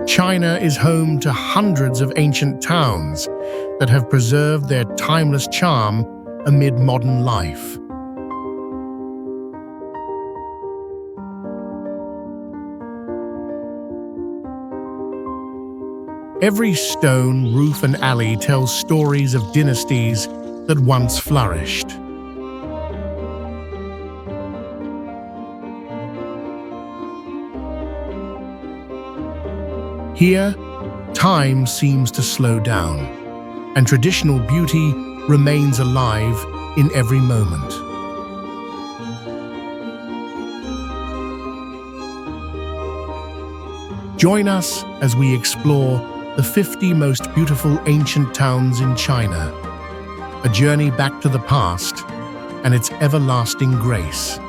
China is home to hundreds of ancient towns that have preserved their timeless charm amid modern life. Every stone, roof, and alley tells stories of dynasties that once flourished. Here, time seems to slow down, and traditional beauty remains alive in every moment. Join us as we explore the 50 most beautiful ancient towns in China, a journey back to the past and its everlasting grace.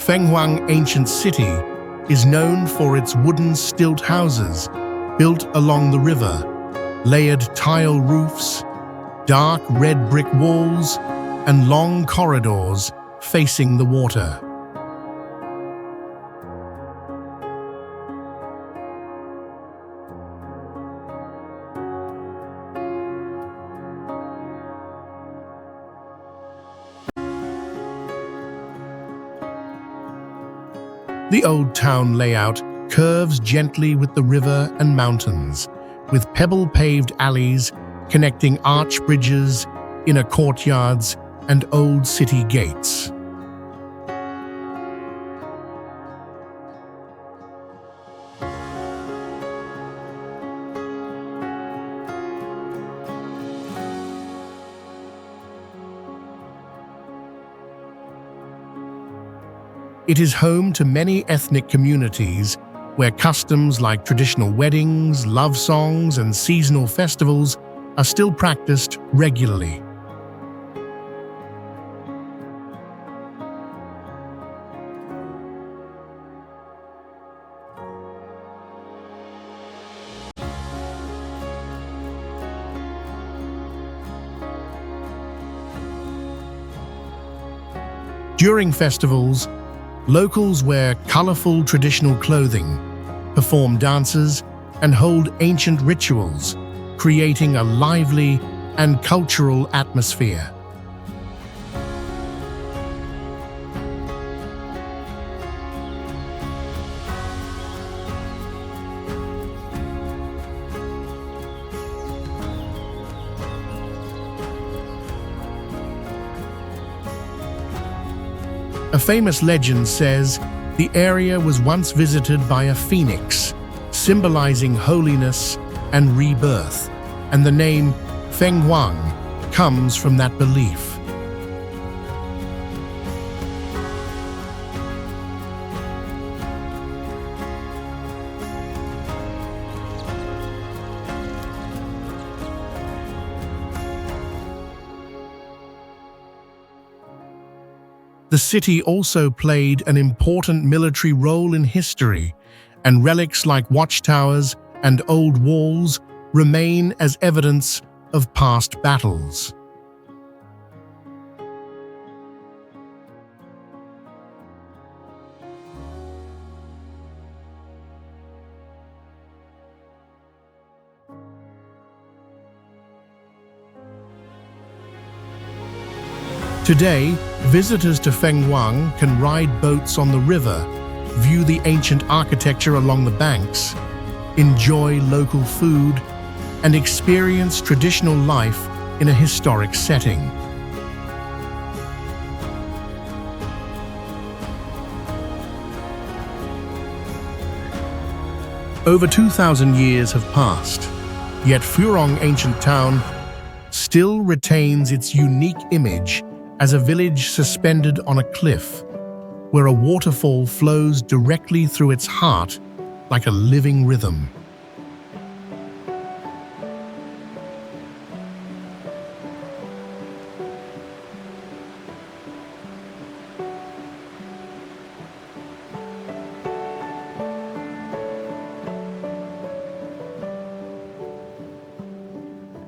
Fenghuang Ancient City is known for its wooden stilt houses built along the river, layered tile roofs, dark red brick walls, and long corridors facing the water. The old town layout curves gently with the river and mountains, with pebble-paved alleys connecting arch bridges, inner courtyards, and old city gates. It is home to many ethnic communities where customs like traditional weddings, love songs, and seasonal festivals are still practiced regularly. During festivals, locals wear colorful traditional clothing, perform dances, and hold ancient rituals, creating a lively and cultural atmosphere. A famous legend says the area was once visited by a phoenix, symbolizing holiness and rebirth, and the name Fenghuang comes from that belief. The city also played an important military role in history, and relics like watchtowers and old walls remain as evidence of past battles. Today, visitors to Fenghuang can ride boats on the river, view the ancient architecture along the banks, enjoy local food, and experience traditional life in a historic setting. Over 2,000 years have passed, yet Furong Ancient Town still retains its unique image as a village suspended on a cliff, where a waterfall flows directly through its heart like a living rhythm.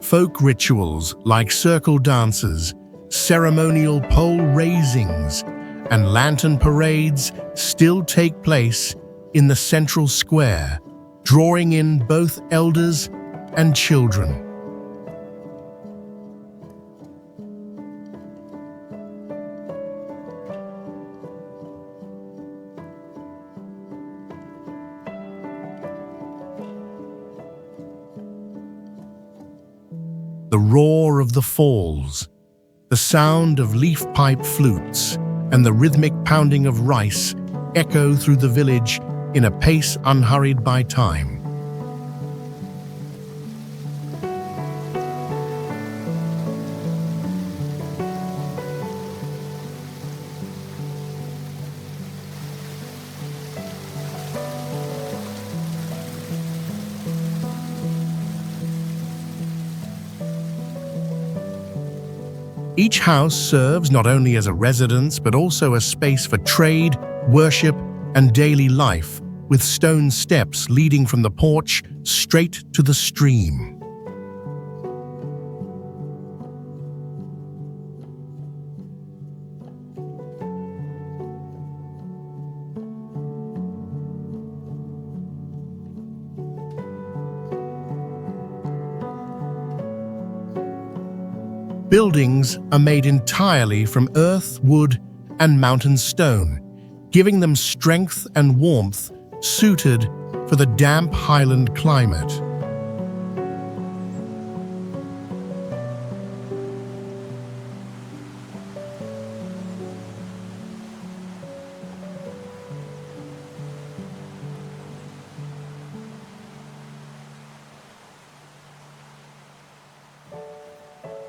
Folk rituals like circle dances, ceremonial pole raisings, and lantern parades still take place in the central square, drawing in both elders and children. The roar of the falls, the sound of leaf pipe flutes, and the rhythmic pounding of rice echo through the village in a pace unhurried by time. Each house serves not only as a residence but also a space for trade, worship, and daily life, with stone steps leading from the porch straight to the stream. Buildings are made entirely from earth, wood, and mountain stone, giving them strength and warmth suited for the damp highland climate.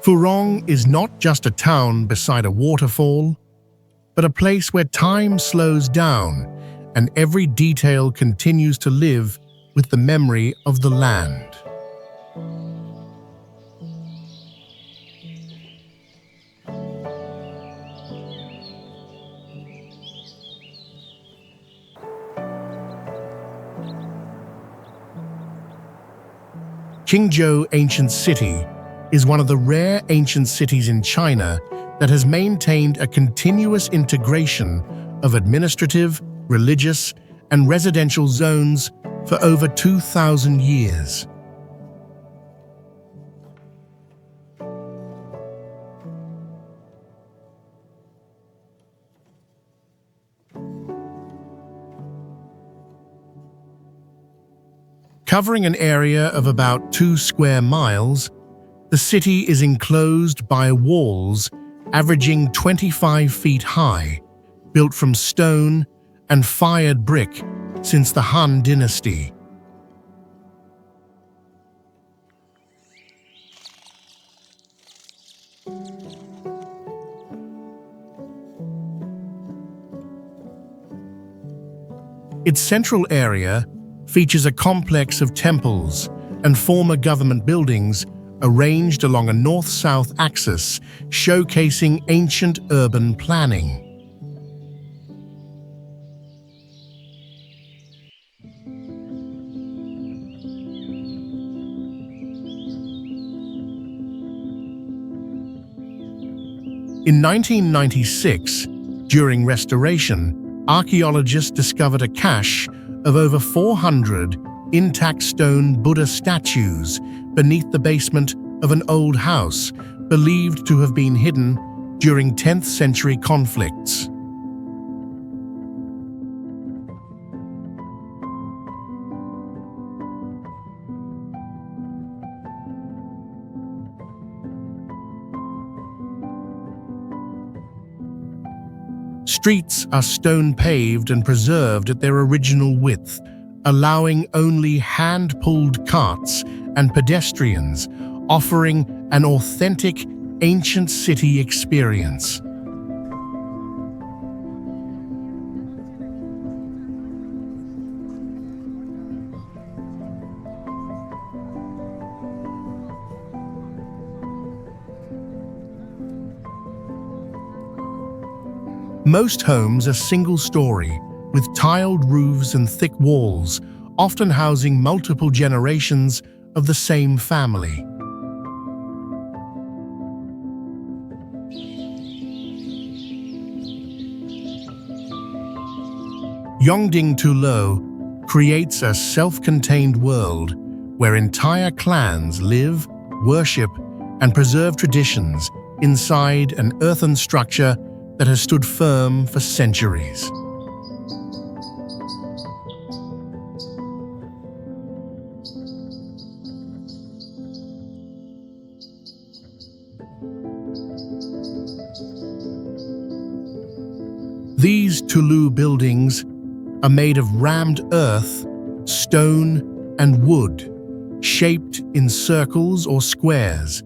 Furong is not just a town beside a waterfall, but a place where time slows down and every detail continues to live with the memory of the land. Qingzhou Ancient City is one of the rare ancient cities in China that has maintained a continuous integration of administrative, religious, and residential zones for over 2,000 years. Covering an area of about 2 square miles, the city is enclosed by walls averaging 25 feet high, built from stone and fired brick since the Han Dynasty. Its central area features a complex of temples and former government buildings arranged along a north-south axis, showcasing ancient urban planning. In 1996, during restoration, archaeologists discovered a cache of over 400 intact stone Buddha statues beneath the basement of an old house believed to have been hidden during 10th century conflicts. Streets are stone-paved and preserved at their original width, allowing only hand-pulled carts and pedestrians, offering an authentic ancient city experience. Most homes are single-story, with tiled roofs and thick walls, often housing multiple generations of the same family. Yongding Tulo creates a self-contained world where entire clans live, worship, and preserve traditions inside an earthen structure that has stood firm for centuries. These Tulu buildings are made of rammed earth, stone, and wood, shaped in circles or squares,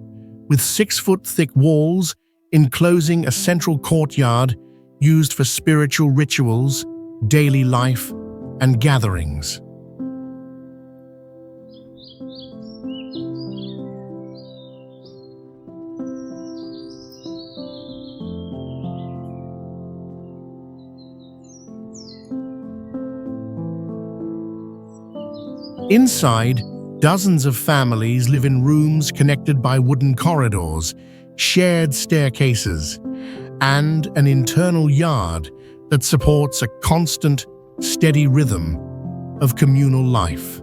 with 6-foot-thick walls enclosing a central courtyard used for spiritual rituals, daily life, and gatherings. Inside, dozens of families live in rooms connected by wooden corridors, shared staircases, and an internal yard that supports a constant, steady rhythm of communal life.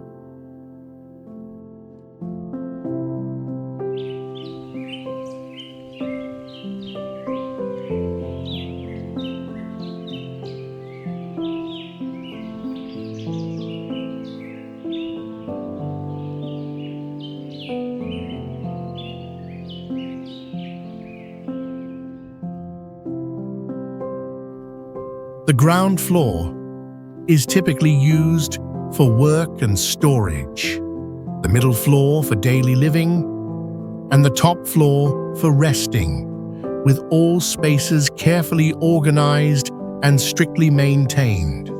The ground floor is typically used for work and storage, the middle floor for daily living, and the top floor for resting, with all spaces carefully organized and strictly maintained.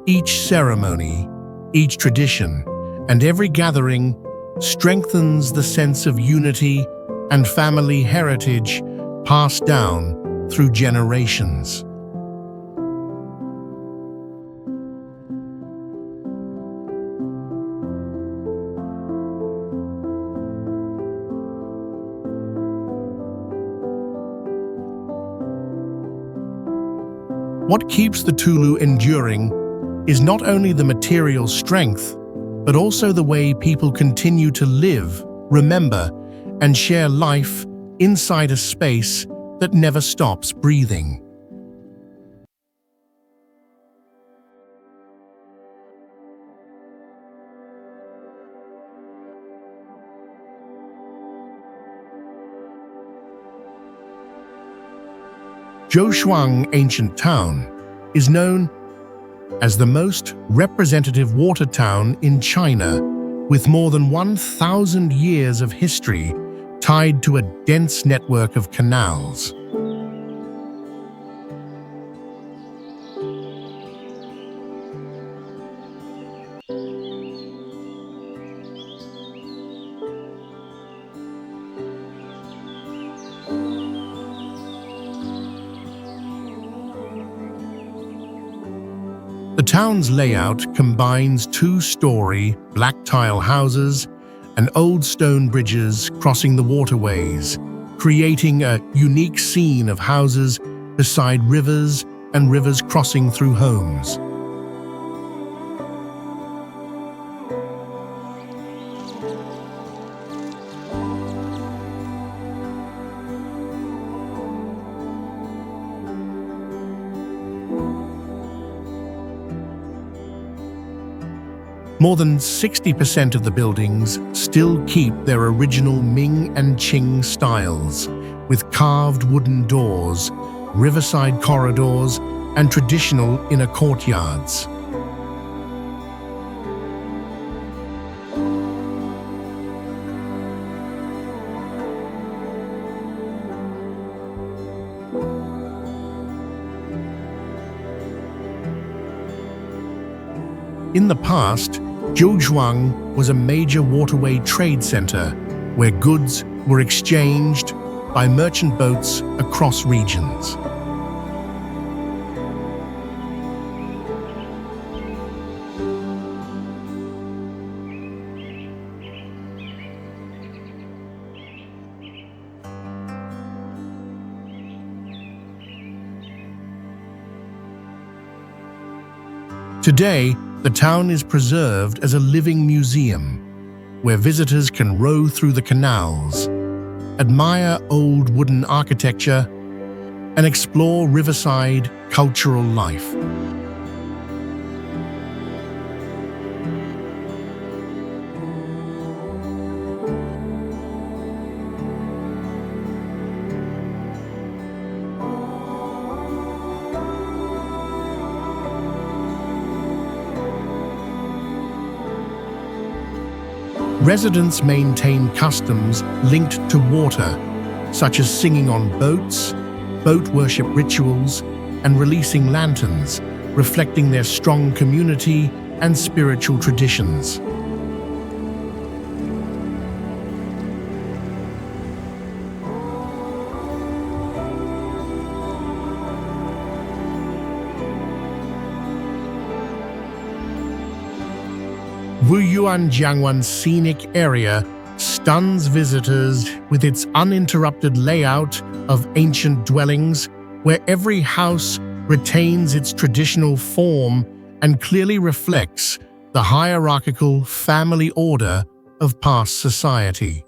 Each ceremony, each tradition, and every gathering strengthens the sense of unity and family heritage passed down through generations. What keeps the Tulu enduring is not only the material strength, but also the way people continue to live, remember, and share life inside a space that never stops breathing. Zhoushuang Ancient Town is known as the most representative water town in China, with more than 1,000 years of history tied to a dense network of canals. The town's layout combines 2-story black tile houses and old stone bridges crossing the waterways, creating a unique scene of houses beside rivers and rivers crossing through homes. More than 60% of the buildings still keep their original Ming and Qing styles, with carved wooden doors, riverside corridors, and traditional inner courtyards. In the past, Zhuozhuang was a major waterway trade center where goods were exchanged by merchant boats across regions. Today, the town is preserved as a living museum, where visitors can row through the canals, admire old wooden architecture, and explore riverside cultural life. Residents maintain customs linked to water, such as singing on boats, boat worship rituals, and releasing lanterns, reflecting their strong community and spiritual traditions. Wuyuan Jiangwan's scenic area stuns visitors with its uninterrupted layout of ancient dwellings, where every house retains its traditional form and clearly reflects the hierarchical family order of past society.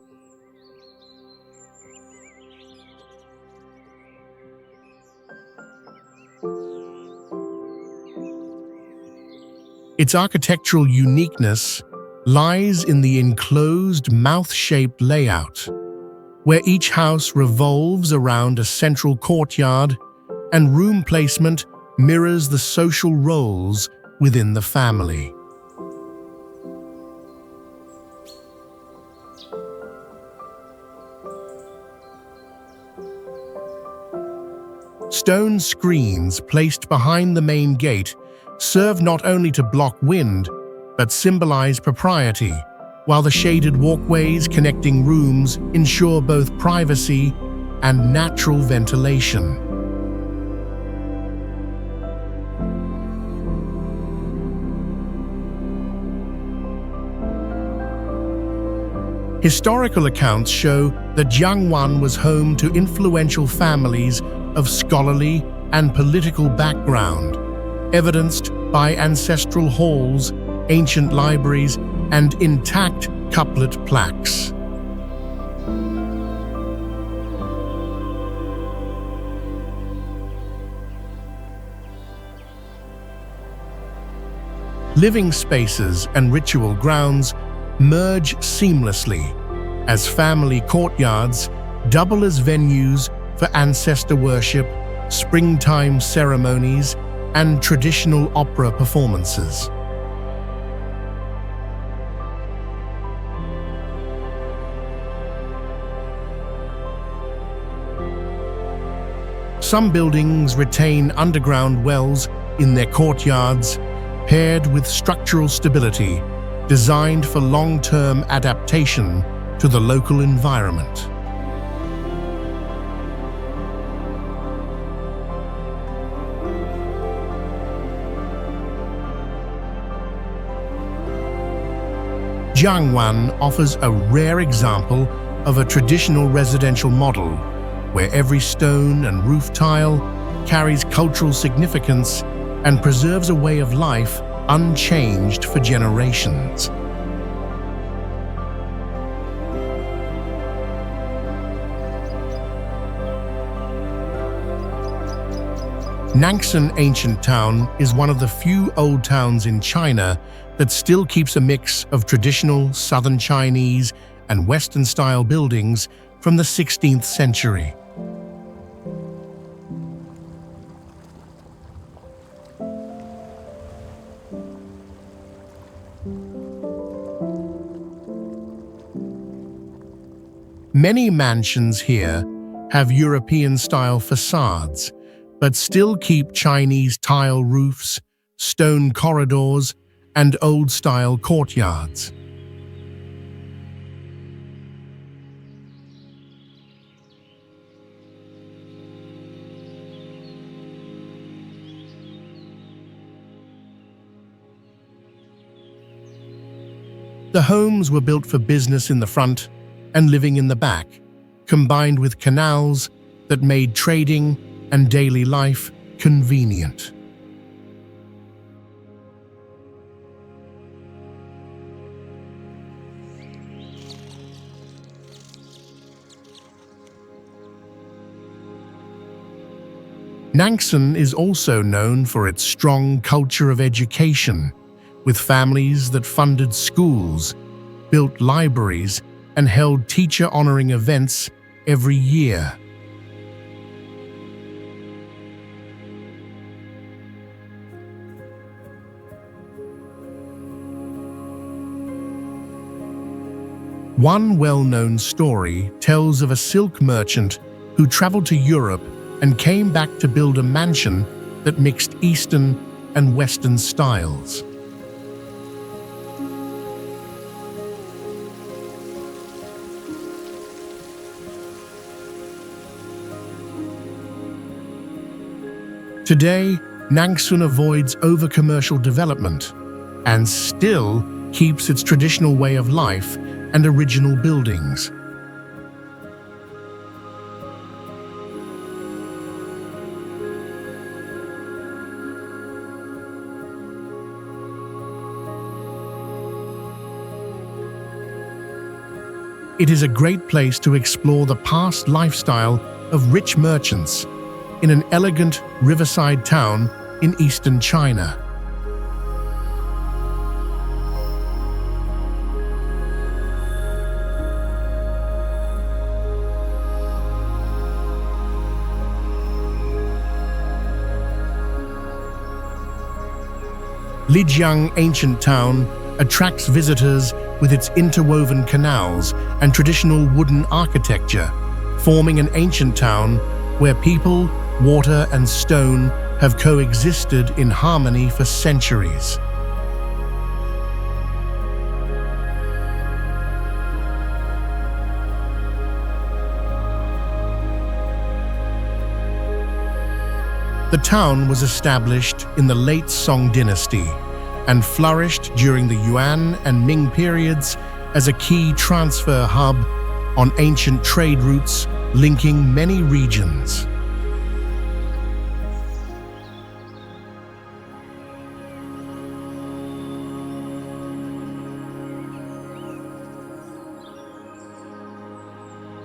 Its architectural uniqueness lies in the enclosed mouth-shaped layout, where each house revolves around a central courtyard and room placement mirrors the social roles within the family. Stone screens placed behind the main gate serve not only to block wind, but symbolize propriety, while the shaded walkways connecting rooms ensure both privacy and natural ventilation. Historical accounts show that Jiangwan was home to influential families of scholarly and political background, evidenced by ancestral halls, ancient libraries, and intact couplet plaques. Living spaces and ritual grounds merge seamlessly, as family courtyards double as venues for ancestor worship, springtime ceremonies, and traditional opera performances. Some buildings retain underground wells in their courtyards, paired with structural stability, designed for long-term adaptation to the local environment. Jiangwan offers a rare example of a traditional residential model, where every stone and roof tile carries cultural significance and preserves a way of life unchanged for generations. Nangshan Ancient Town is one of the few old towns in China that still keeps a mix of traditional Southern Chinese and Western-style buildings from the 16th century. Many mansions here have European-style facades, but still keep Chinese tile roofs, stone corridors, and old-style courtyards. The homes were built for business in the front and living in the back, combined with canals that made trading and daily life convenient. Nangsan is also known for its strong culture of education, with families that funded schools, built libraries, and held teacher-honoring events every year. One well-known story tells of a silk merchant who traveled to Europe and came back to build a mansion that mixed Eastern and Western styles. Today, Nangsan avoids over-commercial development and still keeps its traditional way of life and original buildings. It is a great place to explore the past lifestyle of rich merchants in an elegant riverside town in eastern China. Lijiang Ancient Town attracts visitors with its interwoven canals and traditional wooden architecture, forming an ancient town where people, water, and stone have coexisted in harmony for centuries. The town was established in the late Song dynasty and flourished during the Yuan and Ming periods as a key transfer hub on ancient trade routes linking many regions.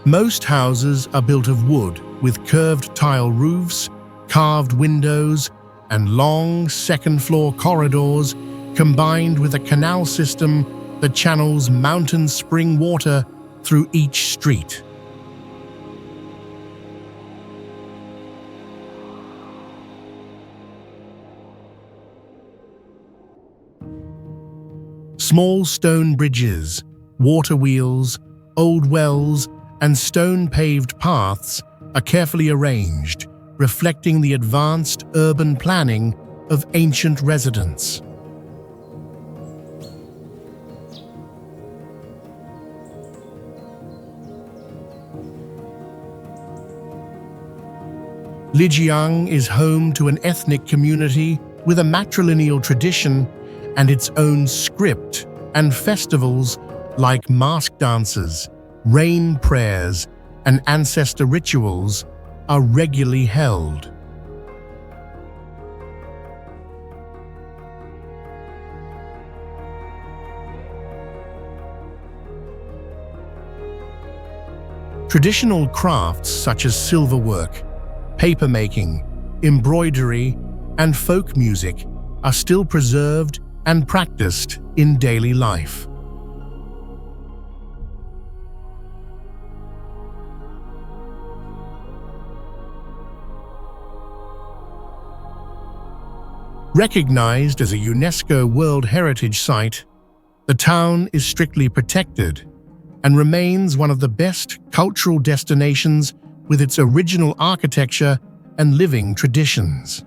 Most houses are built of wood with curved tile roofs, carved windows, and long second-floor corridors, combined with a canal system that channels mountain spring water through each street. Small stone bridges, water wheels, old wells, and stone-paved paths are carefully arranged, reflecting the advanced urban planning of ancient residents. Lijiang is home to an ethnic community with a matrilineal tradition and its own script, and festivals like mask dances, rain prayers, and ancestor rituals are regularly held. Traditional crafts such as silverwork, papermaking, embroidery, and folk music are still preserved and practiced in daily life. Recognized as a UNESCO World Heritage Site, the town is strictly protected and remains one of the best cultural destinations with its original architecture and living traditions.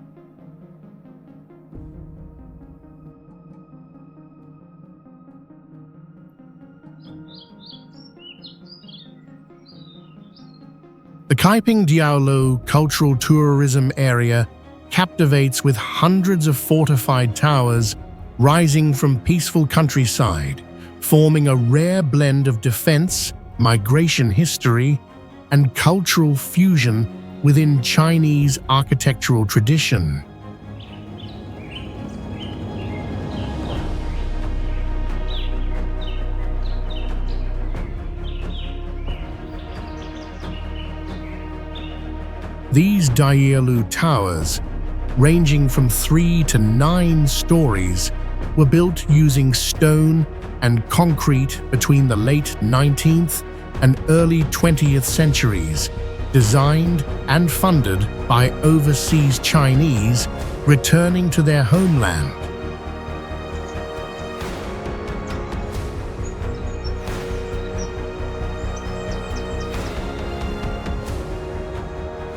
Kaiping Diaolo Cultural Tourism Area captivates with hundreds of fortified towers rising from peaceful countryside, forming a rare blend of defense, migration history, and cultural fusion within Chinese architectural tradition. These Diaolu towers, ranging from 3 to 9 stories, were built using stone and concrete between the late 19th and early 20th centuries, designed and funded by overseas Chinese returning to their homeland.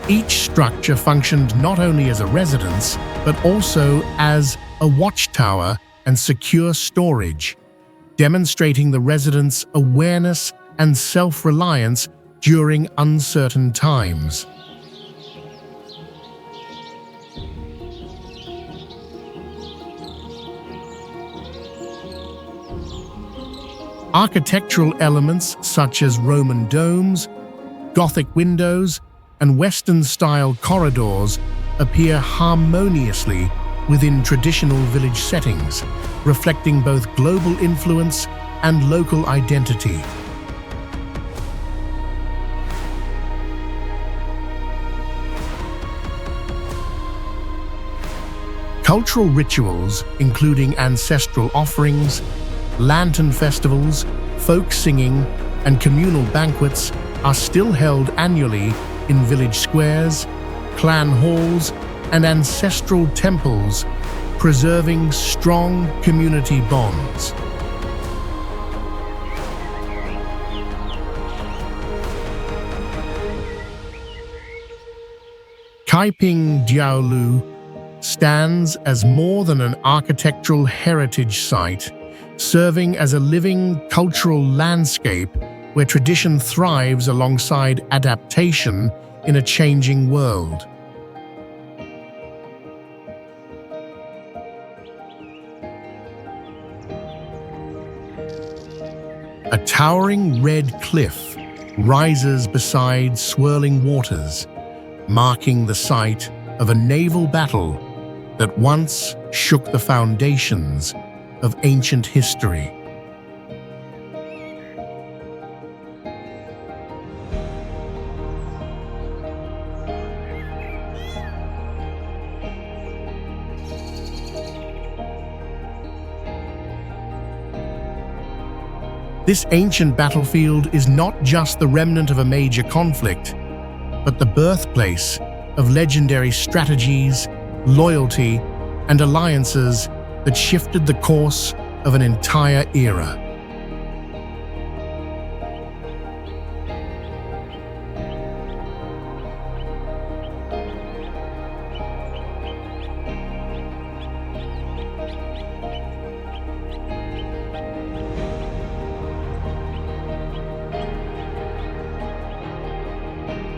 Each structure functioned not only as a residence, but also as a watchtower and secure storage, demonstrating the residents' awareness and self-reliance during uncertain times. Architectural elements such as Roman domes, Gothic windows, and Western-style corridors appear harmoniously within traditional village settings, reflecting both global influence and local identity. Cultural rituals, including ancestral offerings, lantern festivals, folk singing, and communal banquets, are still held annually in village squares, clan halls, and ancestral temples, preserving strong community bonds. Kaiping Diaolu stands as more than an architectural heritage site, serving as a living cultural landscape where tradition thrives alongside adaptation in a changing world. A towering red cliff rises beside swirling waters, marking the site of a naval battle that once shook the foundations of ancient history. This ancient battlefield is not just the remnant of a major conflict, but the birthplace of legendary strategies, loyalty, and alliances that shifted the course of an entire era.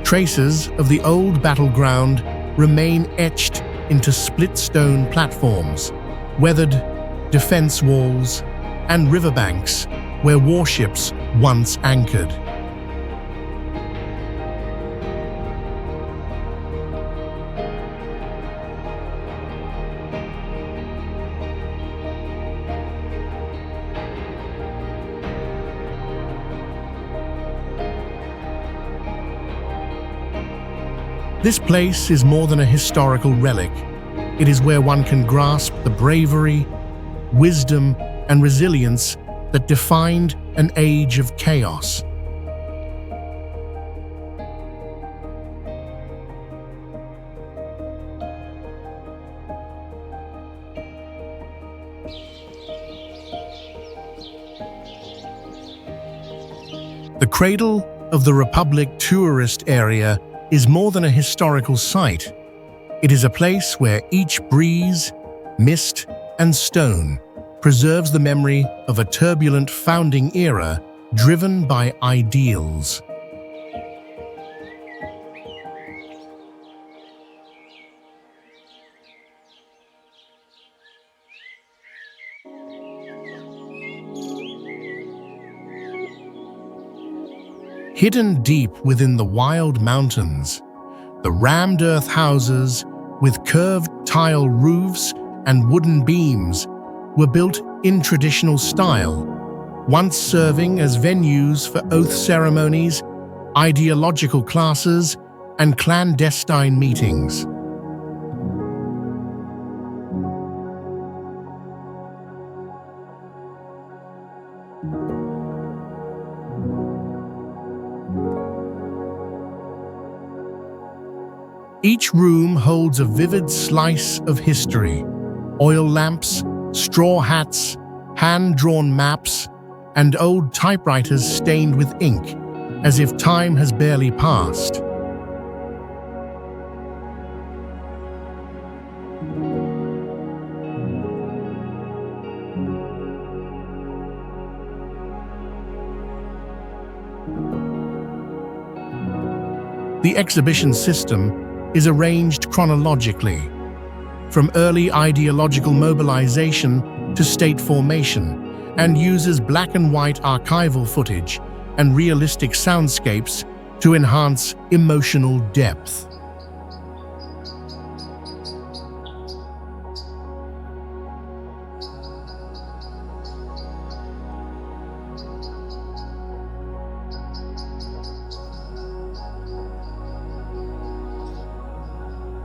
Traces of the old battleground remain etched into split stone platforms, weathered defense walls, and riverbanks where warships once anchored. This place is more than a historical relic. It is where one can grasp the bravery, wisdom, and resilience that defined an age of chaos. The Cradle of the Republic tourist area is more than a historical site. It is a place where each breeze, mist, and stone preserves the memory of a turbulent founding era driven by ideals. Hidden deep within the wild mountains, the rammed earth houses with curved tile roofs and wooden beams were built in traditional style, once serving as venues for oath ceremonies, ideological classes, and clandestine meetings. Each room holds a vivid slice of history: oil lamps, straw hats, hand-drawn maps, and old typewriters stained with ink, as if time has barely passed. The exhibition system is arranged chronologically, from early ideological mobilization to state formation, and uses black and white archival footage and realistic soundscapes to enhance emotional depth.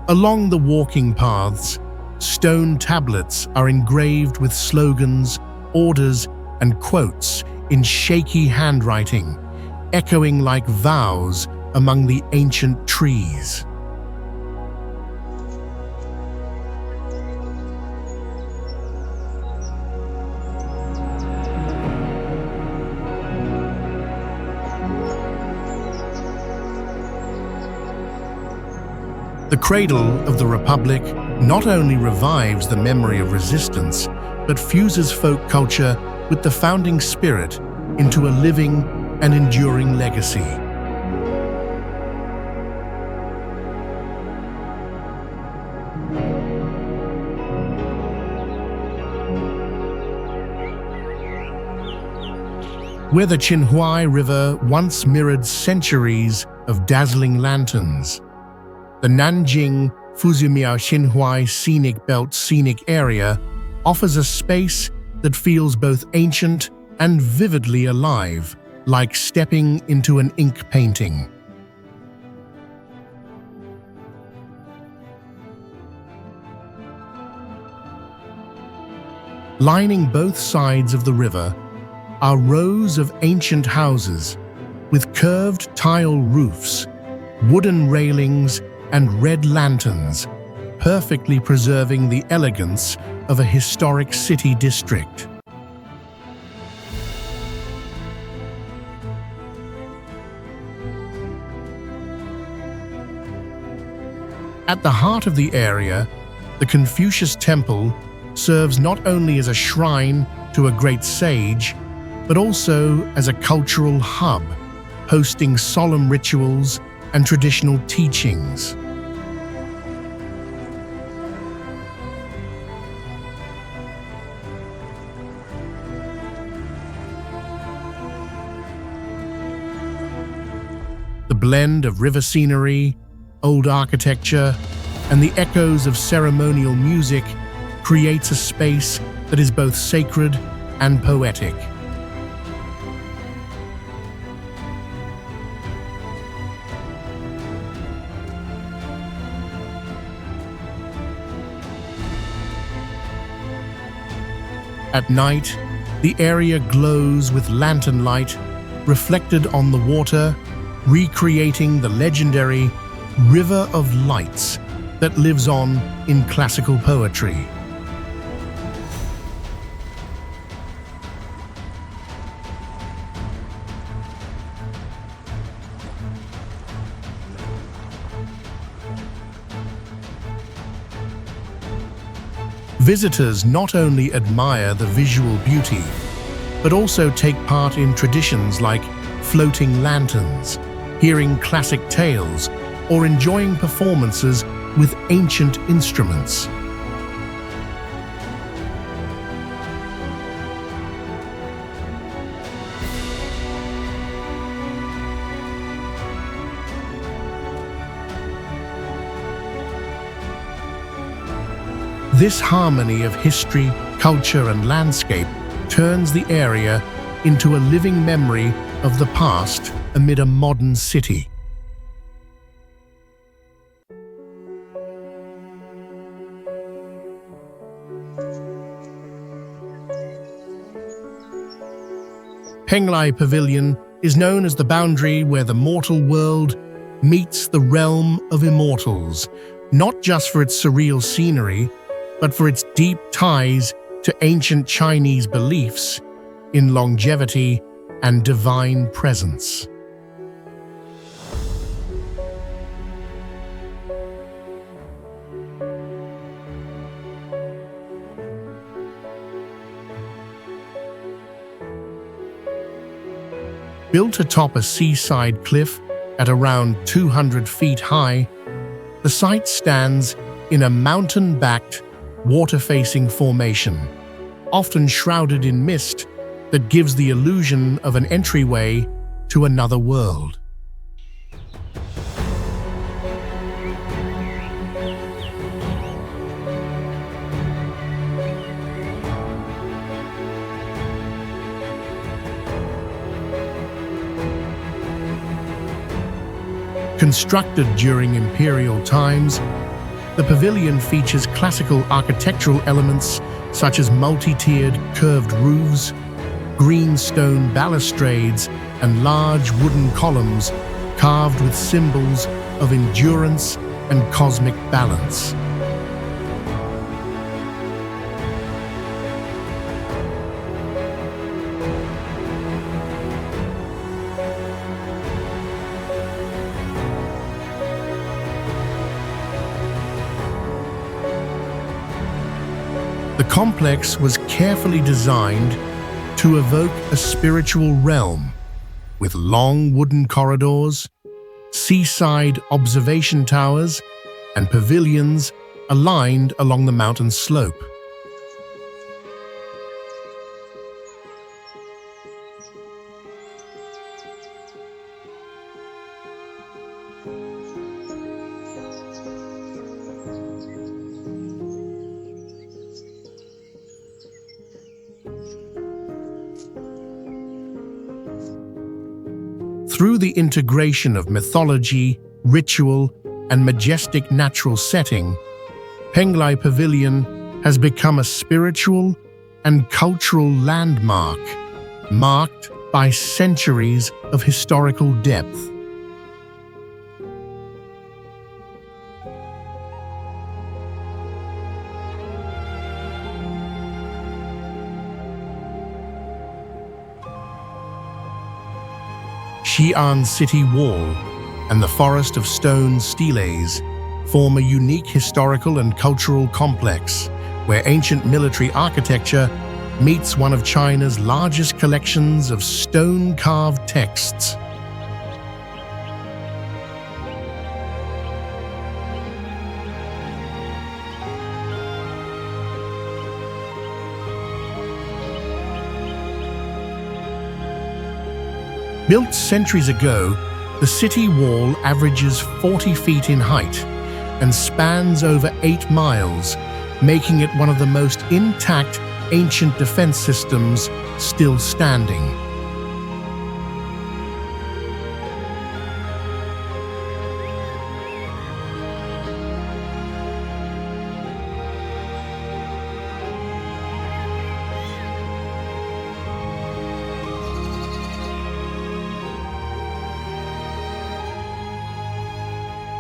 Along the walking paths, stone tablets are engraved with slogans, orders, and quotes in shaky handwriting, echoing like vows among the ancient trees. The cradle of the Republic not only revives the memory of resistance, but fuses folk culture with the founding spirit into a living and enduring legacy. Where the Qinhuai River once mirrored centuries of dazzling lanterns, the Nanjing Fuzimiao Xinhuai Scenic Belt Scenic Area offers a space that feels both ancient and vividly alive, like stepping into an ink painting. Lining both sides of the river are rows of ancient houses with curved tile roofs, wooden railings, and red lanterns, perfectly preserving the elegance of a historic city district. At the heart of the area, the Confucius Temple serves not only as a shrine to a great sage, but also as a cultural hub, hosting solemn rituals and traditional teachings. The blend of river scenery, old architecture, and the echoes of ceremonial music creates a space that is both sacred and poetic. At night, the area glows with lantern light reflected on the water, recreating the legendary River of Lights that lives on in classical poetry. Visitors not only admire the visual beauty, but also take part in traditions like floating lanterns, hearing classic tales, or enjoying performances with ancient instruments. This harmony of history, culture, and landscape turns the area into a living memory of the past amid a modern city. Penglai Pavilion is known as the boundary where the mortal world meets the realm of immortals, not just for its surreal scenery, but for its deep ties to ancient Chinese beliefs in longevity and divine presence. Built atop a seaside cliff at around 200 feet high, the site stands in a mountain-backed, water-facing formation, often shrouded in mist that gives the illusion of an entryway to another world. Constructed during imperial times, the pavilion features classical architectural elements such as multi-tiered curved roofs, green stone balustrades, and large wooden columns carved with symbols of endurance and cosmic balance. The complex was carefully designed to evoke a spiritual realm, with long wooden corridors, seaside observation towers, and pavilions aligned along the mountain slope. Through the integration of mythology, ritual, and majestic natural setting, Penglai Pavilion has become a spiritual and cultural landmark, marked by centuries of historical depth. Xi'an City Wall and the Forest of Stone Steles form a unique historical and cultural complex where ancient military architecture meets one of China's largest collections of stone-carved texts. Built centuries ago, the city wall averages 40 feet in height and spans over 8 miles, making it one of the most intact ancient defense systems still standing.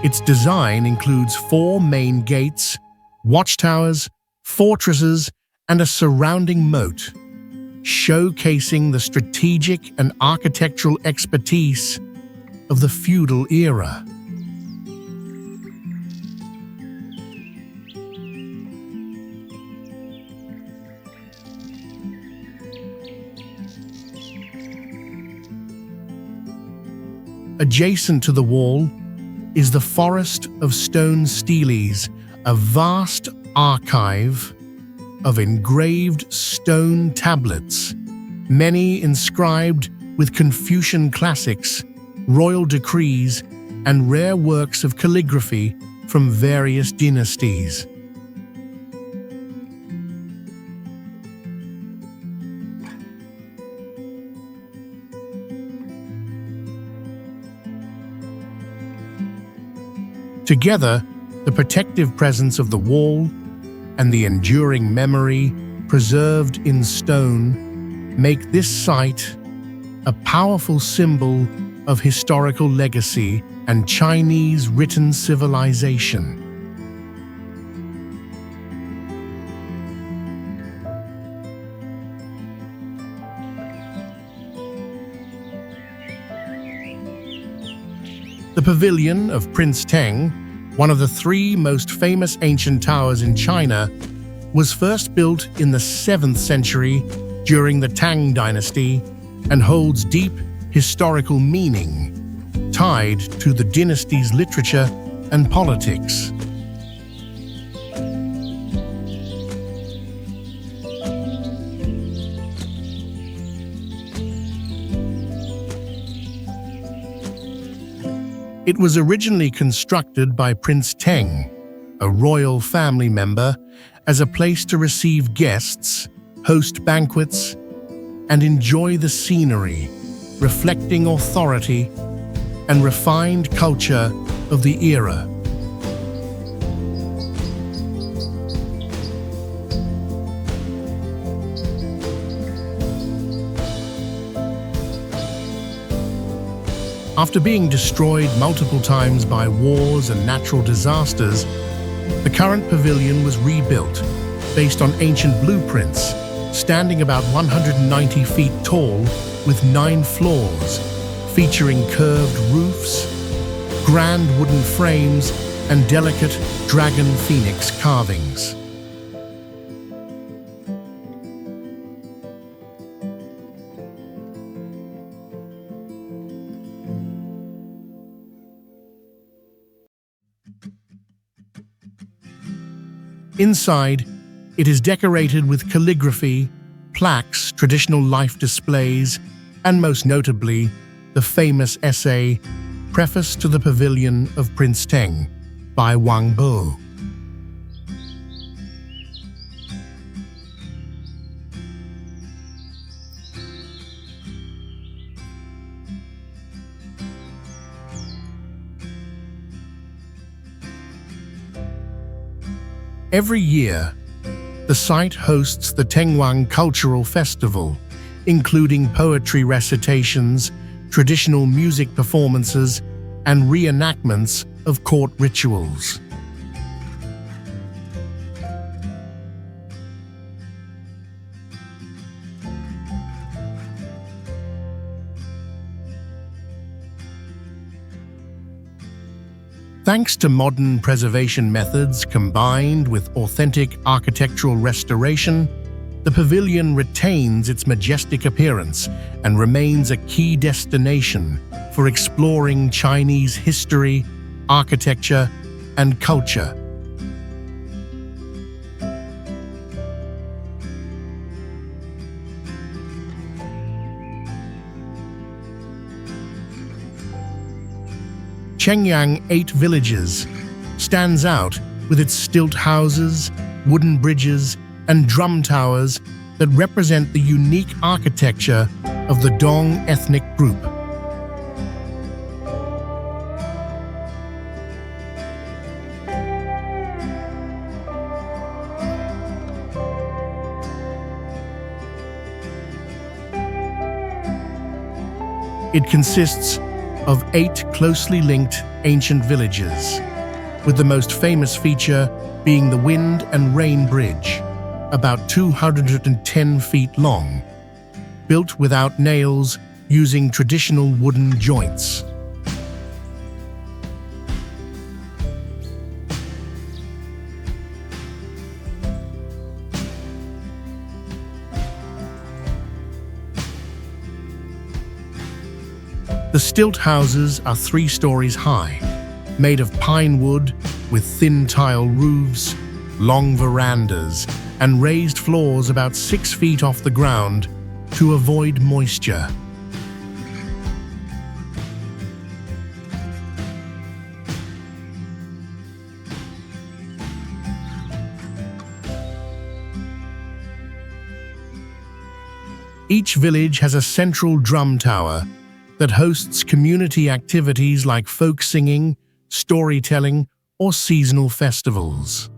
Its design includes 4 main gates, watchtowers, fortresses, and a surrounding moat, showcasing the strategic and architectural expertise of the feudal era. Adjacent to the wall is the Forest of Stone Steles, a vast archive of engraved stone tablets, many inscribed with Confucian classics, royal decrees, and rare works of calligraphy from various dynasties. Together, the protective presence of the wall and the enduring memory preserved in stone make this site a powerful symbol of historical legacy and Chinese written civilization. The Pavilion of Prince Teng, one of the three most famous ancient towers in China, was first built in the 7th century during the Tang dynasty and holds deep historical meaning tied to the dynasty's literature and politics. It was originally constructed by Prince Teng, a royal family member, as a place to receive guests, host banquets, and enjoy the scenery, reflecting authority and refined culture of the era. After being destroyed multiple times by wars and natural disasters, the current pavilion was rebuilt based on ancient blueprints, standing about 190 feet tall with 9 floors, featuring curved roofs, grand wooden frames, and delicate dragon phoenix carvings. Inside, it is decorated with calligraphy, plaques, traditional life displays, and most notably, the famous essay, Preface to the Pavilion of Prince Teng by Wang Bo. Every year, the site hosts the Tengwang Cultural Festival, including poetry recitations, traditional music performances, and reenactments of court rituals. Thanks to modern preservation methods combined with authentic architectural restoration, the pavilion retains its majestic appearance and remains a key destination for exploring Chinese history, architecture, and culture. Chengyang 8 Villages stands out with its stilt houses, wooden bridges, and drum towers that represent the unique architecture of the Dong ethnic group. It consists of 8 closely linked ancient villages, with the most famous feature being the Wind and Rain Bridge, about 210 feet long, built without nails using traditional wooden joints. The stilt houses are 3 stories high, made of pine wood with thin tile roofs, long verandas, and raised floors about 6 feet off the ground to avoid moisture. Each village has a central drum tower that hosts community activities like folk singing, storytelling, or seasonal festivals.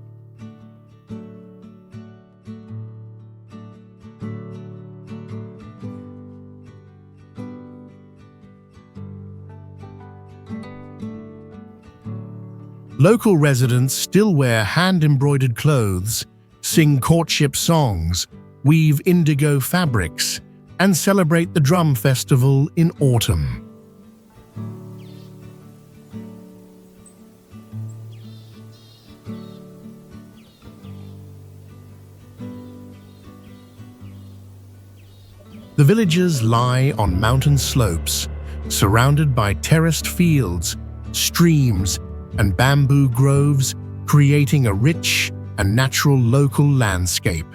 Local residents still wear hand-embroidered clothes, sing courtship songs, weave indigo fabrics, and celebrate the drum festival in autumn. The villages lie on mountain slopes, surrounded by terraced fields, streams, and bamboo groves, creating a rich and natural local landscape.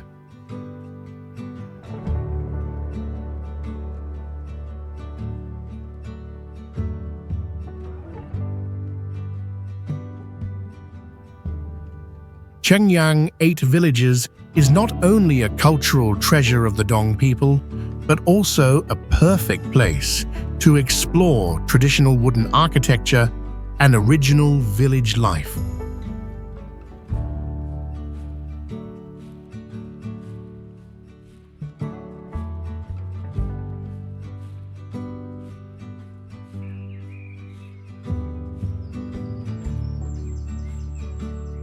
Chengyang 8 Villages is not only a cultural treasure of the Dong people, but also a perfect place to explore traditional wooden architecture and original village life.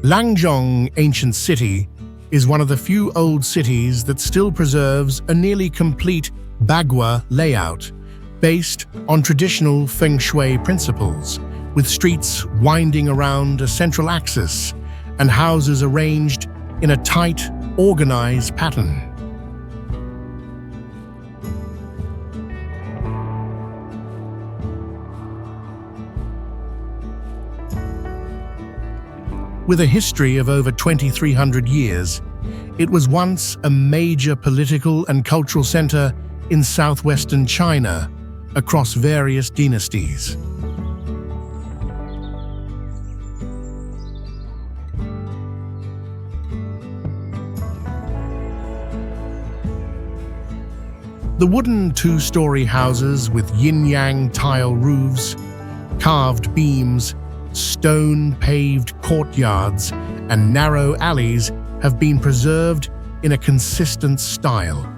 Langzhong Ancient City is one of the few old cities that still preserves a nearly complete Bagua layout based on traditional feng shui principles, with streets winding around a central axis and houses arranged in a tight, organized pattern. With a history of over 2,300 years, it was once a major political and cultural center in southwestern China across various dynasties. The wooden two-story houses with yin-yang tile roofs, carved beams, stone-paved courtyards, and narrow alleys have been preserved in a consistent style.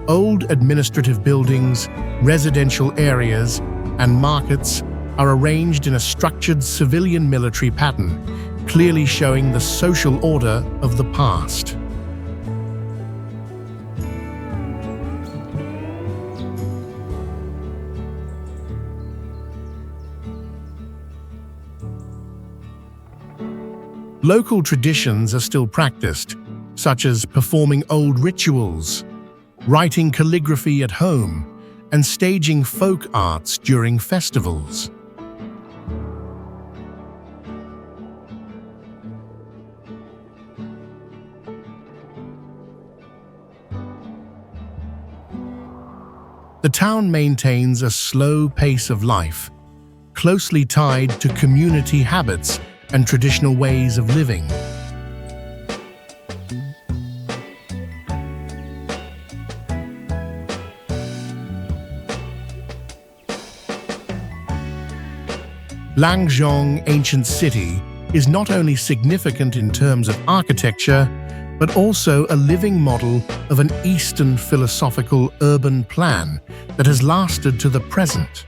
Old administrative buildings, residential areas, and markets are arranged in a structured civilian-military pattern, clearly showing the social order of the past. Local traditions are still practiced, such as performing old rituals, writing calligraphy at home, and staging folk arts during festivals. The town maintains a slow pace of life, closely tied to community habits and traditional ways of living. Langzhong Ancient City is not only significant in terms of architecture, but also a living model of an Eastern philosophical urban plan that has lasted to the present.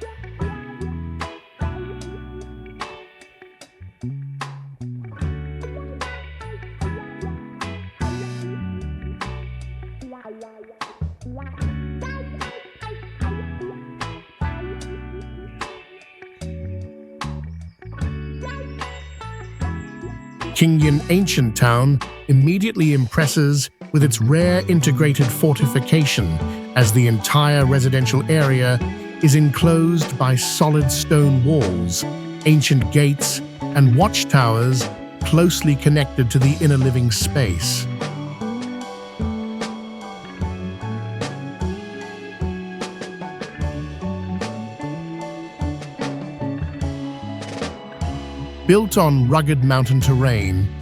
Qingyan Ancient Town immediately impresses with its rare integrated fortification, as the entire residential area is enclosed by solid stone walls, ancient gates, and watchtowers closely connected to the inner living space. Built on rugged mountain terrain,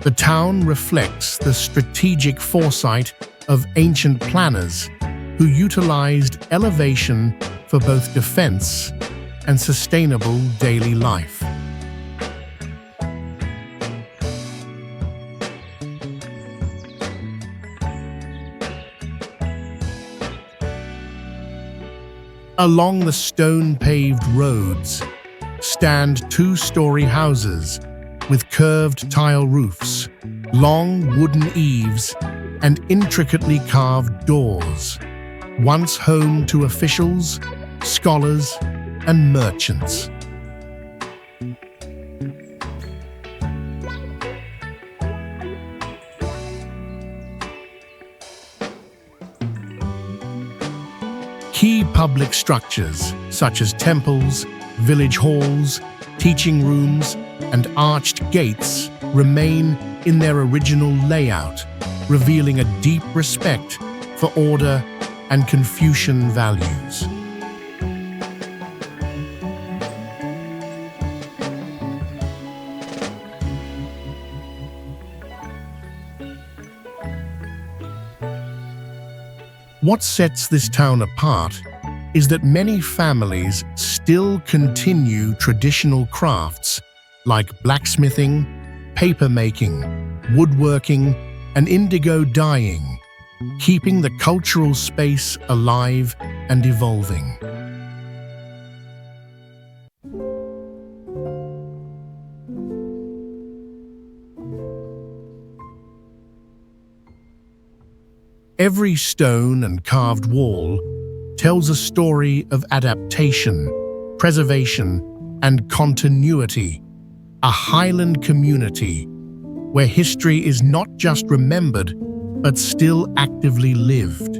The town reflects the strategic foresight of ancient planners who utilized elevation for both defense and sustainable daily life. Along the stone-paved roads stand two-story houses with curved tile roofs, long wooden eaves, and intricately carved doors, once home to officials, scholars, and merchants. Key public structures, such as temples, village halls, teaching rooms, and arched gates, remain in their original layout, revealing a deep respect for order and Confucian values. What sets this town apart is that many families still continue traditional crafts like blacksmithing, papermaking, woodworking, and indigo dyeing, keeping the cultural space alive and evolving. Every stone and carved wall tells a story of adaptation, preservation, and continuity, a highland community where history is not just remembered, but still actively lived.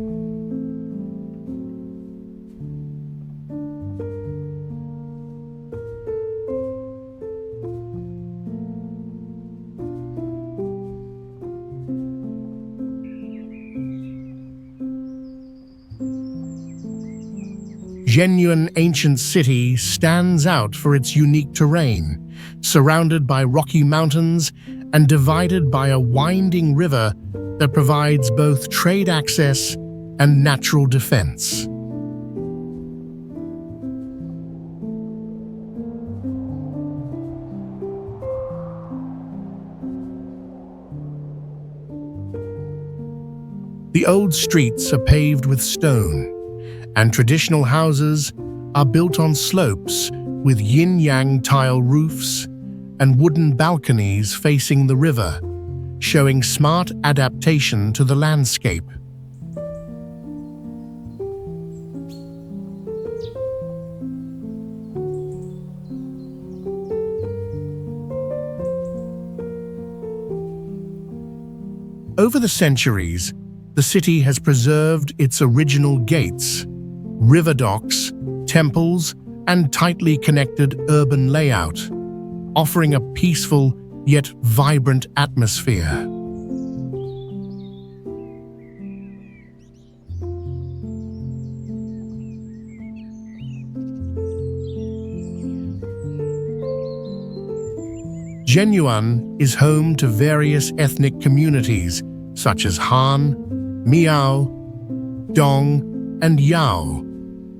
Genuine ancient city stands out for its unique terrain, surrounded by rocky mountains and divided by a winding river that provides both trade access and natural defense. The old streets are paved with stone, and traditional houses are built on slopes with yin-yang tile roofs and wooden balconies facing the river, showing smart adaptation to the landscape. Over the centuries, the city has preserved its original gates, river docks, temples, and tightly connected urban layout, offering a peaceful yet vibrant atmosphere. Shenyuan is home to various ethnic communities such as Han, Miao, Dong, and Yao,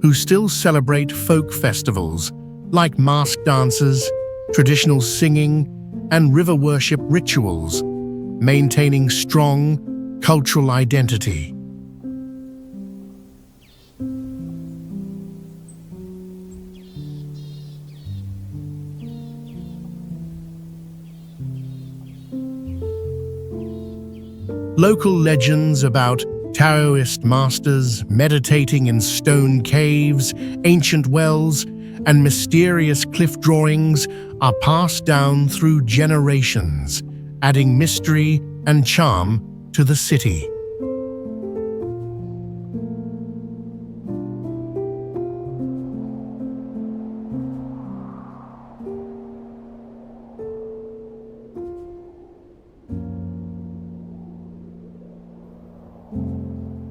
who still celebrate folk festivals like mask dances, traditional singing, and river worship rituals, maintaining strong cultural identity. Local legends about Taoist masters meditating in stone caves, ancient wells, and mysterious cliff drawings are passed down through generations, adding mystery and charm to the city.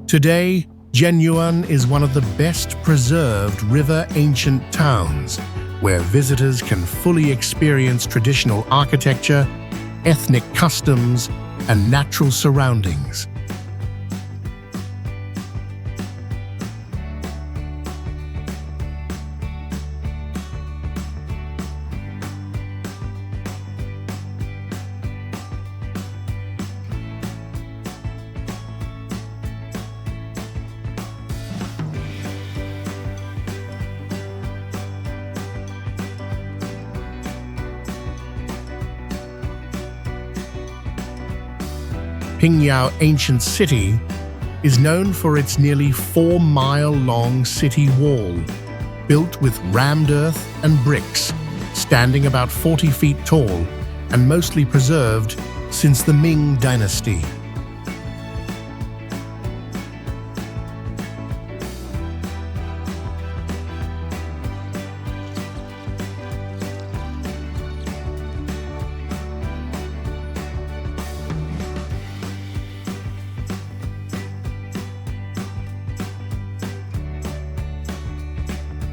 Today, Shenyuan is one of the best preserved river ancient towns, where visitors can fully experience traditional architecture, ethnic customs, and natural surroundings. Pingyao Ancient City is known for its nearly 4-mile-long city wall, built with rammed earth and bricks, standing about 40 feet tall and mostly preserved since the Ming Dynasty.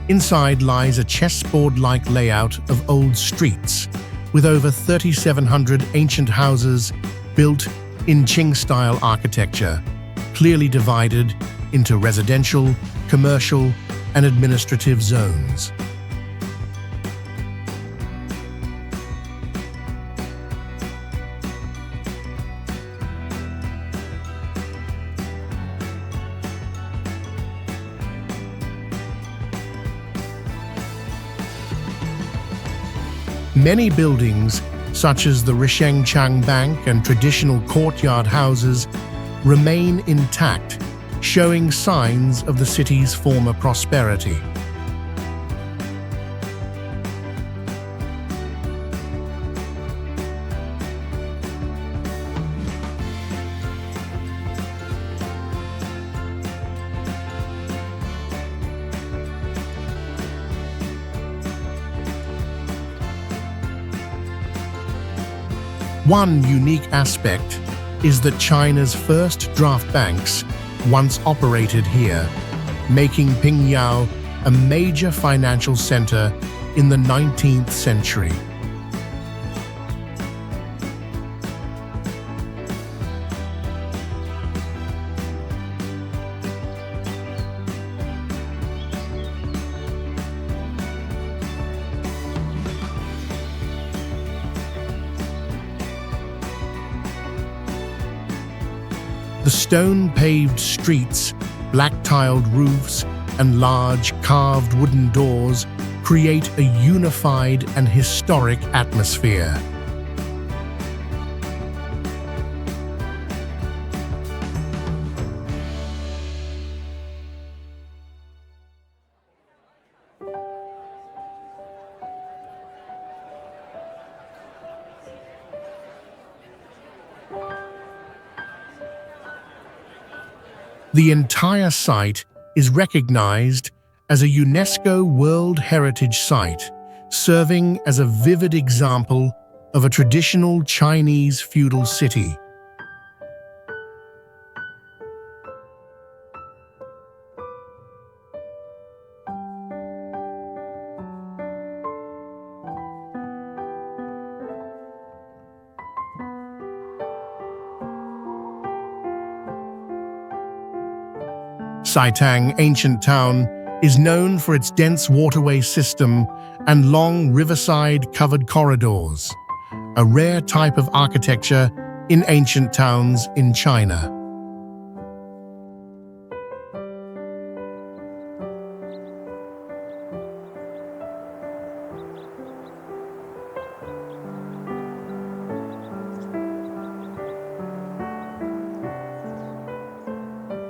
Inside lies a chessboard-like layout of old streets, with over 3,700 ancient houses built in Qing-style architecture, clearly divided into residential, commercial, and administrative zones. Many buildings, such as the Rishengchang Bank and traditional courtyard houses, remain intact, showing signs of the city's former prosperity. One unique aspect is that China's first draft banks once operated here, making Pingyao a major financial center in the 19th century. The stone-paved streets, black-tiled roofs, and large carved wooden doors create a unified and historic atmosphere. The entire site is recognized as a UNESCO World Heritage Site, serving as a vivid example of a traditional Chinese feudal city. Saitang Ancient Town is known for its dense waterway system and long riverside-covered corridors, a rare type of architecture in ancient towns in China.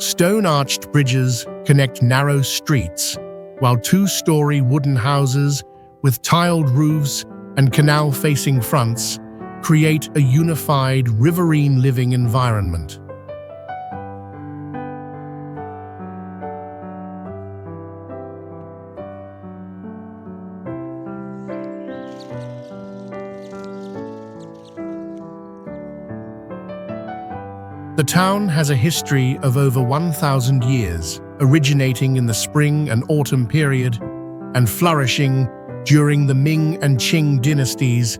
Stone-arched bridges connect narrow streets, while two-story wooden houses with tiled roofs and canal-facing fronts create a unified riverine living environment. The town has a history of over 1,000 years, originating in the spring and autumn period and flourishing during the Ming and Qing dynasties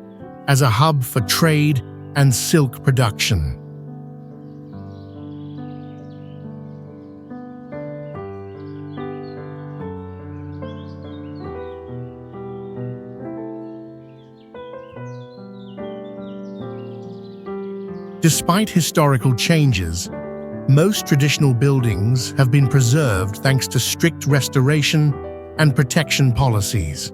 as a hub for trade and silk production. Despite historical changes, most traditional buildings have been preserved thanks to strict restoration and protection policies.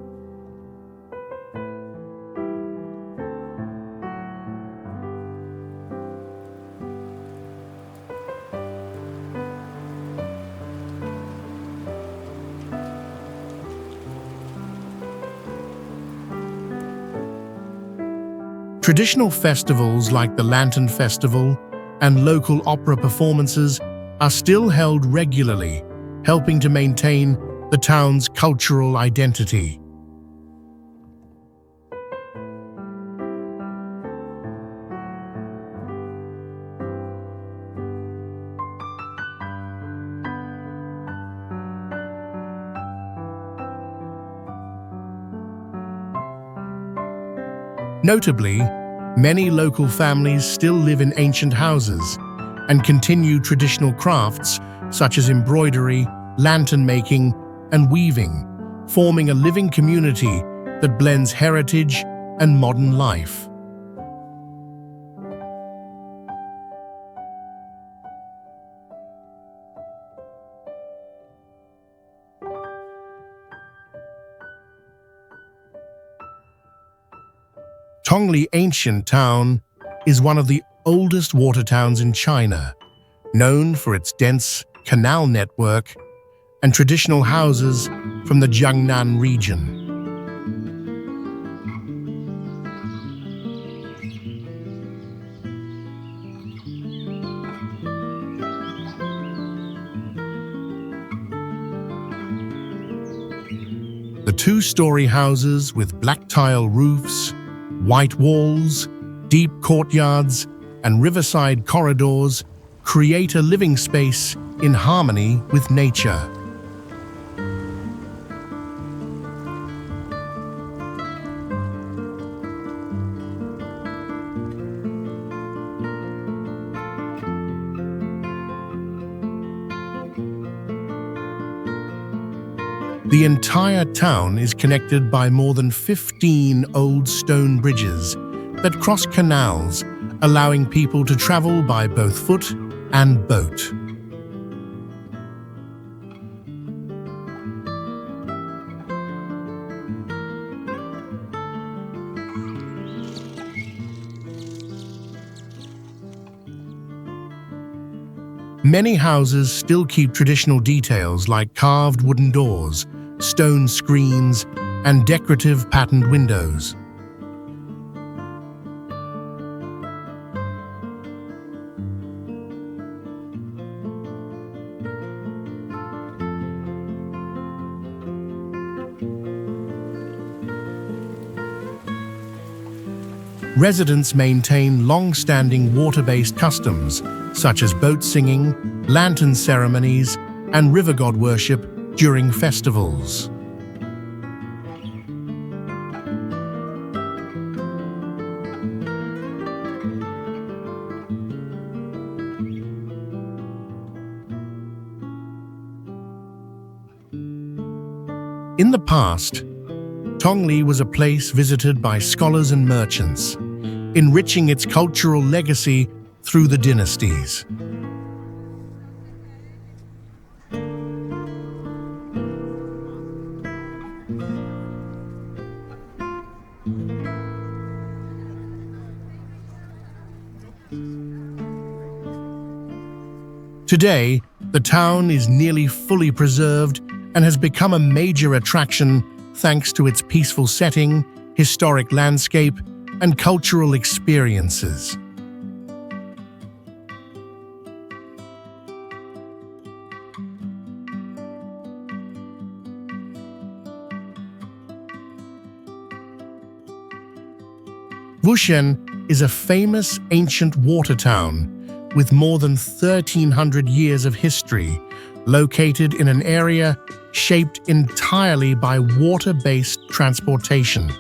Traditional festivals like the Lantern Festival and local opera performances are still held regularly, helping to maintain the town's cultural identity. Notably, many local families still live in ancient houses and continue traditional crafts such as embroidery, lantern making, and weaving, forming a living community that blends heritage and modern life. Tongli Ancient Town is one of the oldest water towns in China, known for its dense canal network and traditional houses from the Jiangnan region. The two-story houses with black tile roofs, white walls, deep courtyards, and riverside corridors create a living space in harmony with nature. The entire town is connected by more than 15 old stone bridges that cross canals, allowing people to travel by both foot and boat. Many houses still keep traditional details like carved wooden doors, stone screens, and decorative patterned windows. Residents maintain long-standing water-based customs, such as boat singing, lantern ceremonies, and river god worship during festivals. In the past, Tongli was a place visited by scholars and merchants, enriching its cultural legacy through the dynasties. Today, the town is nearly fully preserved and has become a major attraction thanks to its peaceful setting, historic landscape, and cultural experiences. Wushen is a famous ancient water town with more than 1,300 years of history, located in an area shaped entirely by water-based transportation.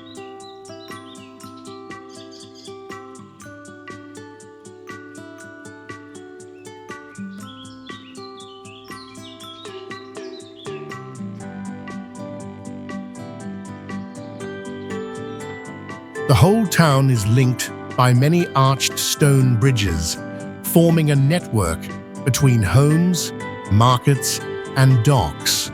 The whole town is linked by many arched stone bridges, forming a network between homes, markets, and docks.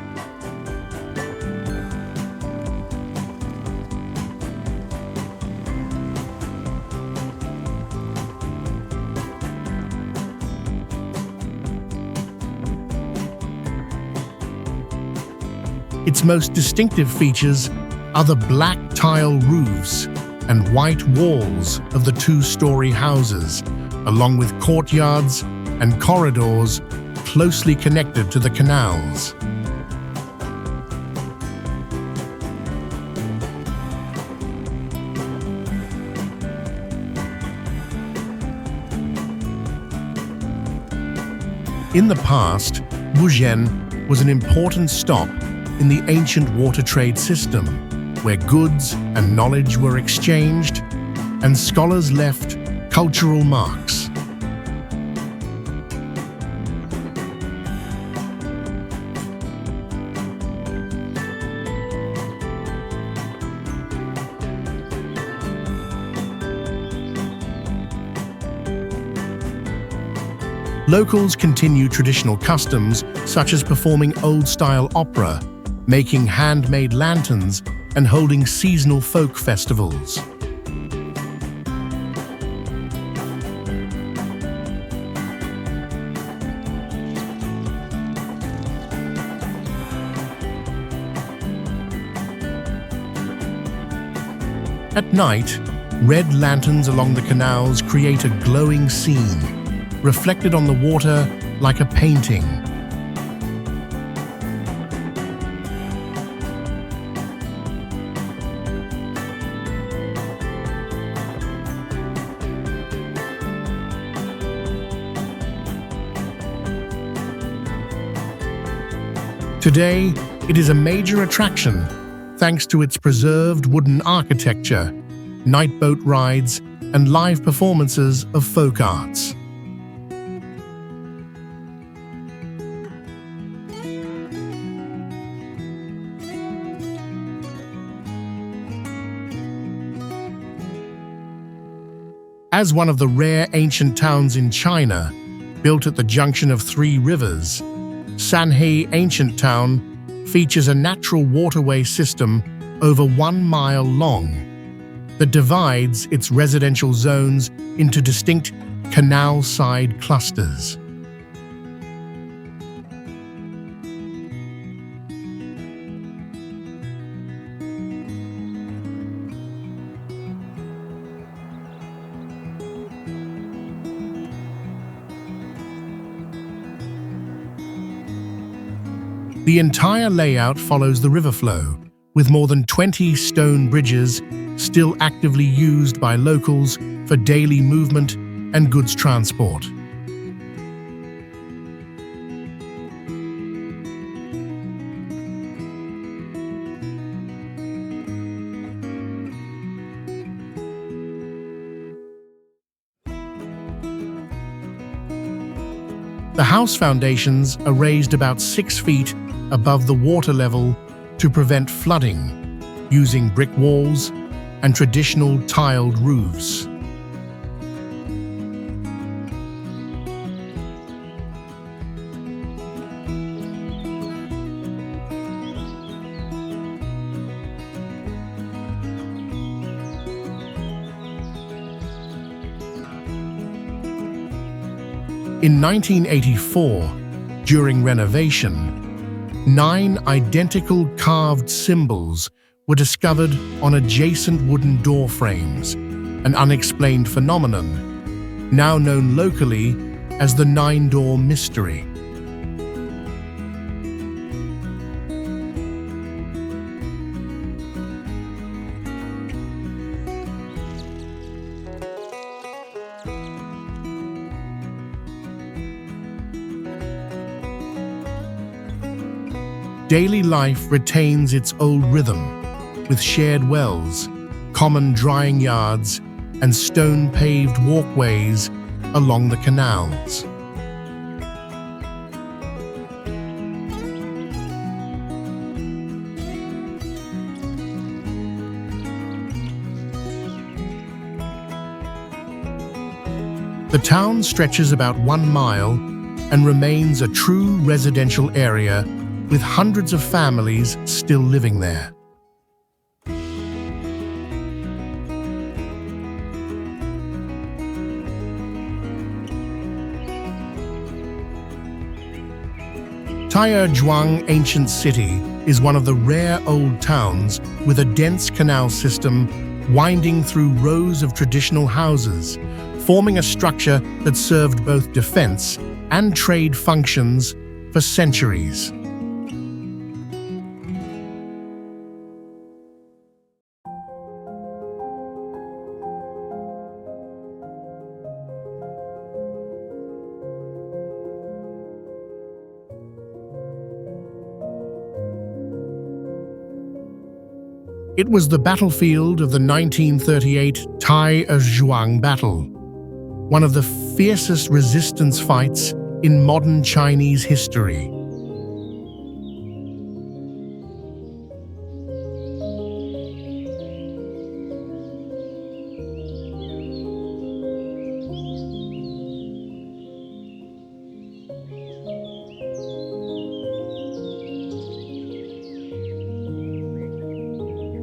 Its most distinctive features are the black tile roofs and white walls of the two-story houses, along with courtyards and corridors closely connected to the canals. In the past, Wuzhen was an important stop in the ancient water trade system, where goods and knowledge were exchanged and scholars left cultural marks. Locals continue traditional customs such as performing old-style opera, making handmade lanterns, and holding seasonal folk festivals. At night, red lanterns along the canals create a glowing scene, reflected on the water like a painting. Today, it is a major attraction thanks to its preserved wooden architecture, night boat rides, and live performances of folk arts. As one of the rare ancient towns in China, built at the junction of three rivers, Sanhe Ancient Town features a natural waterway system over 1 mile long that divides its residential zones into distinct canal-side clusters. The entire layout follows the river flow, with more than 20 stone bridges still actively used by locals for daily movement and goods transport. The house foundations are raised about 6 feet above the water level to prevent flooding, using brick walls and traditional tiled roofs. In 1984, during renovation, 9 identical carved symbols were discovered on adjacent wooden door frames, an unexplained phenomenon, now known locally as the Nine-Door Mystery. Daily life retains its old rhythm, with shared wells, common drying yards, and stone-paved walkways along the canals. The town stretches about 1 mile and remains a true residential area with hundreds of families still living there. Taiyuan Ancient City is one of the rare old towns with a dense canal system winding through rows of traditional houses, forming a structure that served both defense and trade functions for centuries. It was the battlefield of the 1938 Taiyuan Battle, one of the fiercest resistance fights in modern Chinese history.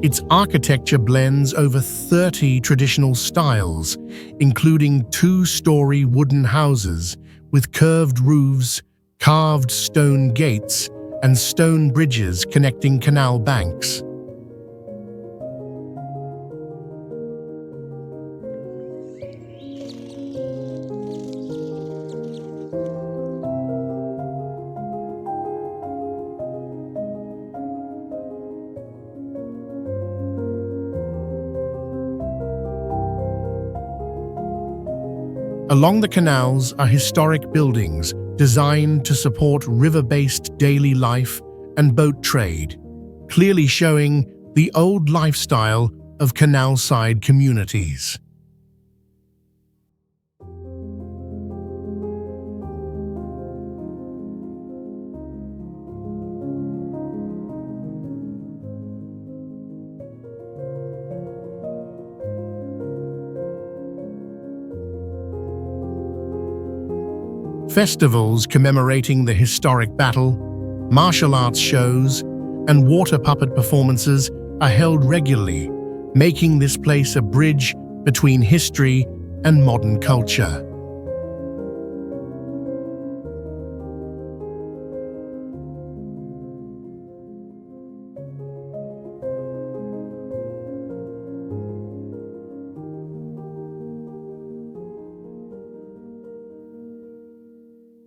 Its architecture blends over 30 traditional styles, including 2-story wooden houses with curved roofs, carved stone gates, and stone bridges connecting canal banks. Along the canals are historic buildings designed to support river-based daily life and boat trade, clearly showing the old lifestyle of canal-side communities. Festivals commemorating the historic battle, martial arts shows, and water puppet performances are held regularly, making this place a bridge between history and modern culture.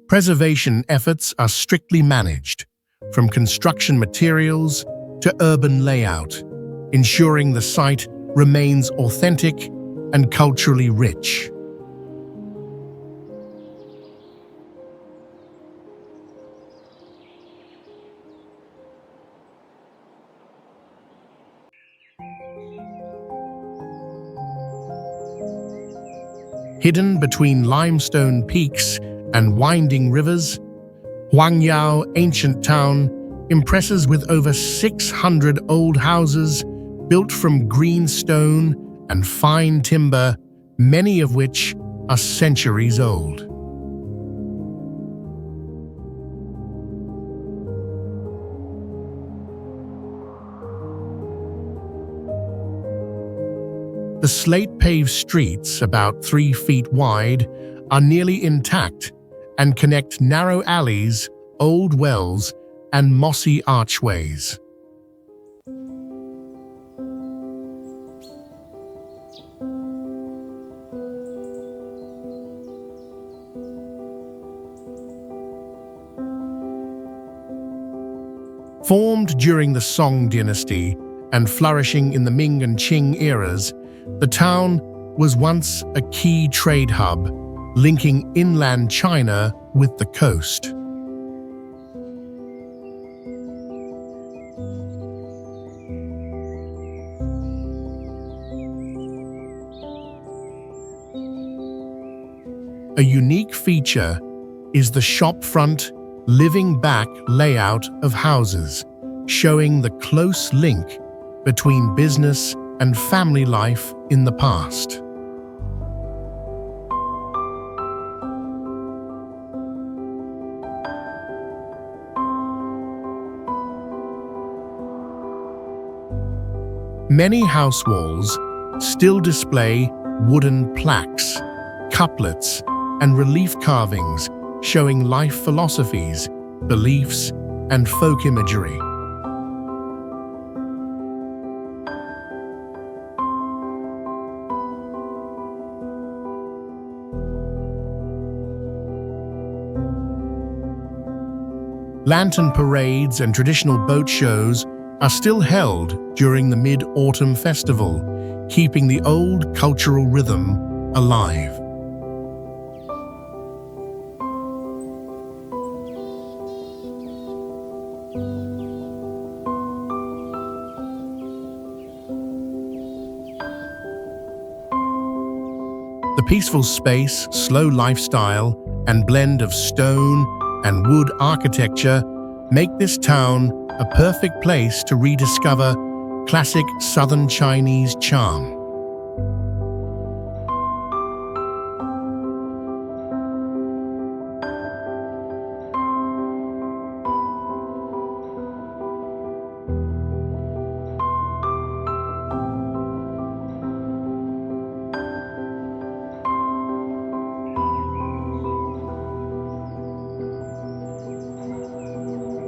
Preservation efforts are strictly managed, from construction materials to urban layout, ensuring the site remains authentic and culturally rich. Hidden between limestone peaks and winding rivers, Huangyao Ancient Town impresses with over 600 old houses built from green stone and fine timber, many of which are centuries old. The slate-paved streets, about 3 feet wide, are nearly intact and connect narrow alleys, old wells, and mossy archways. Formed during the Song dynasty and flourishing in the Ming and Qing eras, the town was once a key trade hub, linking inland China with the coast. A unique feature is the shopfront, living back layout of houses, showing the close link between business and family life in the past. Many house walls still display wooden plaques, couplets, and relief carvings showing life philosophies, beliefs, and folk imagery. Lantern parades and traditional boat shows are still held during the Mid-Autumn Festival, keeping the old cultural rhythm alive. The peaceful space, slow lifestyle, and blend of stone and wood architecture make this town a perfect place to rediscover classic Southern Chinese charm.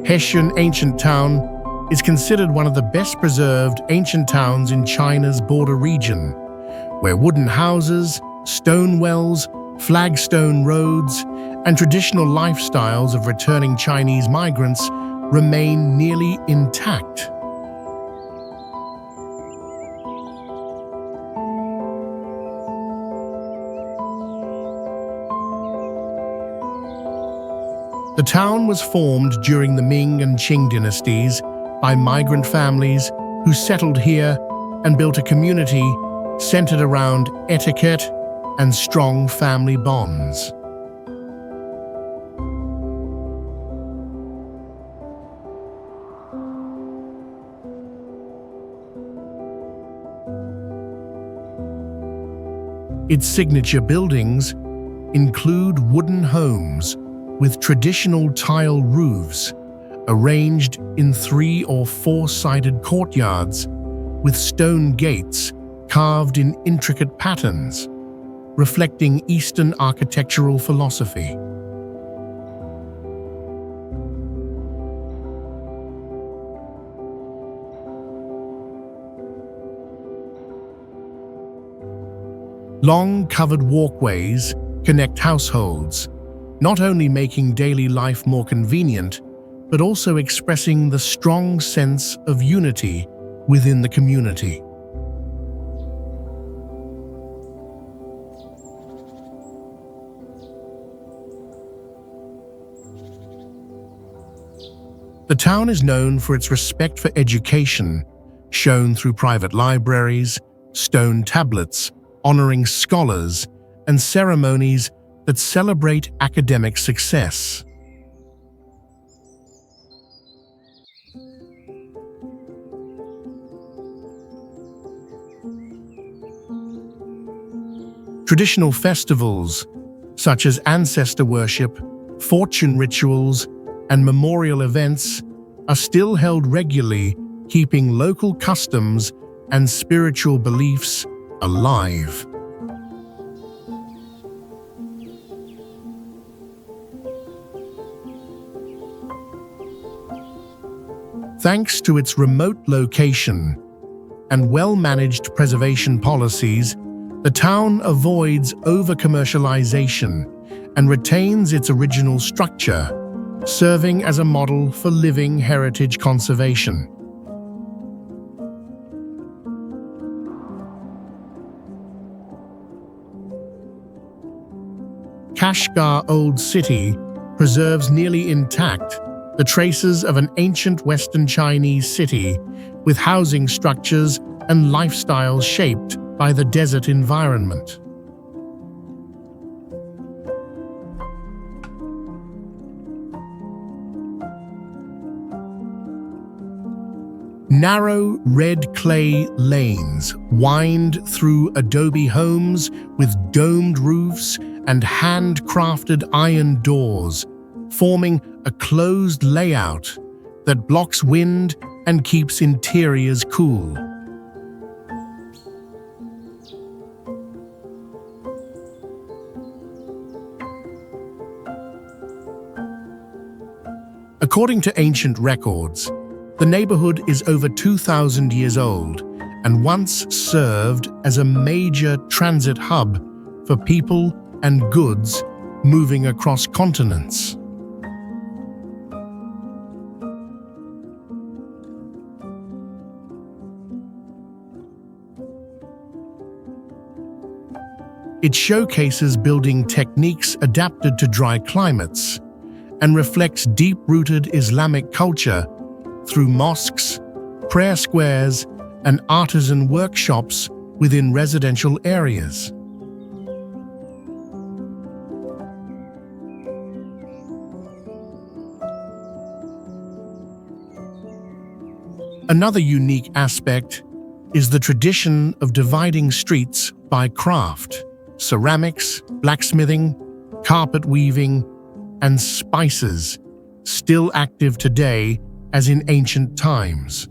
Hessian Ancient Town is considered one of the best preserved ancient towns in China's border region, where wooden houses, stone wells, flagstone roads, and traditional lifestyles of returning Chinese migrants remain nearly intact. The town was formed during the Ming and Qing dynasties by migrant families who settled here and built a community centered around etiquette and strong family bonds. Its signature buildings include wooden homes with traditional tile roofs, arranged in 3- or 4-sided courtyards, with stone gates carved in intricate patterns, reflecting Eastern architectural philosophy. Long covered walkways connect households, not only making daily life more convenient, but also expressing the strong sense of unity within the community. The town is known for its respect for education, shown through private libraries, stone tablets honoring scholars, and ceremonies that celebrate academic success. Traditional festivals, such as ancestor worship, fortune rituals, and memorial events, are still held regularly, keeping local customs and spiritual beliefs alive. Thanks to its remote location and well-managed preservation policies, the town avoids over-commercialization and retains its original structure, serving as a model for living heritage conservation. Kashgar Old City preserves nearly intact the traces of an ancient Western Chinese city with housing structures and lifestyles shaped by the desert environment. Narrow red clay lanes wind through adobe homes with domed roofs and handcrafted iron doors, forming a closed layout that blocks wind and keeps interiors cool. According to ancient records, the neighborhood is over 2,000 years old and once served as a major transit hub for people and goods moving across continents. It showcases building techniques adapted to dry climates and reflects deep-rooted Islamic culture through mosques, prayer squares, and artisan workshops within residential areas. Another unique aspect is the tradition of dividing streets by craft. Ceramics, blacksmithing, carpet weaving, and spices, still active today as in ancient times.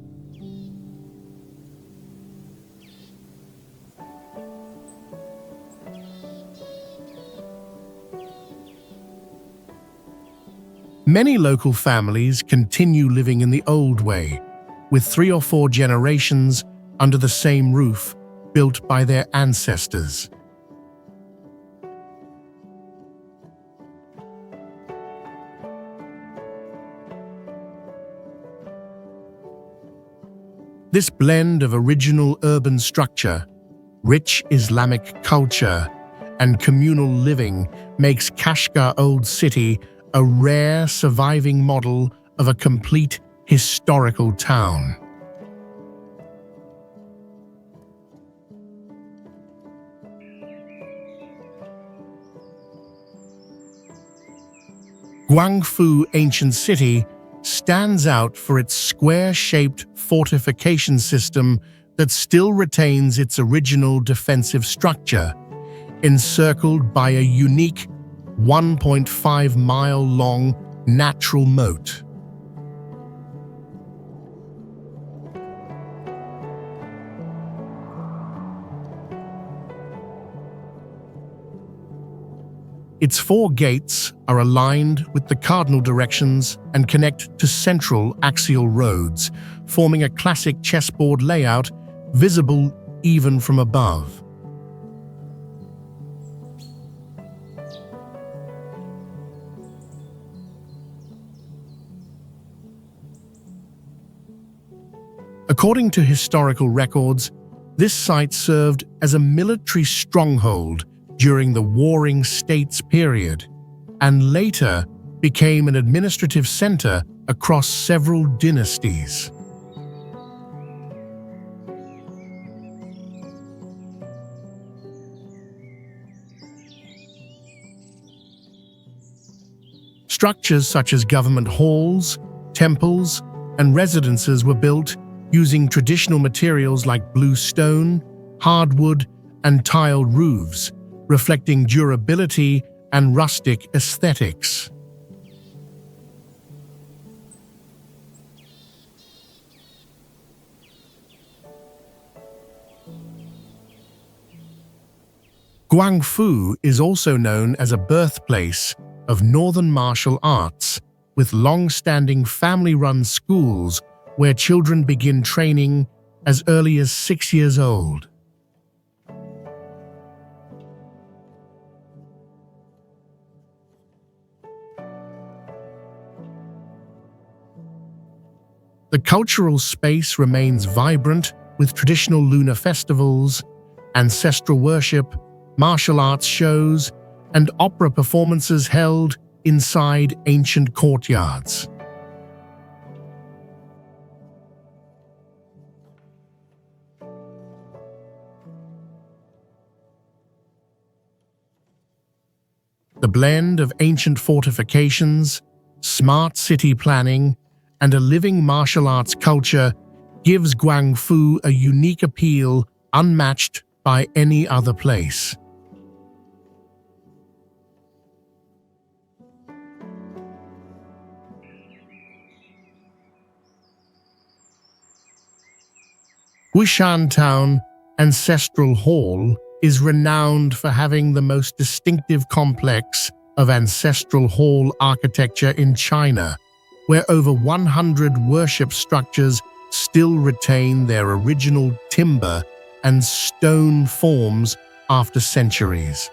Many local families continue living in the old way, with 3 or 4 generations under the same roof built by their ancestors. This blend of original urban structure, rich Islamic culture, and communal living makes Kashgar Old City a rare surviving model of a complete historical town. Guangfu Ancient City stands out for its square-shaped fortification system that still retains its original defensive structure, encircled by a unique 1.5-mile-long natural moat. Its 4 gates are aligned with the cardinal directions and connect to central axial roads, forming a classic chessboard layout visible even from above. According to historical records, this site served as a military stronghold during the Warring States period, and later became an administrative center across several dynasties. Structures such as government halls, temples, and residences were built using traditional materials like blue stone, hardwood, and tiled roofs, reflecting durability and rustic aesthetics. Guangfu is also known as a birthplace of northern martial arts, with long-standing family-run schools where children begin training as early as 6 years old. The cultural space remains vibrant with traditional lunar festivals, ancestral worship, martial arts shows, and opera performances held inside ancient courtyards. The blend of ancient fortifications, smart city planning, and a living martial arts culture gives Guangfu a unique appeal unmatched by any other place. Wushan Town Ancestral Hall is renowned for having the most distinctive complex of ancestral hall architecture in China, where over 100 worship structures still retain their original timber and stone forms after centuries.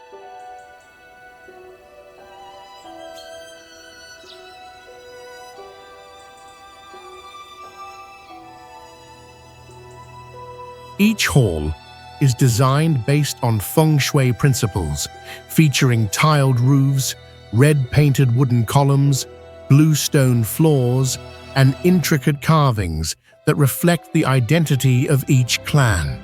Each hall is designed based on feng shui principles, featuring tiled roofs, red-painted wooden columns, blue stone floors, and intricate carvings that reflect the identity of each clan.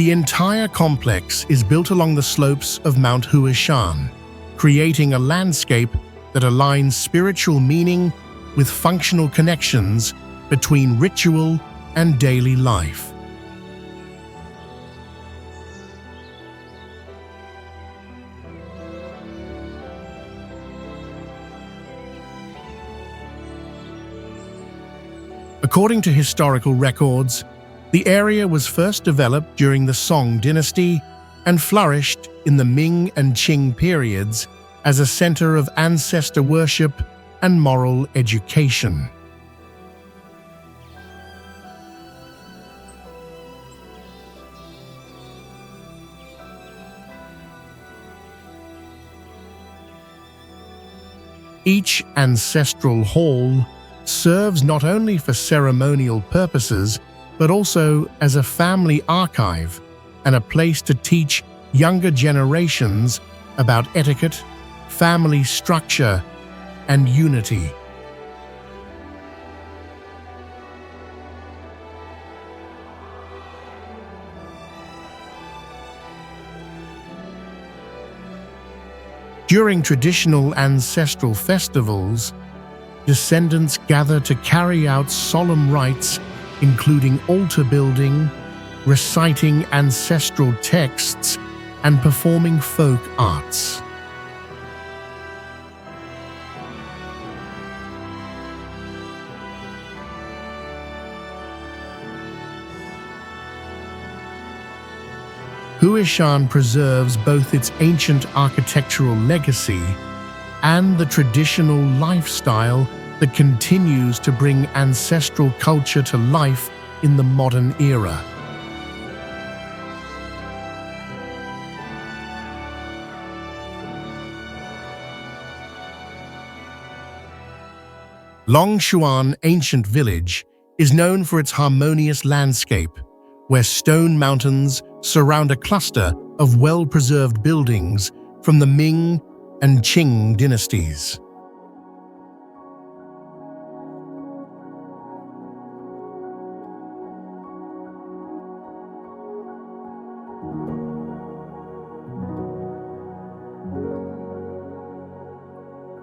The entire complex is built along the slopes of Mount Huashan, creating a landscape that aligns spiritual meaning with functional connections between ritual and daily life. According to historical records, the area was first developed during the Song dynasty and flourished in the Ming and Qing periods as a center of ancestor worship and moral education. Each ancestral hall serves not only for ceremonial purposes, but also as a family archive and a place to teach younger generations about etiquette, family structure, and unity. During traditional ancestral festivals, descendants gather to carry out solemn rites including altar building, reciting ancestral texts, and performing folk arts. Huashan preserves both its ancient architectural legacy and the traditional lifestyle that continues to bring ancestral culture to life in the modern era. Longshuan Ancient Village is known for its harmonious landscape, where stone mountains surround a cluster of well-preserved buildings from the Ming and Qing dynasties.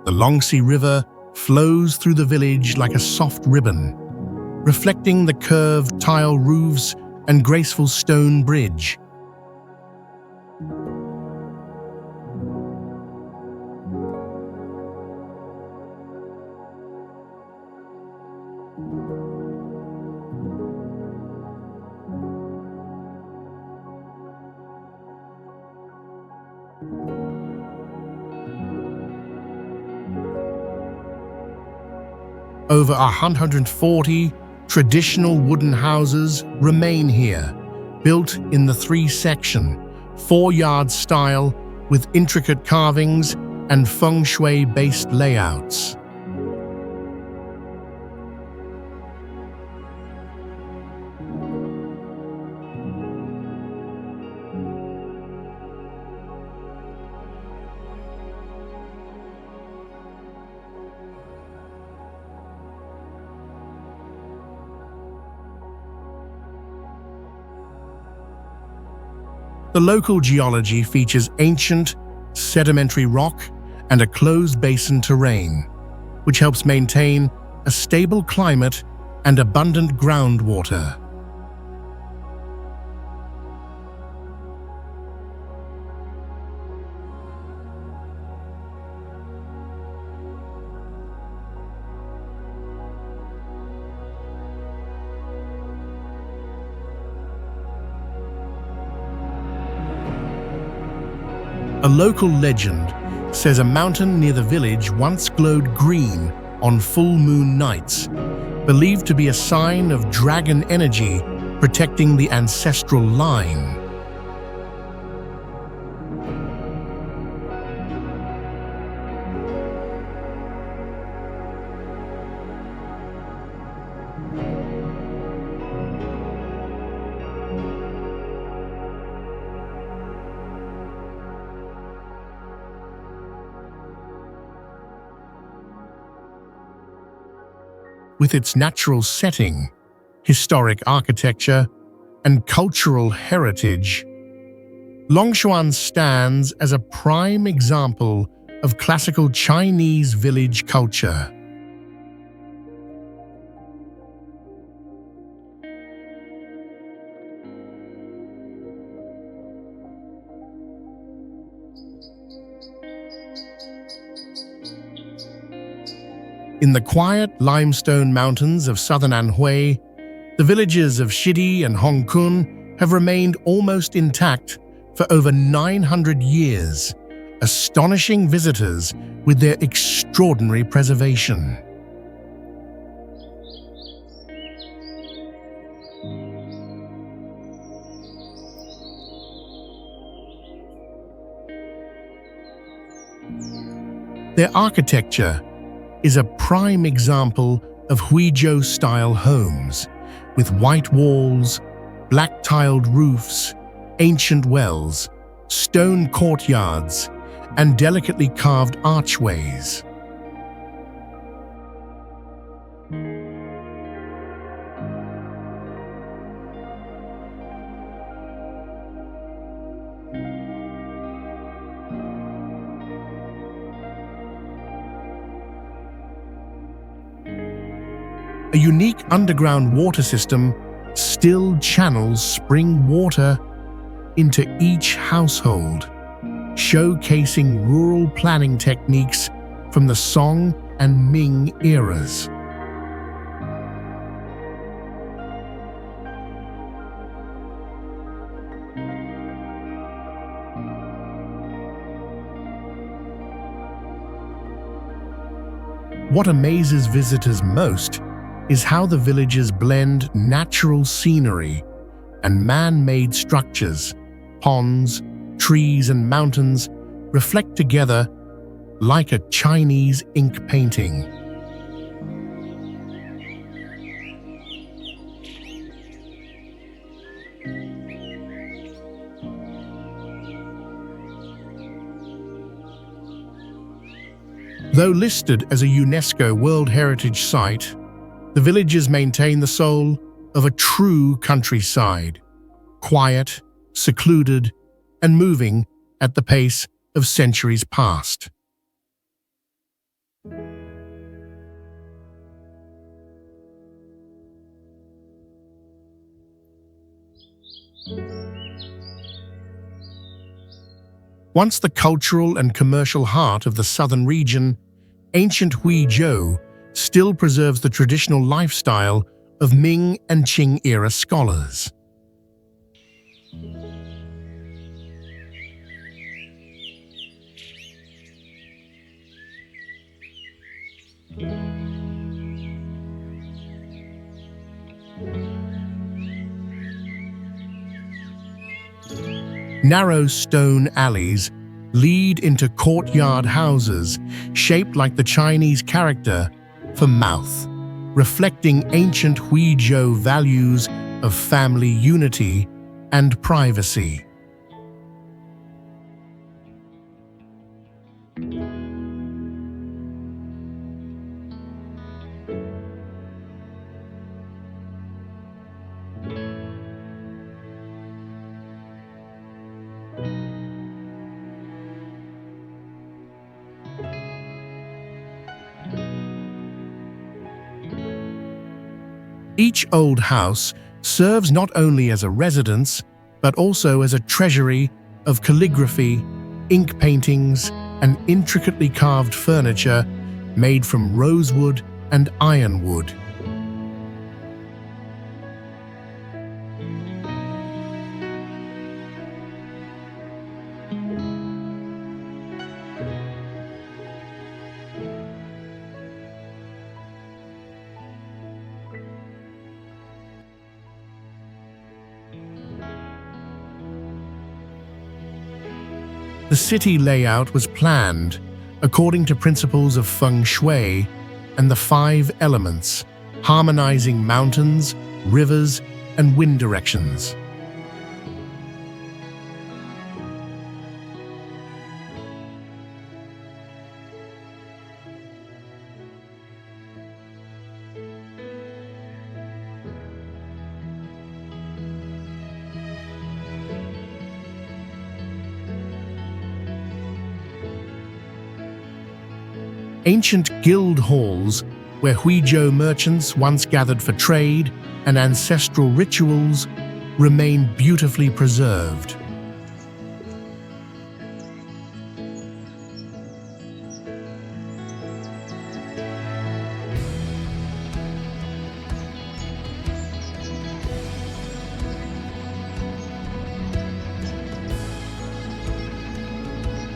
The Longxi River flows through the village like a soft ribbon, reflecting the curved tile roofs and graceful stone bridge. Over 140 traditional wooden houses remain here, built in the three-section, four-yard style with intricate carvings and feng shui-based layouts. The local geology features ancient, sedimentary rock and a closed basin terrain, which helps maintain a stable climate and abundant groundwater. A local legend says a mountain near the village once glowed green on full moon nights, believed to be a sign of dragon energy protecting the ancestral line. With its natural setting, historic architecture, and cultural heritage, Longshuan stands as a prime example of classical Chinese village culture. In the quiet limestone mountains of southern Anhui, the villages of Shidi and Hongkun have remained almost intact for over 900 years, astonishing visitors with their extraordinary preservation. Their architecture is a prime example of Huizhou-style homes, with white walls, black-tiled roofs, ancient wells, stone courtyards, and delicately carved archways. A unique underground water system still channels spring water into each household, showcasing rural planning techniques from the Song and Ming eras. What amazes visitors most is how the villages blend natural scenery and man-made structures. Ponds, trees, and mountains reflect together like a Chinese ink painting. Though listed as a UNESCO World Heritage Site, the villages maintain the soul of a true countryside, quiet, secluded, and moving at the pace of centuries past. Once the cultural and commercial heart of the southern region, ancient Huizhou still preserves the traditional lifestyle of Ming and Qing-era scholars. Narrow stone alleys lead into courtyard houses shaped like the Chinese character for mouth, reflecting ancient Huizhou values of family unity and privacy. Each old house serves not only as a residence, but also as a treasury of calligraphy, ink paintings, and intricately carved furniture made from rosewood and ironwood. The city layout was planned according to principles of feng shui and the five elements, harmonizing mountains, rivers, and wind directions. Ancient guild halls, where Huizhou merchants once gathered for trade and ancestral rituals, remain beautifully preserved.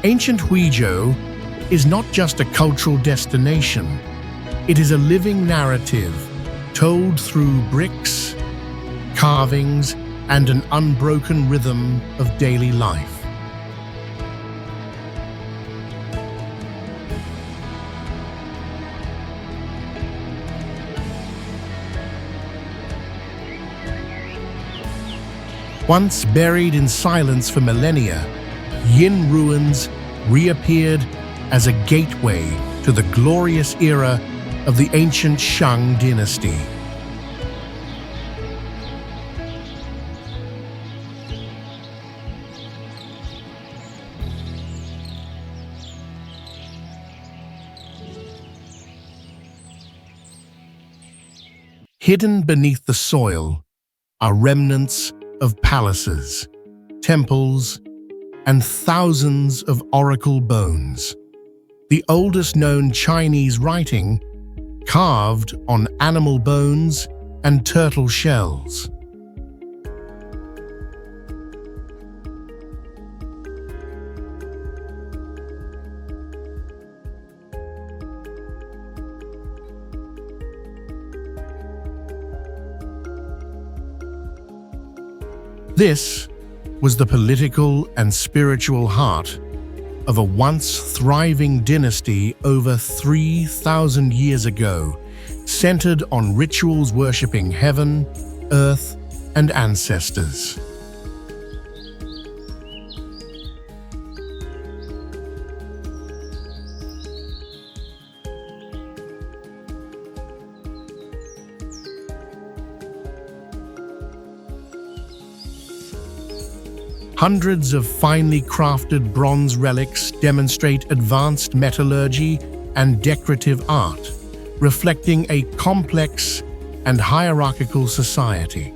Ancient Huizhou is not just a cultural destination, it is a living narrative told through bricks, carvings, and an unbroken rhythm of daily life. Once buried in silence for millennia, Yin ruins reappeared as a gateway to the glorious era of the ancient Shang dynasty. Hidden beneath the soil are remnants of palaces, temples, and thousands of oracle bones. The oldest known Chinese writing carved on animal bones and turtle shells. This was the political and spiritual heart of a once thriving dynasty over 3,000 years ago, centered on rituals worshipping heaven, earth, and ancestors. Hundreds of finely crafted bronze relics demonstrate advanced metallurgy and decorative art, reflecting a complex and hierarchical society.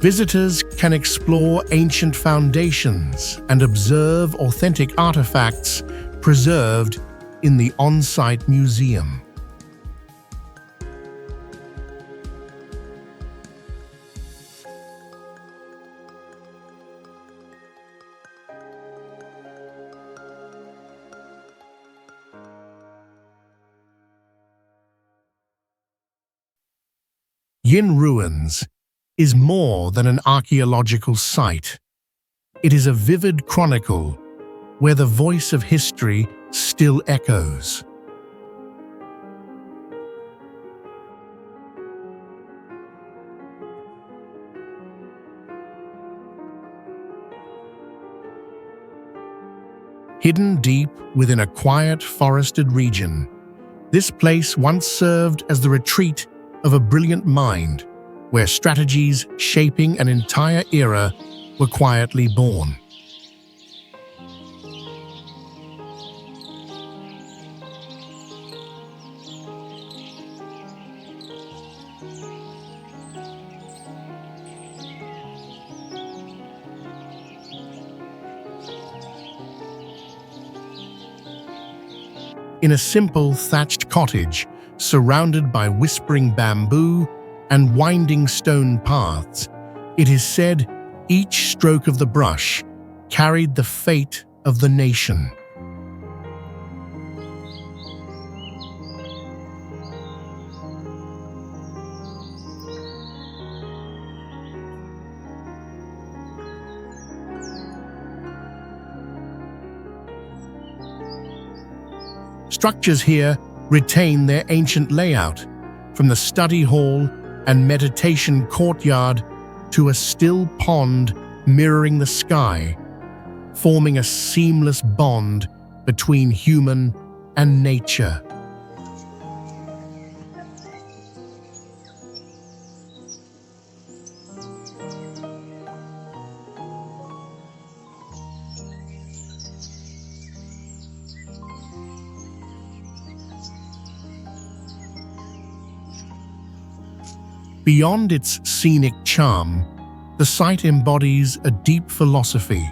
Visitors can explore ancient foundations and observe authentic artifacts preserved in the on-site museum. Yin Ruins is more than an archaeological site. It is a vivid chronicle where the voice of history still echoes. Hidden deep within a quiet forested region, this place once served as the retreat of a brilliant mind, where strategies shaping an entire era were quietly born. In a simple thatched cottage, surrounded by whispering bamboo and winding stone paths, it is said Each stroke of the brush carried the fate of the nation. Structures here retain their ancient layout, from the study hall and meditation courtyard to a still pond mirroring the sky, forming a seamless bond between human and nature. Beyond its scenic charm, the site embodies a deep philosophy: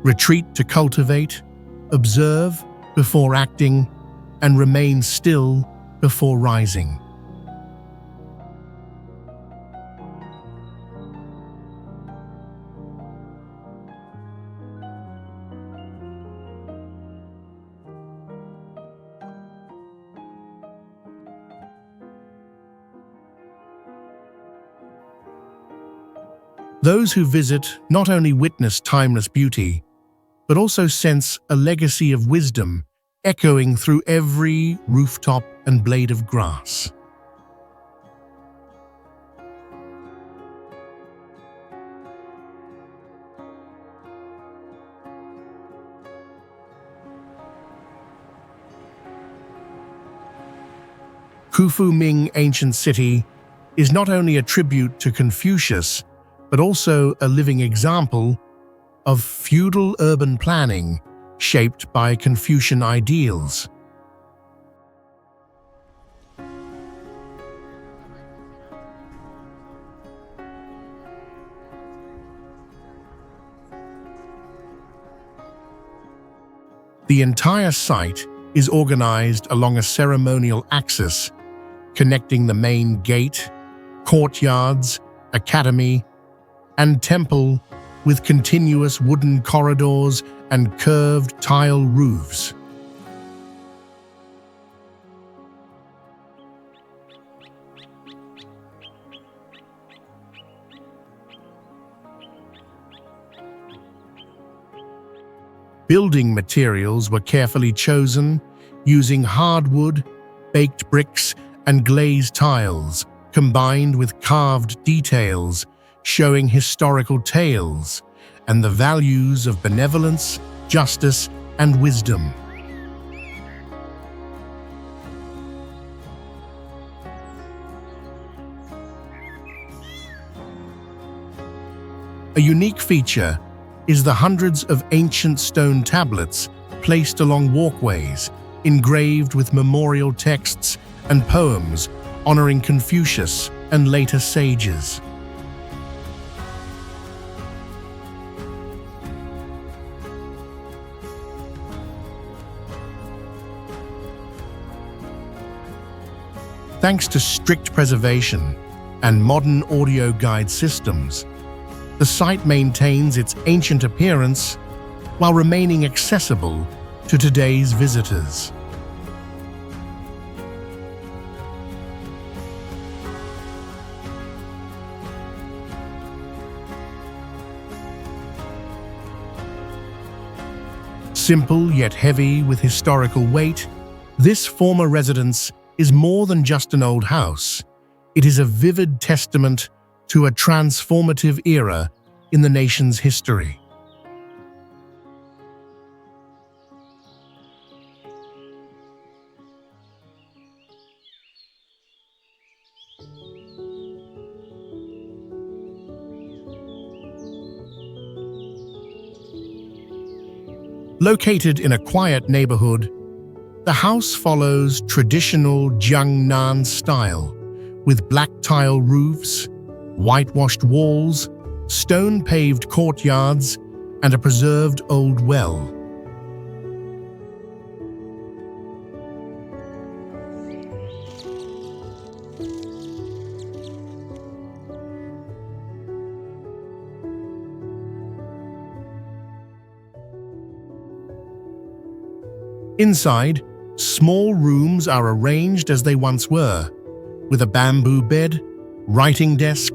retreat to cultivate, observe before acting, and remain still before rising. Those who visit not only witness timeless beauty, but also sense a legacy of wisdom echoing through every rooftop and blade of grass. Khufu Ming Ancient City is not only a tribute to Confucius, but also a living example of feudal urban planning shaped by Confucian ideals. The entire site is organized along a ceremonial axis, connecting the main gate, courtyards, academy, and temple with continuous wooden corridors and curved tile roofs. Building materials were carefully chosen, using hardwood, baked bricks, and glazed tiles, combined with carved details, showing historical tales and the values of benevolence, justice, and wisdom. A unique feature is the hundreds of ancient stone tablets placed along walkways, engraved with memorial texts and poems honoring Confucius and later sages. Thanks to strict preservation and modern audio guide systems, the site maintains its ancient appearance while remaining accessible to today's visitors. Simple yet heavy with historical weight, this former residence is more than just an old house. It is a vivid testament to a transformative era in the nation's history. Located in a quiet neighborhood, the house follows traditional Jiangnan style, with black tile roofs, whitewashed walls, stone-paved courtyards, and a preserved old well. Inside, small rooms are arranged as they once were, with a bamboo bed, writing desk,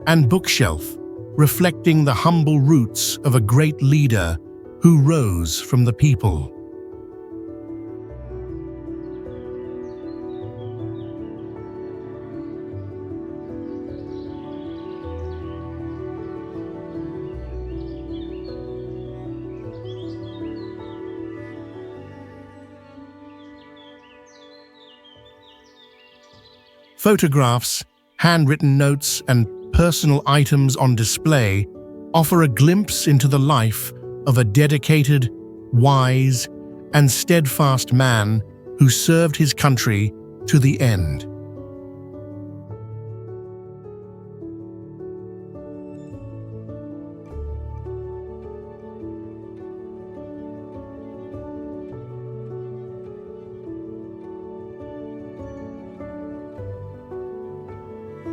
and bookshelf, reflecting the humble roots of a great leader who rose from the people. Photographs, handwritten notes, and personal items on display offer a glimpse into the life of a dedicated, wise, and steadfast man who served his country to the end.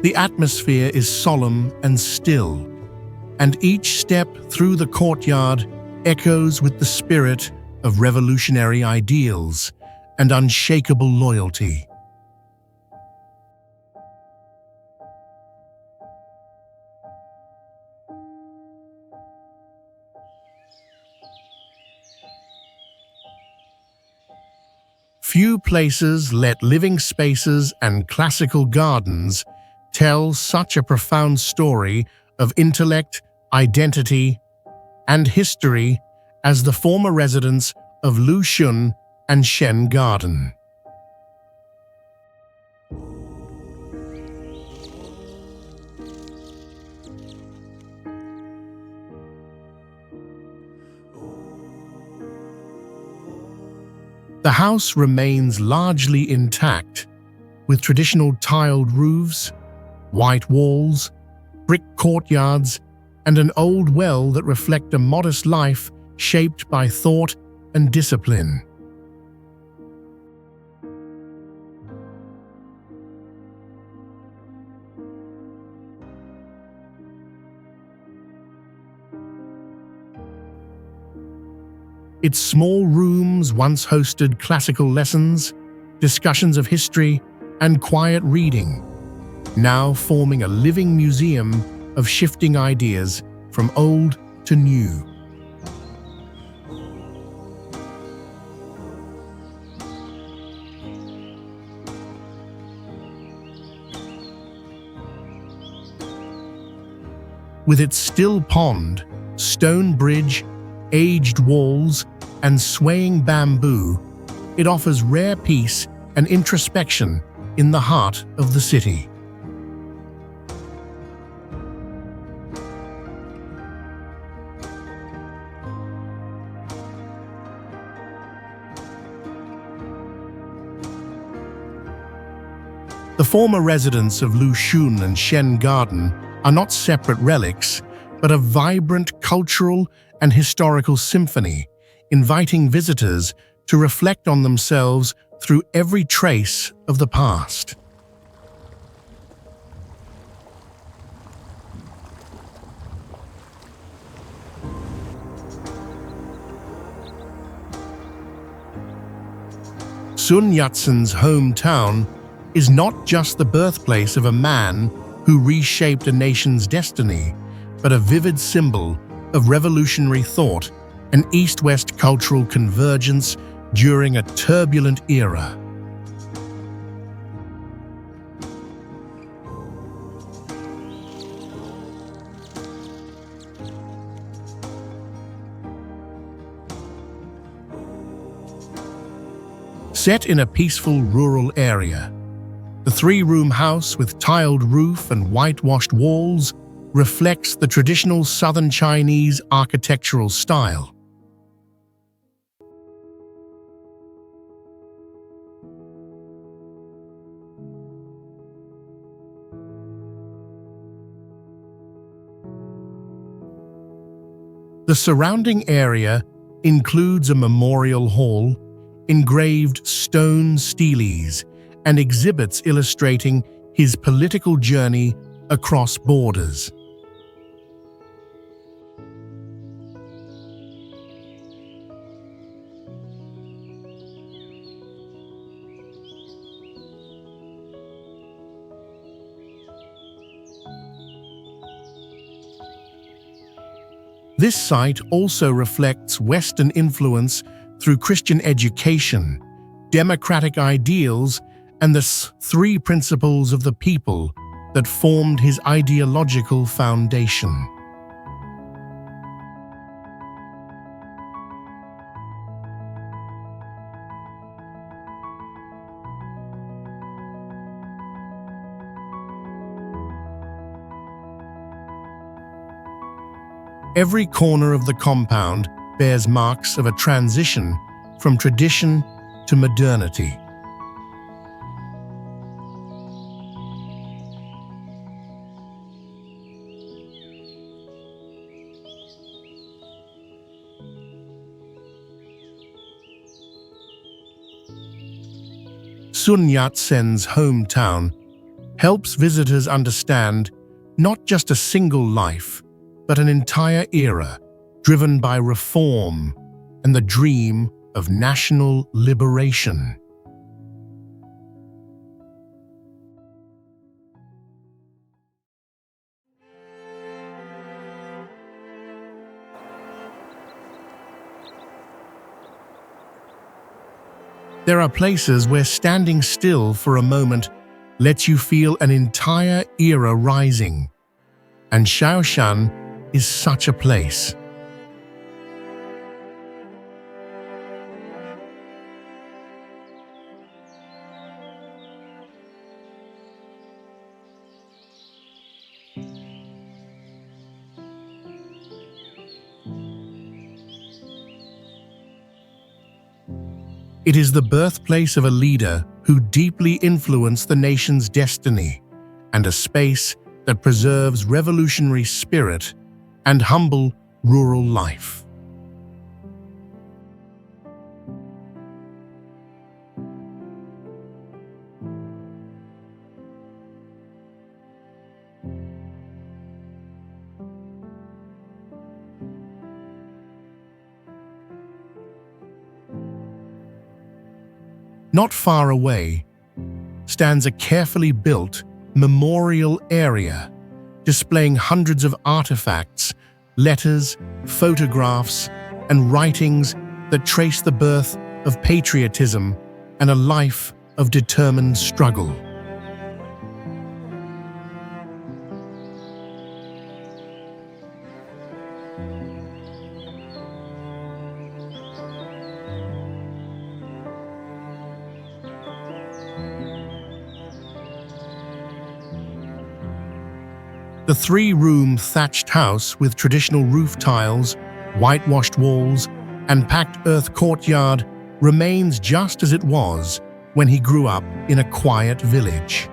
The atmosphere is solemn and still, and each step through the courtyard echoes with the spirit of revolutionary ideals and unshakable loyalty. Few places let living spaces and classical gardens tell such a profound story of intellect, identity, and history as the former residence of Lu Xun and Shen Garden. The house remains largely intact, with traditional tiled roofs, white walls, brick courtyards, and an old well that reflect a modest life shaped by thought and discipline. Its small rooms once hosted classical lessons, discussions of history, and quiet reading, now forming a living museum of shifting ideas from old to new. With its still pond, stone bridge, aged walls, and swaying bamboo, it offers rare peace and introspection in the heart of the city. The former residents of Lu Xun and Shen Garden are not separate relics, but a vibrant cultural and historical symphony, inviting visitors to reflect on themselves through every trace of the past. Sun Yat-sen's hometown is not just the birthplace of a man who reshaped a nation's destiny, but a vivid symbol of revolutionary thought and East-West cultural convergence during a turbulent era. Set in a peaceful rural area, the three-room house with tiled roof and whitewashed walls reflects the traditional Southern Chinese architectural style. The surrounding area includes a memorial hall, engraved stone steles, and exhibits illustrating his political journey across borders. This site also reflects Western influence through Christian education, democratic ideals, and the three principles of the people that formed his ideological foundation. Every corner of the compound bears marks of a transition from tradition to modernity. Sun Yat-sen's hometown helps visitors understand not just a single life, but an entire era driven by reform and the dream of national liberation. There are places where standing still for a moment lets you feel an entire era rising, and Shaoshan is such a place. It is the birthplace of a leader who deeply influenced the nation's destiny, and a space that preserves revolutionary spirit and humble rural life. Not far away stands a carefully built memorial area displaying hundreds of artifacts, letters, photographs, and writings that trace the birth of patriotism and a life of determined struggle. The three-room thatched house with traditional roof tiles, whitewashed walls, and packed earth courtyard remains just as it was when he grew up in a quiet village.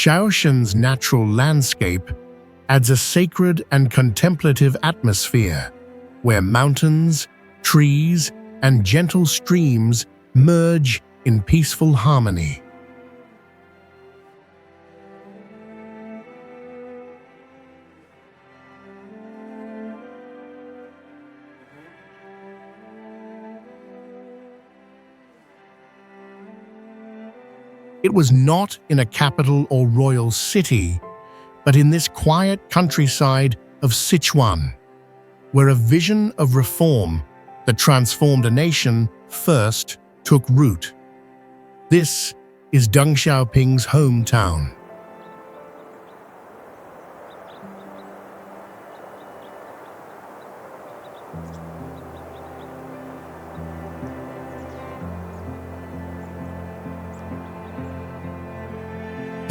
Shaoshan's natural landscape adds a sacred and contemplative atmosphere, where mountains, trees, and gentle streams merge in peaceful harmony. It was not in a capital or royal city, but in this quiet countryside of Sichuan, where a vision of reform that transformed a nation first took root. This is Deng Xiaoping's hometown.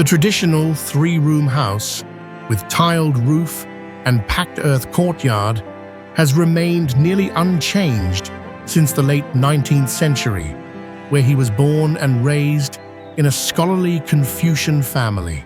The traditional three-room house, with tiled roof and packed earth courtyard, has remained nearly unchanged since the late 19th century, where he was born and raised in a scholarly Confucian family.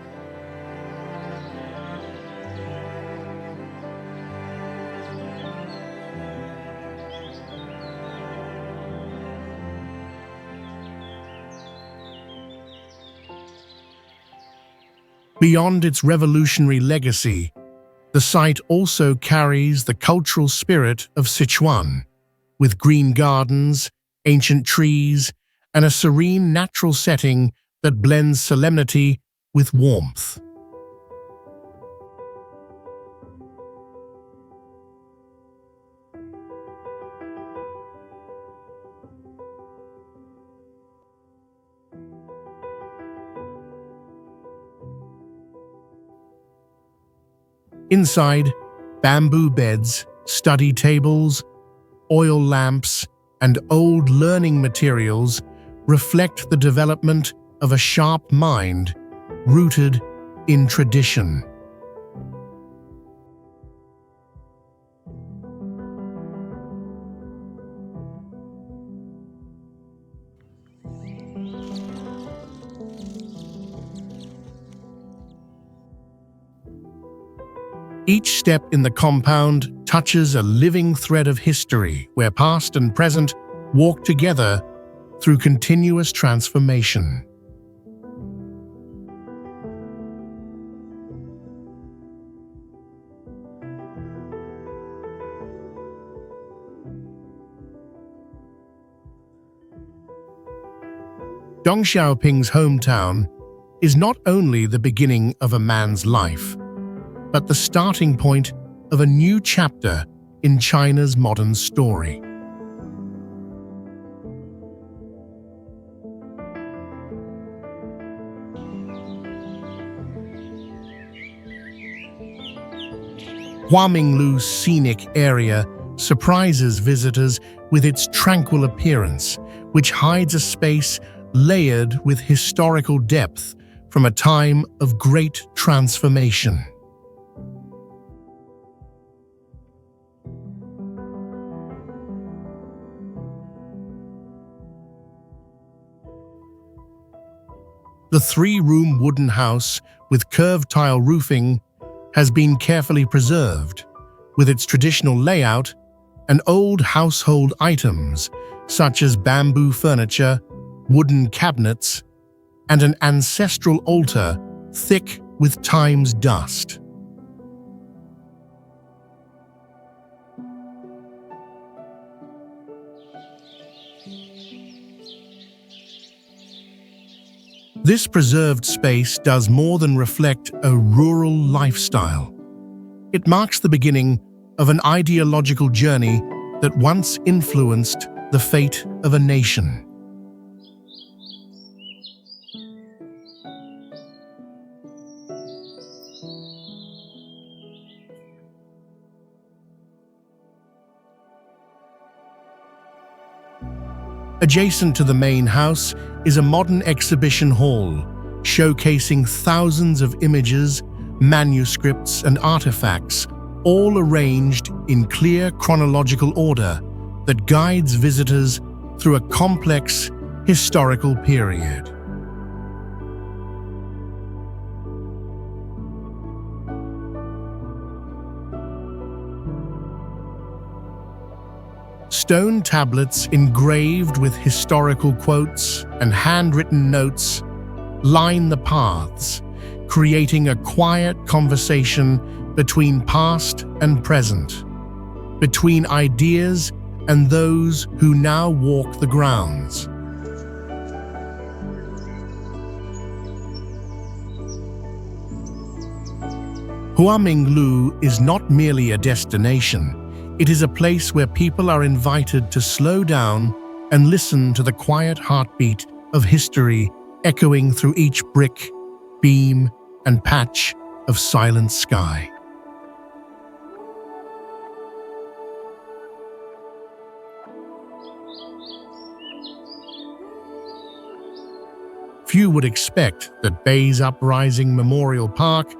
Beyond its revolutionary legacy, the site also carries the cultural spirit of Sichuan, with green gardens, ancient trees, and a serene natural setting that blends solemnity with warmth. Inside, bamboo beds, study tables, oil lamps, and old learning materials reflect the development of a sharp mind rooted in tradition. Each step in the compound touches a living thread of history where past and present walk together through continuous transformation. Deng Xiaoping's hometown is not only the beginning of a man's life, but the starting point of a new chapter in China's modern story. Huaminglu's scenic area surprises visitors with its tranquil appearance, which hides a space layered with historical depth from a time of great transformation. The three-room wooden house with curved tile roofing has been carefully preserved, with its traditional layout and old household items such as bamboo furniture, wooden cabinets, and an ancestral altar thick with time's dust. This preserved space does more than reflect a rural lifestyle. It marks the beginning of an ideological journey that once influenced the fate of a nation. Adjacent to the main house is a modern exhibition hall, showcasing thousands of images, manuscripts, and artifacts, all arranged in clear chronological order that guides visitors through a complex historical period. Stone tablets engraved with historical quotes and handwritten notes line the paths, creating a quiet conversation between past and present, between ideas and those who now walk the grounds. Huaminglu is not merely a destination. It is a place where people are invited to slow down and listen to the quiet heartbeat of history echoing through each brick, beam, and patch of silent sky. Few would expect that Bay's Uprising Memorial Park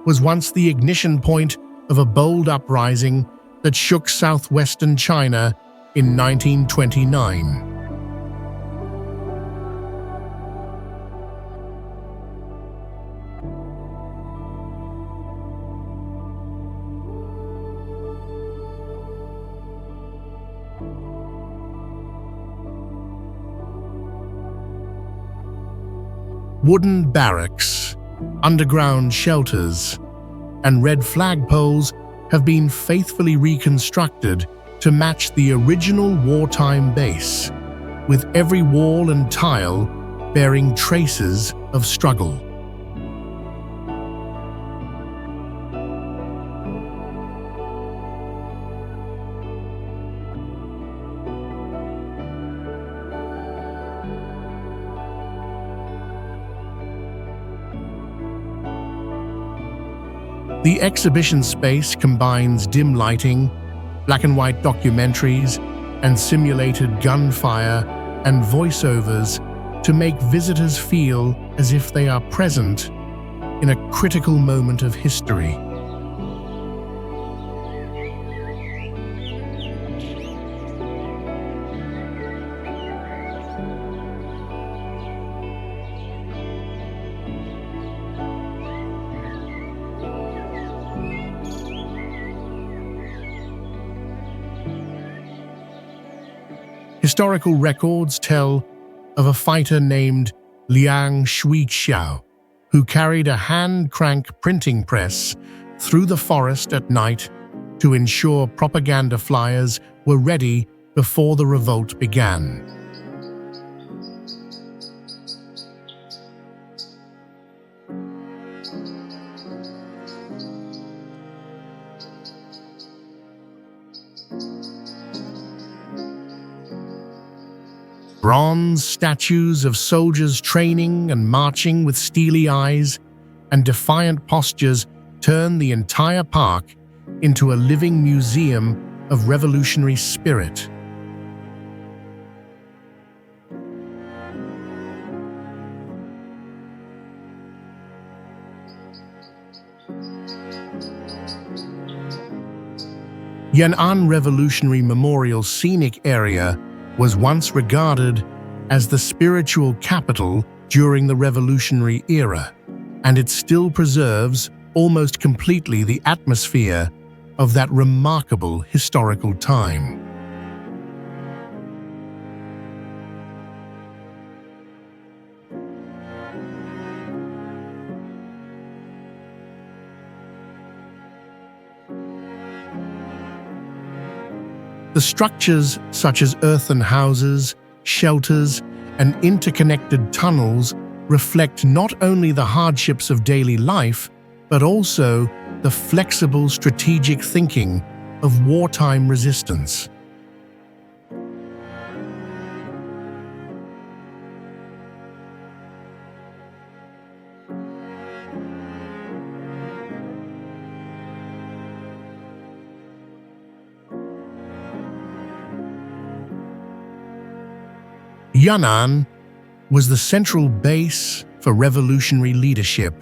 was once the ignition point of a bold uprising that shook southwestern China in 1929. Wooden barracks, Underground shelters and red flagpoles have been faithfully reconstructed to match the original wartime base, with every wall and tile bearing traces of struggle. The exhibition space combines dim lighting, black and white documentaries, and simulated gunfire and voiceovers to make visitors feel as if they are present in a critical moment of history. Historical records tell of a fighter named Liang Shuixiao, who carried a hand-crank printing press through the forest at night to ensure propaganda flyers were ready before the revolt began. Bronze statues of soldiers training and marching with steely eyes and defiant postures turn the entire park into a living museum of revolutionary spirit. Yan'an Revolutionary Memorial Scenic Area was once regarded as the spiritual capital during the revolutionary era, and it still preserves almost completely the atmosphere of that remarkable historical time. The structures such as earthen houses, shelters, and interconnected tunnels reflect not only the hardships of daily life, but also the flexible strategic thinking of wartime resistance. Yan'an was the central base for revolutionary leadership,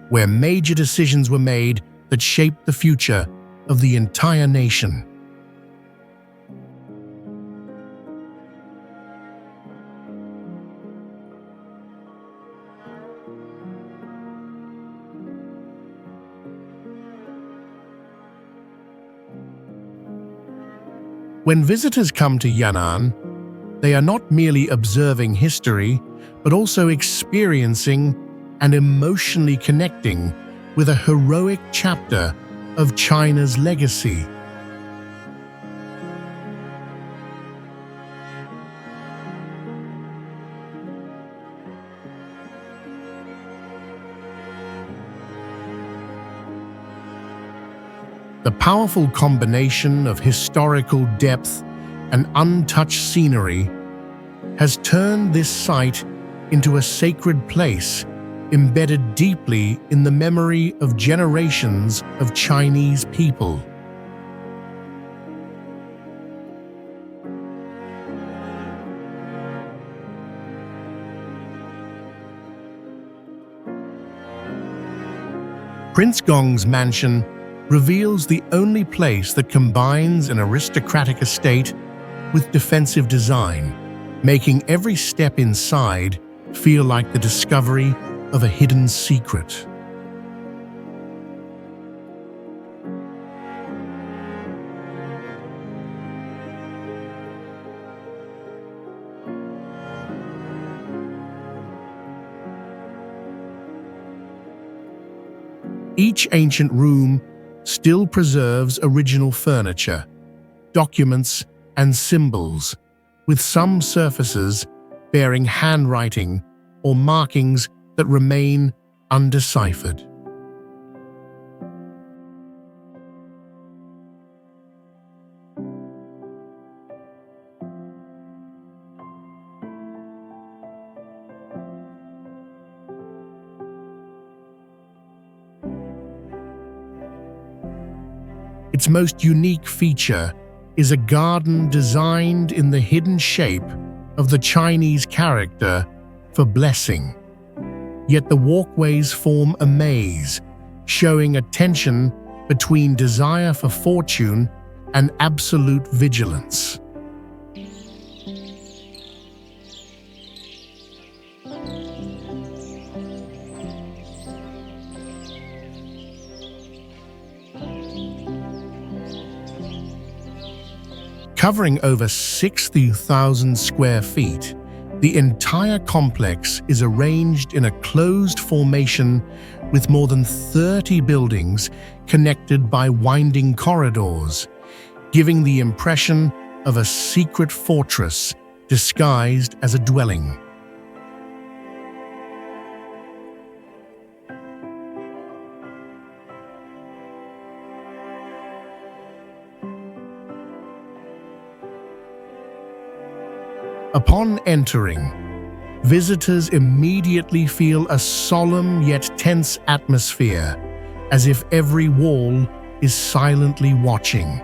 where major decisions were made that shaped the future of the entire nation. When visitors come to Yan'an, they are not merely observing history, but also experiencing and emotionally connecting with a heroic chapter of China's legacy. The powerful combination of historical depth and untouched scenery has turned this site into a sacred place embedded deeply in the memory of generations of Chinese people. Prince Gong's mansion reveals the only place that combines an aristocratic estate with defensive design, making every step inside feel like the discovery of a hidden secret. Each ancient room still preserves original furniture, documents, and symbols, with some surfaces bearing handwriting or markings that remain undeciphered. Its most unique feature is a garden designed in the hidden shape of the Chinese character for blessing. Yet the walkways form a maze, showing a tension between desire for fortune and absolute vigilance. Covering over 60,000 square feet, the entire complex is arranged in a closed formation with more than 30 buildings connected by winding corridors, giving the impression of a secret fortress disguised as a dwelling. Upon entering, visitors immediately feel a solemn yet tense atmosphere, as if every wall is silently watching.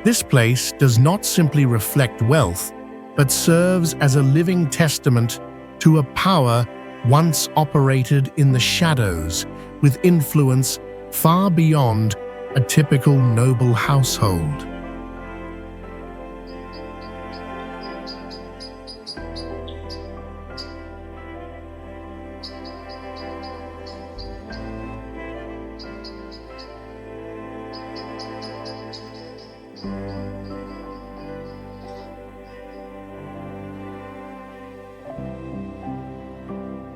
This place does not simply reflect wealth, but serves as a living testament to a power once operated in the shadows, with influence far beyond a typical noble household.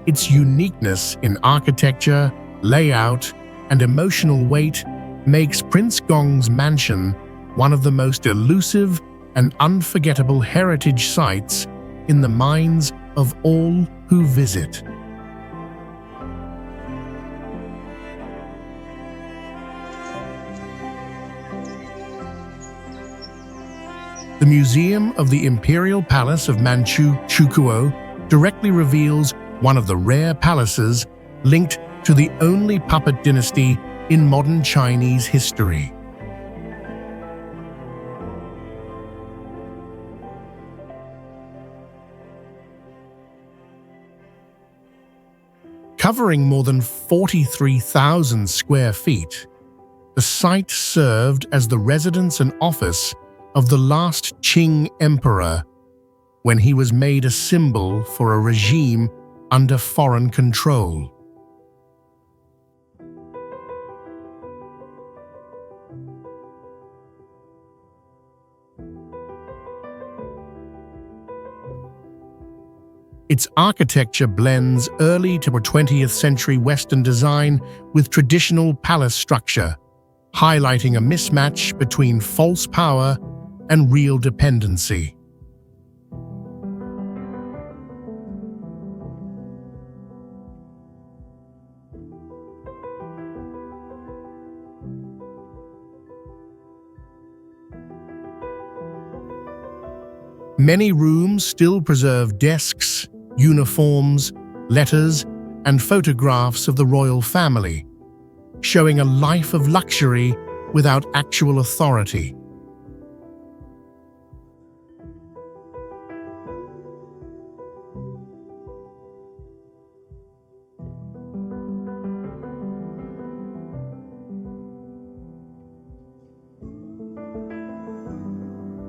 Its uniqueness in architecture, layout, and emotional weight makes Prince Gong's mansion one of the most elusive and unforgettable heritage sites in the minds of all who visit. The Museum of the Imperial Palace of Manchukuo directly reveals one of the rare palaces linked to the only puppet dynasty in modern Chinese history. Covering more than 43,000 square feet, the site served as the residence and office of the last Qing emperor when he was made a symbol for a regime under foreign control. Its architecture blends early to 20th century Western design with traditional palace structure, highlighting a mismatch between false power and real dependency. Many rooms still preserve desks, uniforms, letters, and photographs of the royal family, showing a life of luxury without actual authority.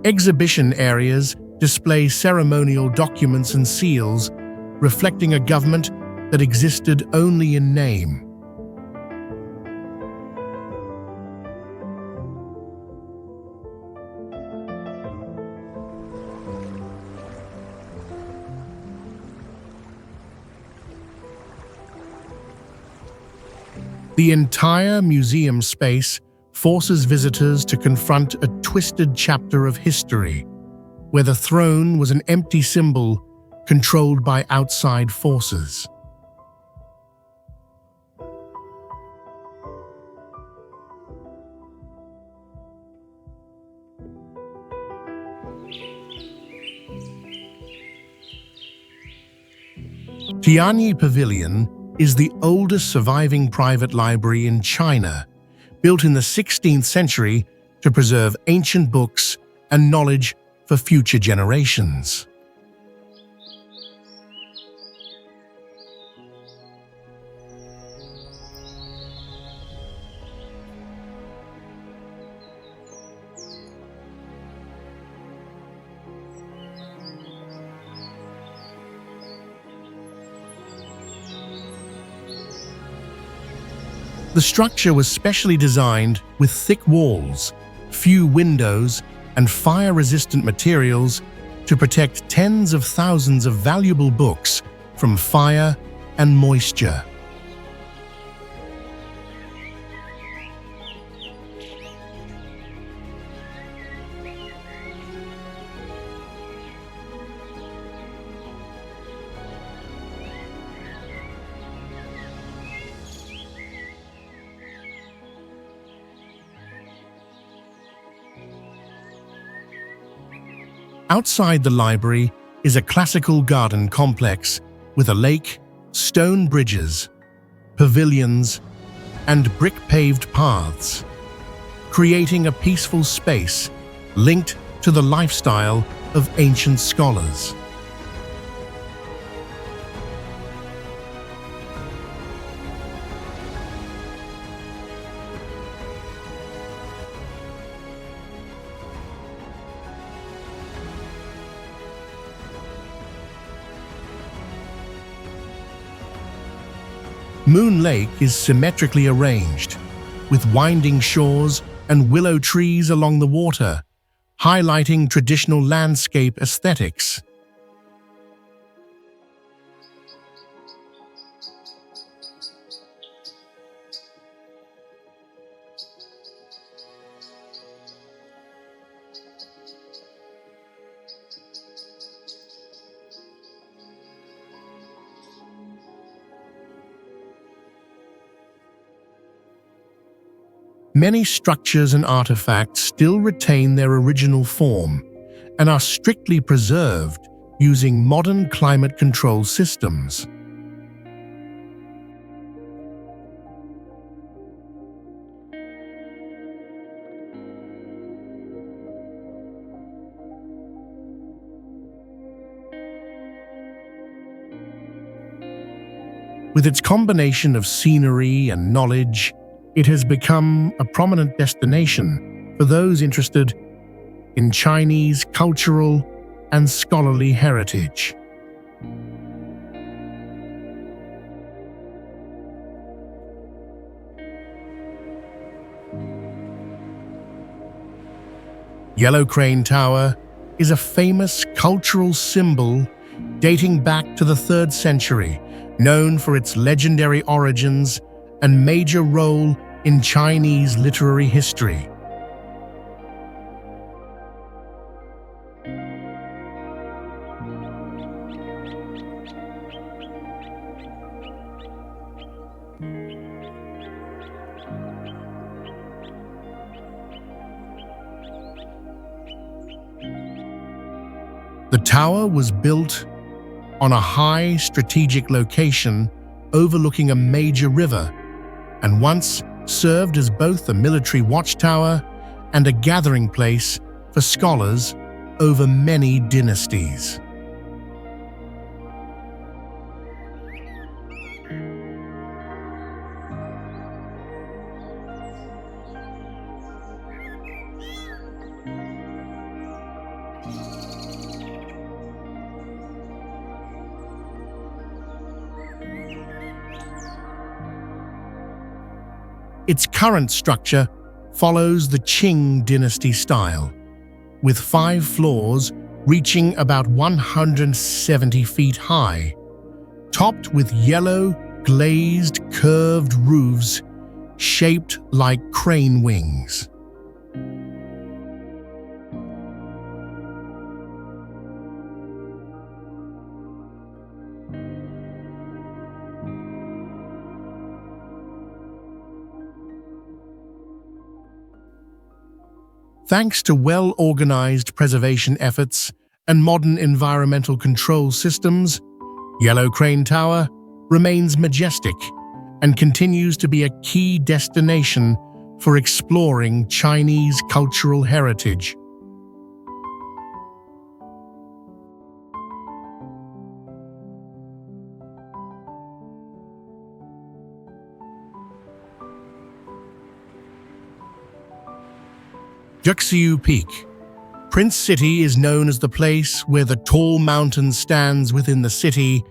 Exhibition areas display ceremonial documents and seals, reflecting a government that existed only in name. The entire museum space forces visitors to confront a twisted chapter of history, where the throne was an empty symbol controlled by outside forces. Tianyi Pavilion is the oldest surviving private library in China, built in the 16th century to preserve ancient books and knowledge for future generations. The structure was specially designed with thick walls, few windows, and fire-resistant materials to protect tens of thousands of valuable books from fire and moisture. Outside the library is a classical garden complex with a lake, stone bridges, pavilions, and brick-paved paths, creating a peaceful space linked to the lifestyle of ancient scholars. Moon Lake is symmetrically arranged, with winding shores and willow trees along the water, highlighting traditional landscape aesthetics. Many structures and artifacts still retain their original form and are strictly preserved using modern climate control systems. With its combination of scenery and knowledge, it has become a prominent destination for those interested in Chinese cultural and scholarly heritage. Yellow Crane Tower is a famous cultural symbol dating back to the 3rd century, known for its legendary origins and major role in Chinese literary history. The tower was built on a high strategic location overlooking a major river, and once served as both a military watchtower and a gathering place for scholars over many dynasties. Its current structure follows the Qing dynasty style, with 5 floors reaching about 170 feet high, topped with yellow, glazed, curved roofs shaped like crane wings. Thanks to well-organized preservation efforts and modern environmental control systems, Yellow Crane Tower remains majestic and continues to be a key destination for exploring Chinese cultural heritage. Duxiu Peak. Prince City is known as the place where the tall mountain stands within the city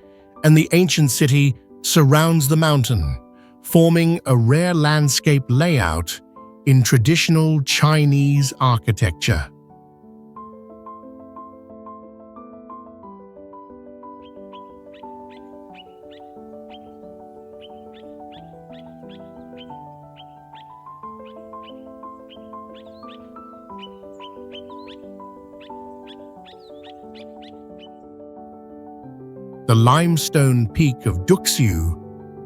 and the ancient city surrounds the mountain, forming a rare landscape layout in traditional Chinese architecture. The limestone peak of Duxiu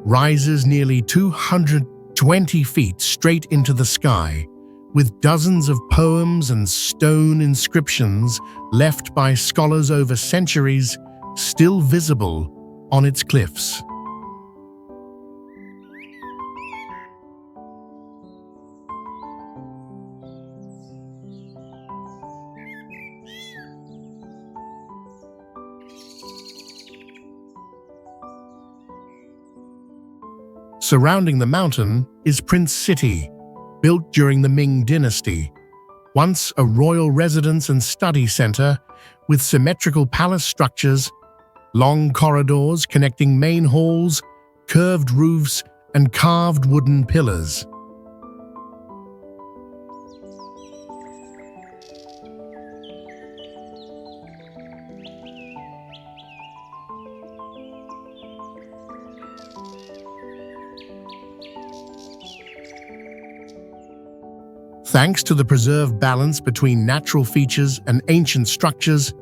rises nearly 220 feet straight into the sky, with dozens of poems and stone inscriptions left by scholars over centuries still visible on its cliffs. Surrounding the mountain is Prince City, built during the Ming Dynasty, once a royal residence and study center with symmetrical palace structures, long corridors connecting main halls, curved roofs, and carved wooden pillars. Thanks to the preserved balance between natural features and ancient structures,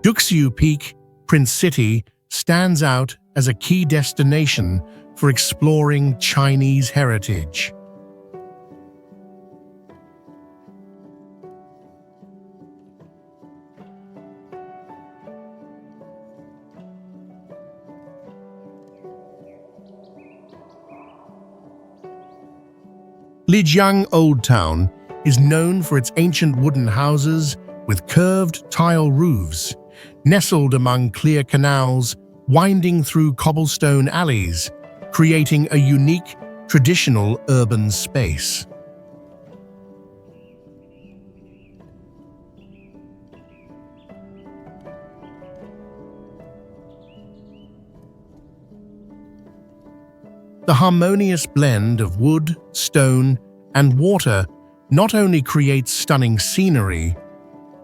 Duxiu Peak, Prince City, stands out as a key destination for exploring Chinese heritage. Lijiang Old Town is known for its ancient wooden houses with curved tile roofs, nestled among clear canals, winding through cobblestone alleys, creating a unique, traditional urban space. The harmonious blend of wood, stone, and water not only creates stunning scenery,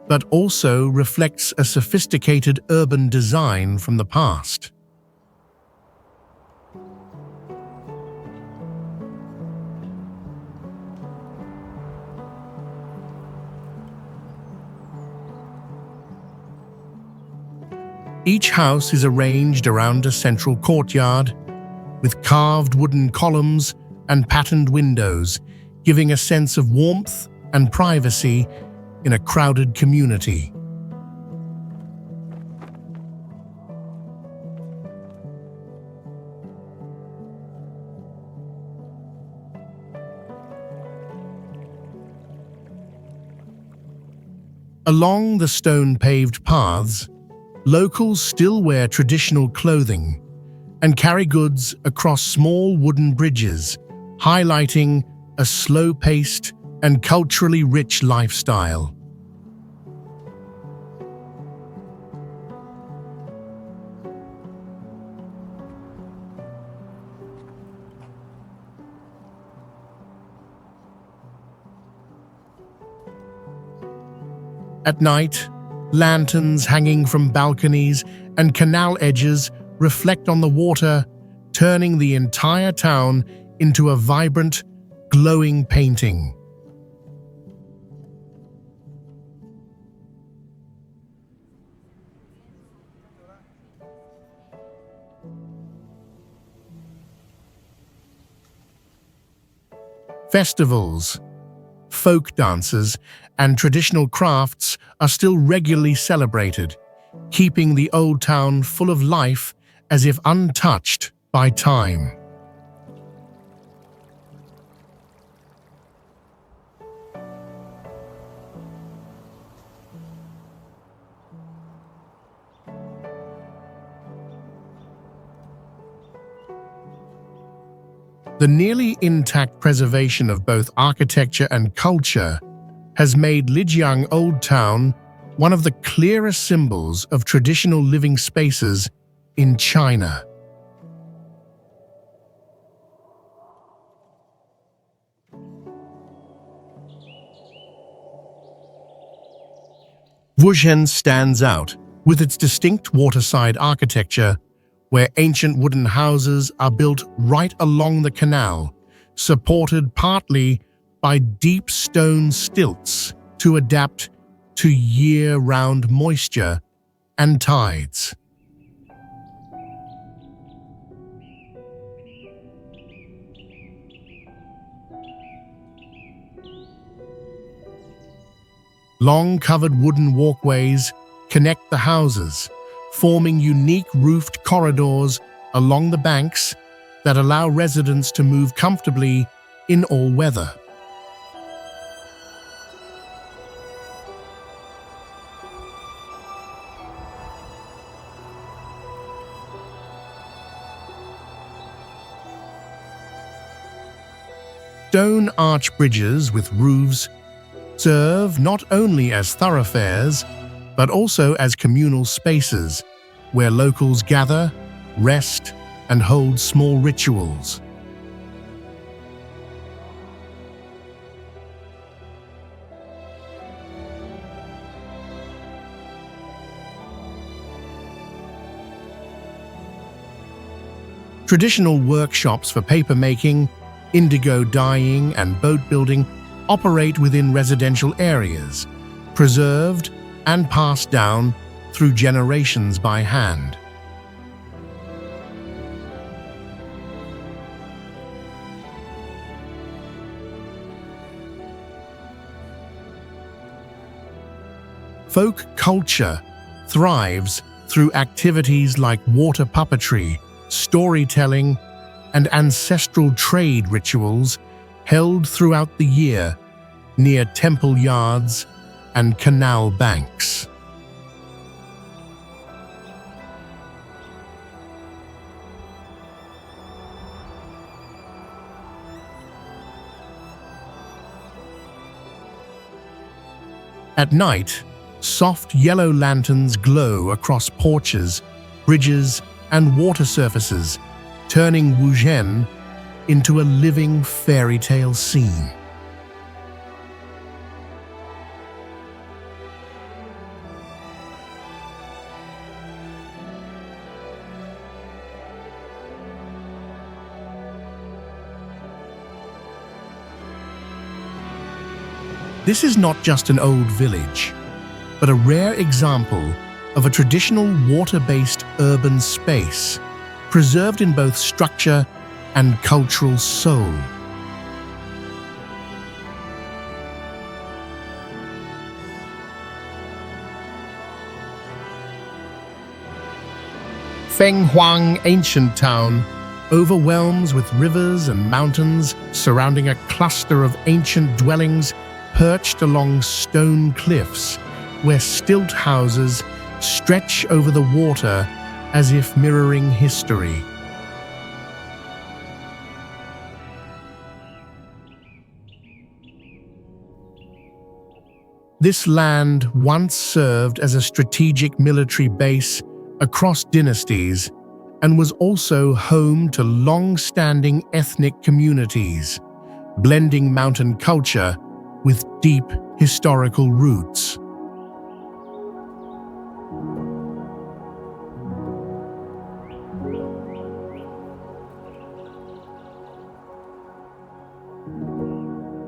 but also reflects a sophisticated urban design from the past. Each house is arranged around a central courtyard, with carved wooden columns and patterned windows, giving a sense of warmth and privacy in a crowded community. Along the stone-paved paths, locals still wear traditional clothing and carry goods across small wooden bridges, highlighting a slow-paced and culturally rich lifestyle. At night, lanterns hanging from balconies and canal edges reflect on the water, turning the entire town into a vibrant, glowing painting. Festivals, folk dances, and traditional crafts are still regularly celebrated, keeping the old town full of life as if untouched by time. The nearly intact preservation of both architecture and culture has made Lijiang Old Town one of the clearest symbols of traditional living spaces in China. Wuzhen stands out with its distinct waterside architecture, where ancient wooden houses are built right along the canal, supported partly by deep stone stilts to adapt to year-round moisture and tides. Long covered wooden walkways connect the houses, forming unique roofed corridors along the banks that allow residents to move comfortably in all weather. Stone arch bridges with roofs serve not only as thoroughfares, but also as communal spaces where locals gather, rest, and hold small rituals. Traditional workshops for papermaking, indigo dyeing, and boat building operate within residential areas, preserved and passed down through generations by hand. Folk culture thrives through activities like water puppetry, storytelling, and ancestral trade rituals held throughout the year near temple yards and canal banks. At night, soft yellow lanterns glow across porches, bridges, and water surfaces, turning Wuzhen into a living fairy tale scene. This is not just an old village, but a rare example of a traditional water-based urban space, preserved in both structure and cultural soul. Fenghuang Ancient Town overwhelms with rivers and mountains surrounding a cluster of ancient dwellings perched along stone cliffs, where stilt houses stretch over the water as if mirroring history. This land once served as a strategic military base across dynasties and was also home to long-standing ethnic communities, blending mountain culture with deep historical roots.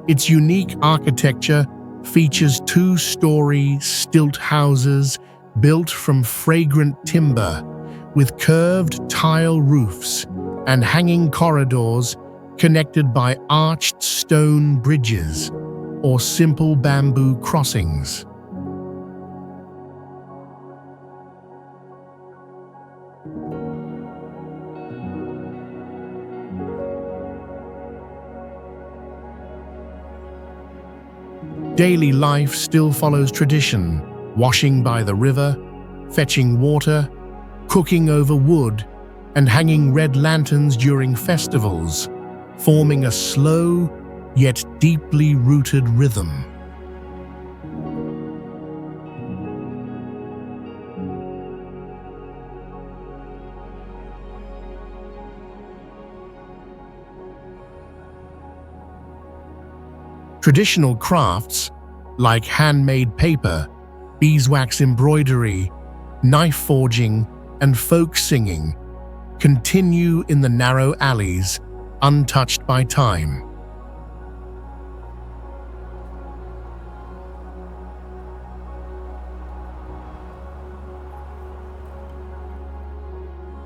Its unique architecture features two-story stilt houses built from fragrant timber, with curved tile roofs and hanging corridors connected by arched stone bridges or simple bamboo crossings. Daily life still follows tradition, washing by the river, fetching water, cooking over wood, and hanging red lanterns during festivals, forming a slow yet deeply rooted rhythm. Traditional crafts like handmade paper, beeswax embroidery, knife forging, and folk singing continue in the narrow alleys, untouched by time.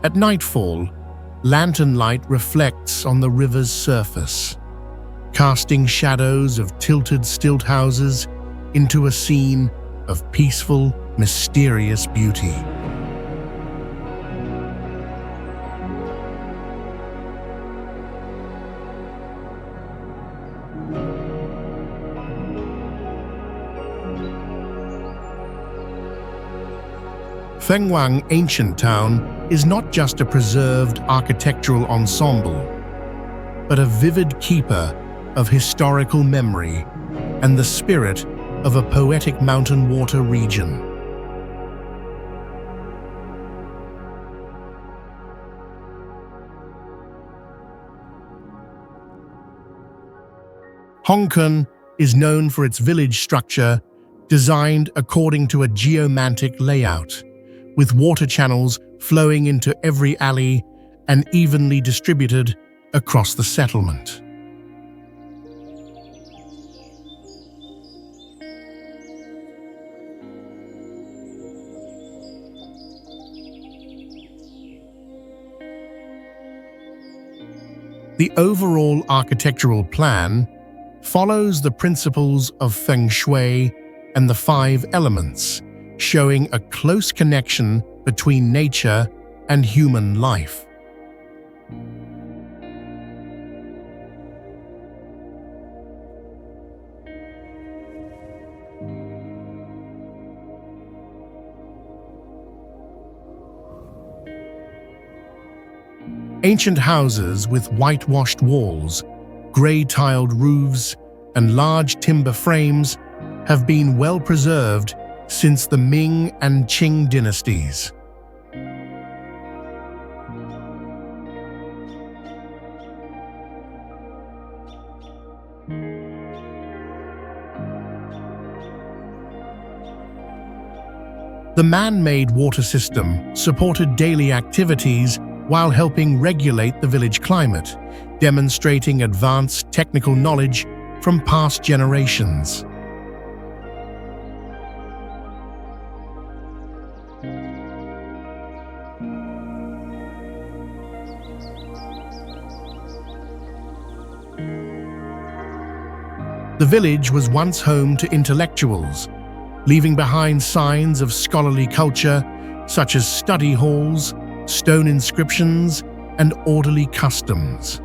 At nightfall, lantern light reflects on the river's surface, casting shadows of tilted stilt houses into a scene of peaceful, mysterious beauty. Fenghuang Ancient Town is not just a preserved architectural ensemble, but a vivid keeper of historical memory and the spirit of a poetic mountain water region. Hongkong is known for its village structure designed according to a geomantic layout, with water channels flowing into every alley and evenly distributed across the settlement. The overall architectural plan follows the principles of Feng Shui and the five elements, showing a close connection between nature and human life. Ancient houses with whitewashed walls, grey-tiled roofs, and large timber frames have been well preserved since the Ming and Qing dynasties. The man-made water system supported daily activities while helping regulate the village climate, demonstrating advanced technical knowledge from past generations. The village was once home to intellectuals, leaving behind signs of scholarly culture such as study halls, stone inscriptions, and orderly customs.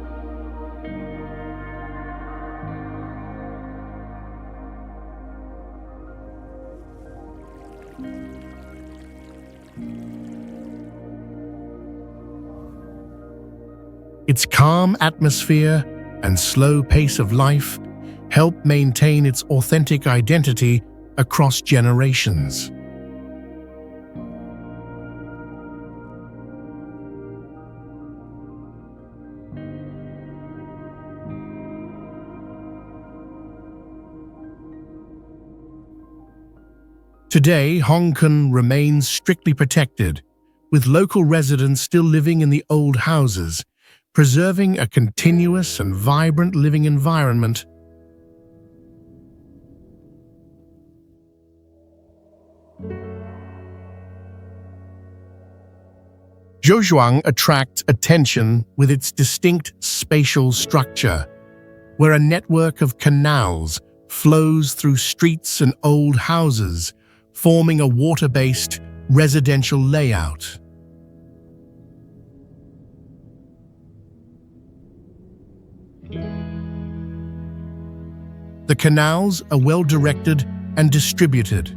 Its calm atmosphere and slow pace of life help maintain its authentic identity across generations. Today, Hong Kong remains strictly protected, with local residents still living in the old houses, preserving a continuous and vibrant living environment. Zhouzhuang attracts attention with its distinct spatial structure, where a network of canals flows through streets and old houses, forming a water-based residential layout. The canals are well-directed and distributed,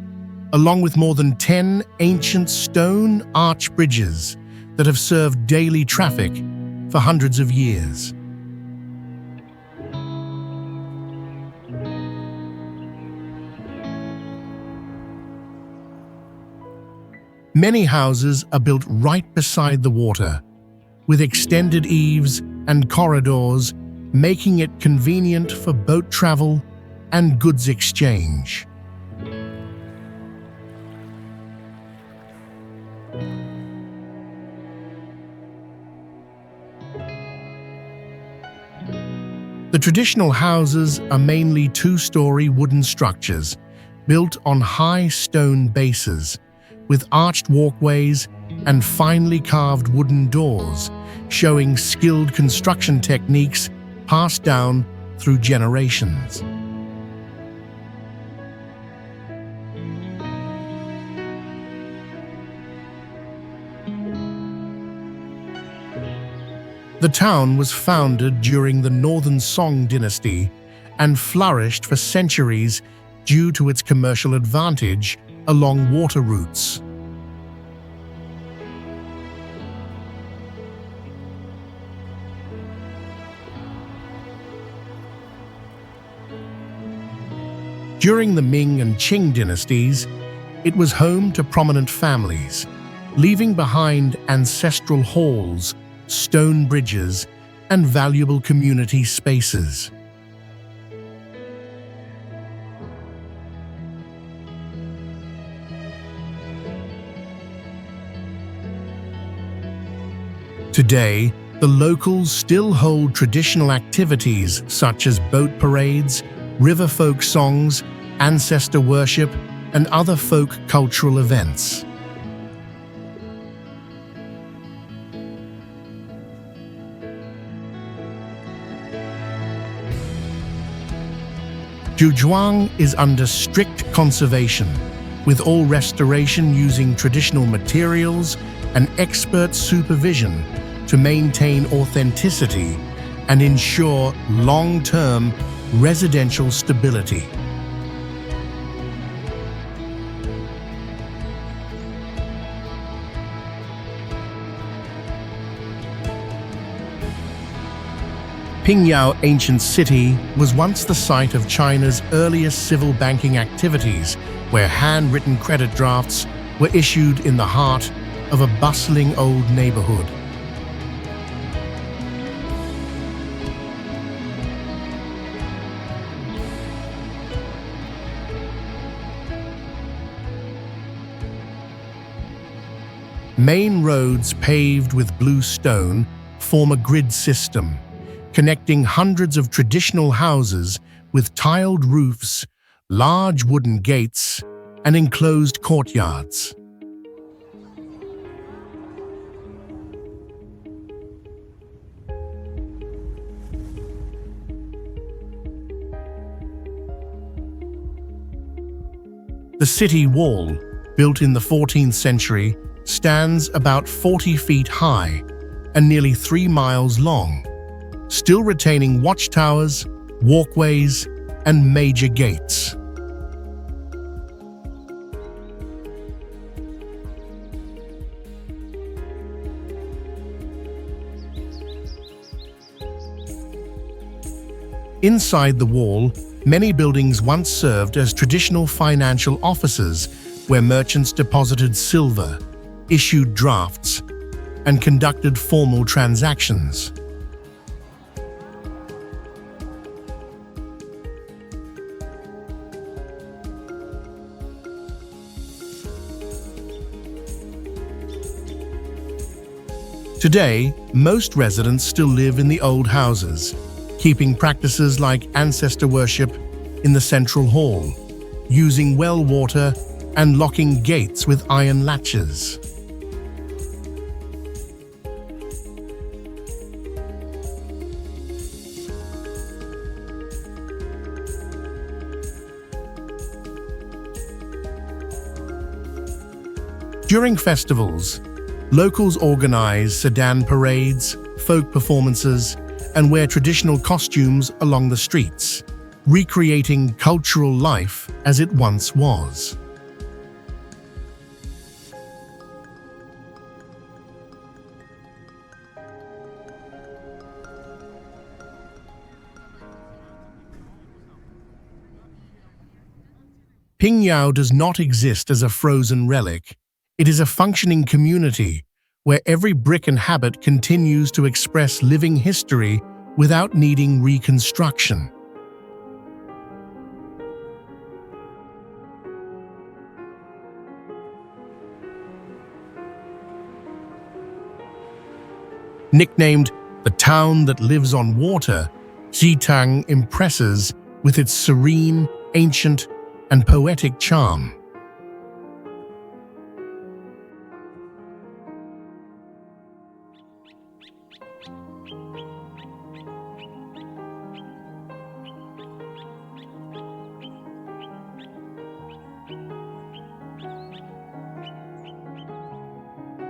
along with more than 10 ancient stone arch bridges that have served daily traffic for hundreds of years. Many houses are built right beside the water, with extended eaves and corridors, making it convenient for boat travel and goods exchange. The traditional houses are mainly two-story wooden structures built on high stone bases, with arched walkways and finely carved wooden doors, showing skilled construction techniques passed down through generations. The town was founded during the Northern Song dynasty and flourished for centuries due to its commercial advantage along water routes. During the Ming and Qing dynasties, it was home to prominent families, leaving behind ancestral halls, stone bridges, and valuable community spaces. Today, the locals still hold traditional activities such as boat parades, river folk songs, ancestor worship, and other folk cultural events. Zhouzhuang is under strict conservation, with all restoration using traditional materials and expert supervision to maintain authenticity and ensure long-term residential stability. Pingyao Ancient City was once the site of China's earliest civil banking activities, where handwritten credit drafts were issued in the heart of a bustling old neighborhood. Main roads paved with blue stone form a grid system, connecting hundreds of traditional houses with tiled roofs, large wooden gates, and enclosed courtyards. The city wall, built in the 14th century, stands about 40 feet high and nearly 3 miles long, still retaining watchtowers, walkways, and major gates. Inside the wall, many buildings once served as traditional financial offices where merchants deposited silver, issued drafts, and conducted formal transactions. Today, most residents still live in the old houses, keeping practices like ancestor worship in the central hall, using well water and locking gates with iron latches. During festivals, locals organize sedan parades, folk performances, and wear traditional costumes along the streets, recreating cultural life as it once was. Pingyao does not exist as a frozen relic. It is a functioning community where every brick and habit continues to express living history without needing reconstruction. Nicknamed the town that lives on water, Xitang impresses with its serene, ancient, and poetic charm.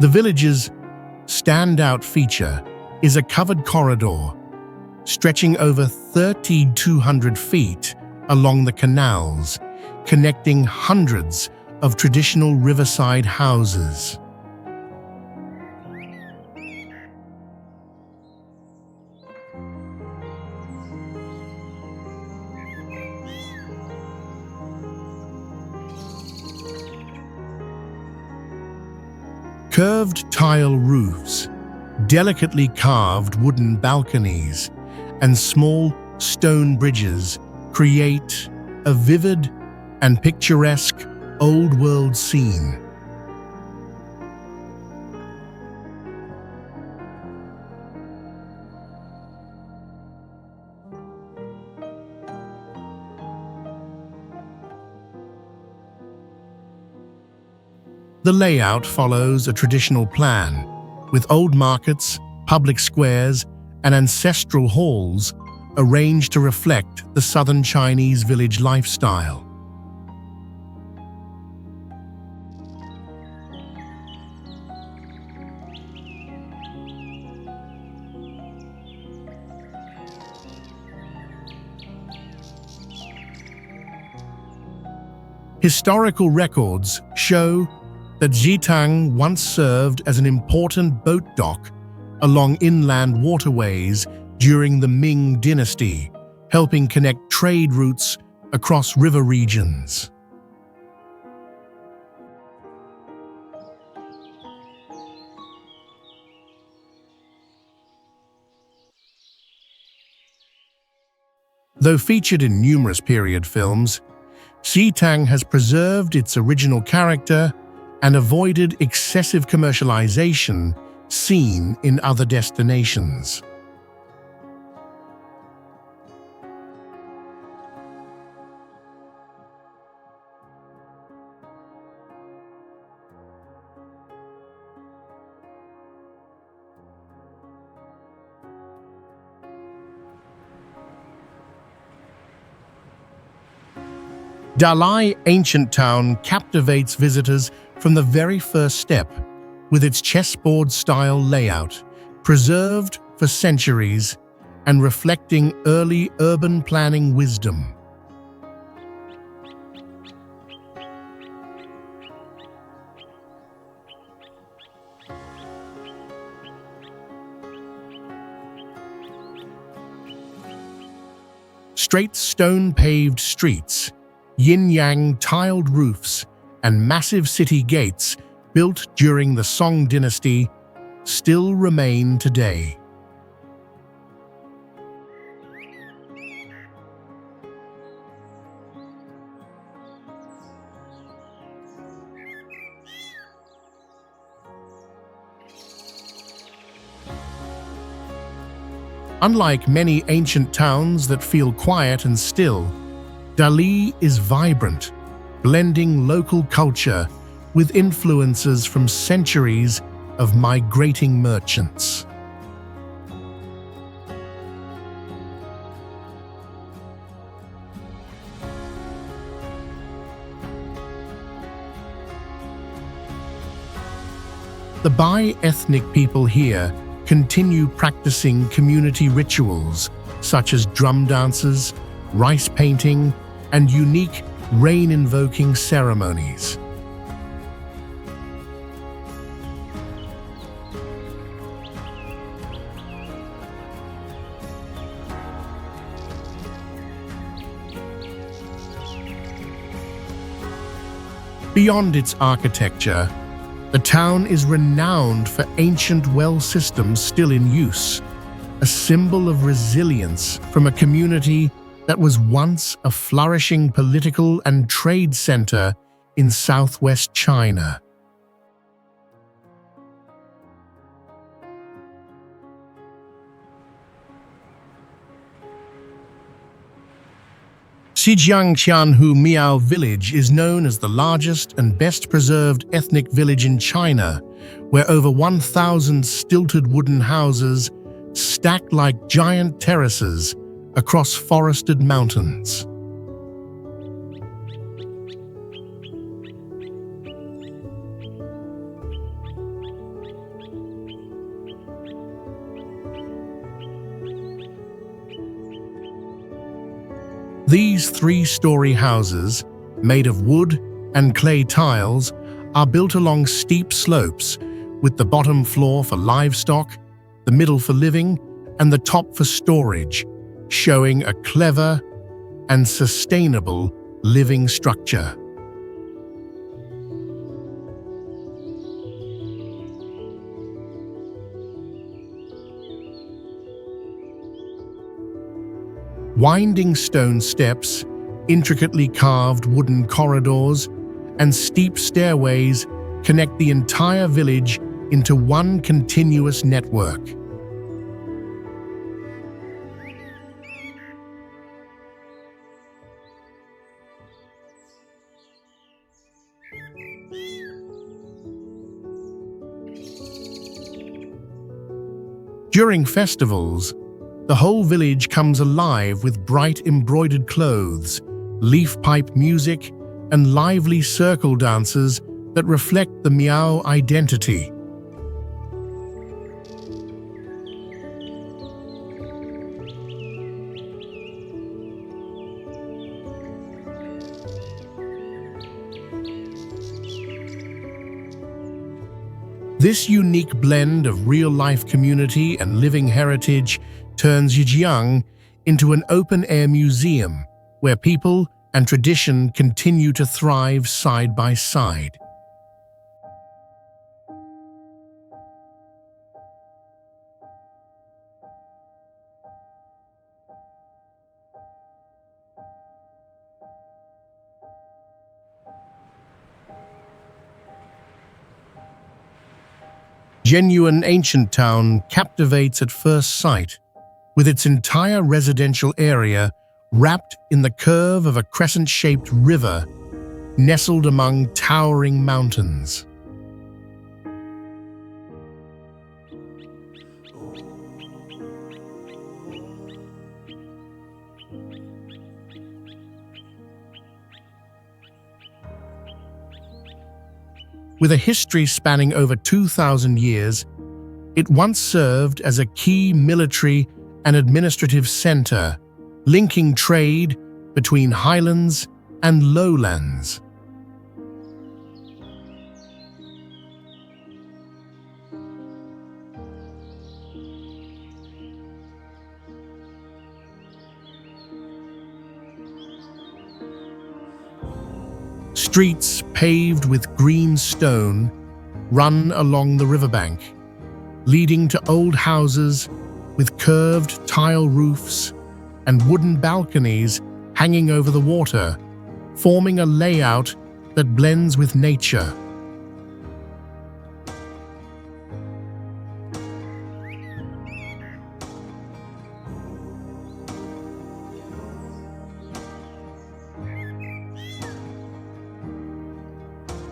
The village's standout feature is a covered corridor stretching over 3,200 feet along the canals, connecting hundreds of traditional riverside houses. Curved tile roofs, delicately carved wooden balconies, and small stone bridges create a vivid and picturesque old-world scene. The layout follows a traditional plan, with old markets, public squares, and ancestral halls arranged to reflect the southern Chinese village lifestyle. Historical records show that Xitang once served as an important boat dock along inland waterways during the Ming Dynasty, helping connect trade routes across river regions. Though featured in numerous period films, Xitang has preserved its original character and avoided excessive commercialization seen in other destinations. Dalai Ancient Town captivates visitors from the very first step, with its chessboard-style layout, preserved for centuries and reflecting early urban planning wisdom. Straight stone-paved streets, yin-yang tiled roofs, and massive city gates built during the Song Dynasty still remain today. Unlike many ancient towns that feel quiet and still, Dali is vibrant, blending local culture with influences from centuries of migrating merchants. The bi-ethnic people here continue practicing community rituals such as drum dances, rice painting, and unique rain-invoking ceremonies. Beyond its architecture, the town is renowned for ancient well systems still in use, a symbol of resilience from a community that was once a flourishing political and trade center in southwest China. Zhejiang Miao Village is known as the largest and best-preserved ethnic village in China, where over 1,000 stilted wooden houses stacked like giant terraces across forested mountains. These three-story houses, made of wood and clay tiles, are built along steep slopes, with the bottom floor for livestock, the middle for living, and the top for storage, showing a clever and sustainable living structure. Winding stone steps, intricately carved wooden corridors, and steep stairways connect the entire village into one continuous network. During festivals, the whole village comes alive with bright embroidered clothes, leaf pipe music, and lively circle dances that reflect the Miao identity. This unique blend of real-life community and living heritage turns Zhejiang into an open-air museum where people and tradition continue to thrive side by side. Genuine ancient town captivates at first sight, with its entire residential area wrapped in the curve of a crescent-shaped river nestled among towering mountains. With a history spanning over 2,000 years, it once served as a key military and administrative center, linking trade between highlands and lowlands. Streets paved with green stone run along the riverbank, leading to old houses with curved tile roofs and wooden balconies hanging over the water, forming a layout that blends with nature.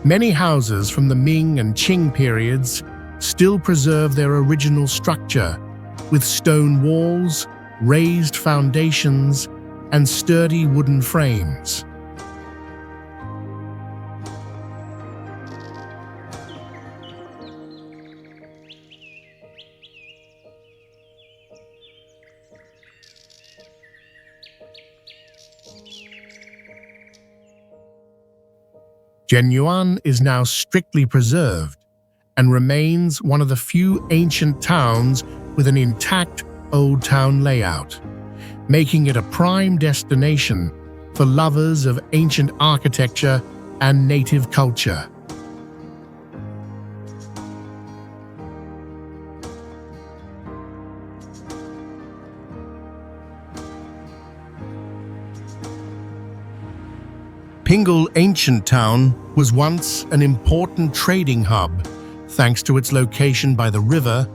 Many houses from the Ming and Qing periods still preserve their original structure, with stone walls, raised foundations, and sturdy wooden frames. Jianyuan is now strictly preserved and remains one of the few ancient towns with an intact old town layout, making it a prime destination for lovers of ancient architecture and native culture. Pingle Ancient Town was once an important trading hub thanks to its location by the river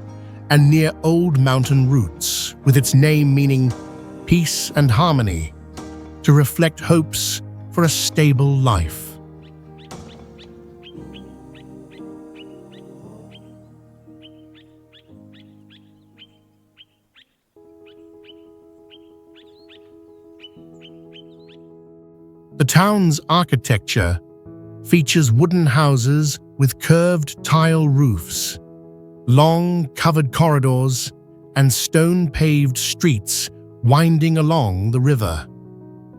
and near old mountain routes, with its name meaning peace and harmony, to reflect hopes for a stable life. The town's architecture features wooden houses with curved tile roofs, long covered corridors, and stone-paved streets winding along the river,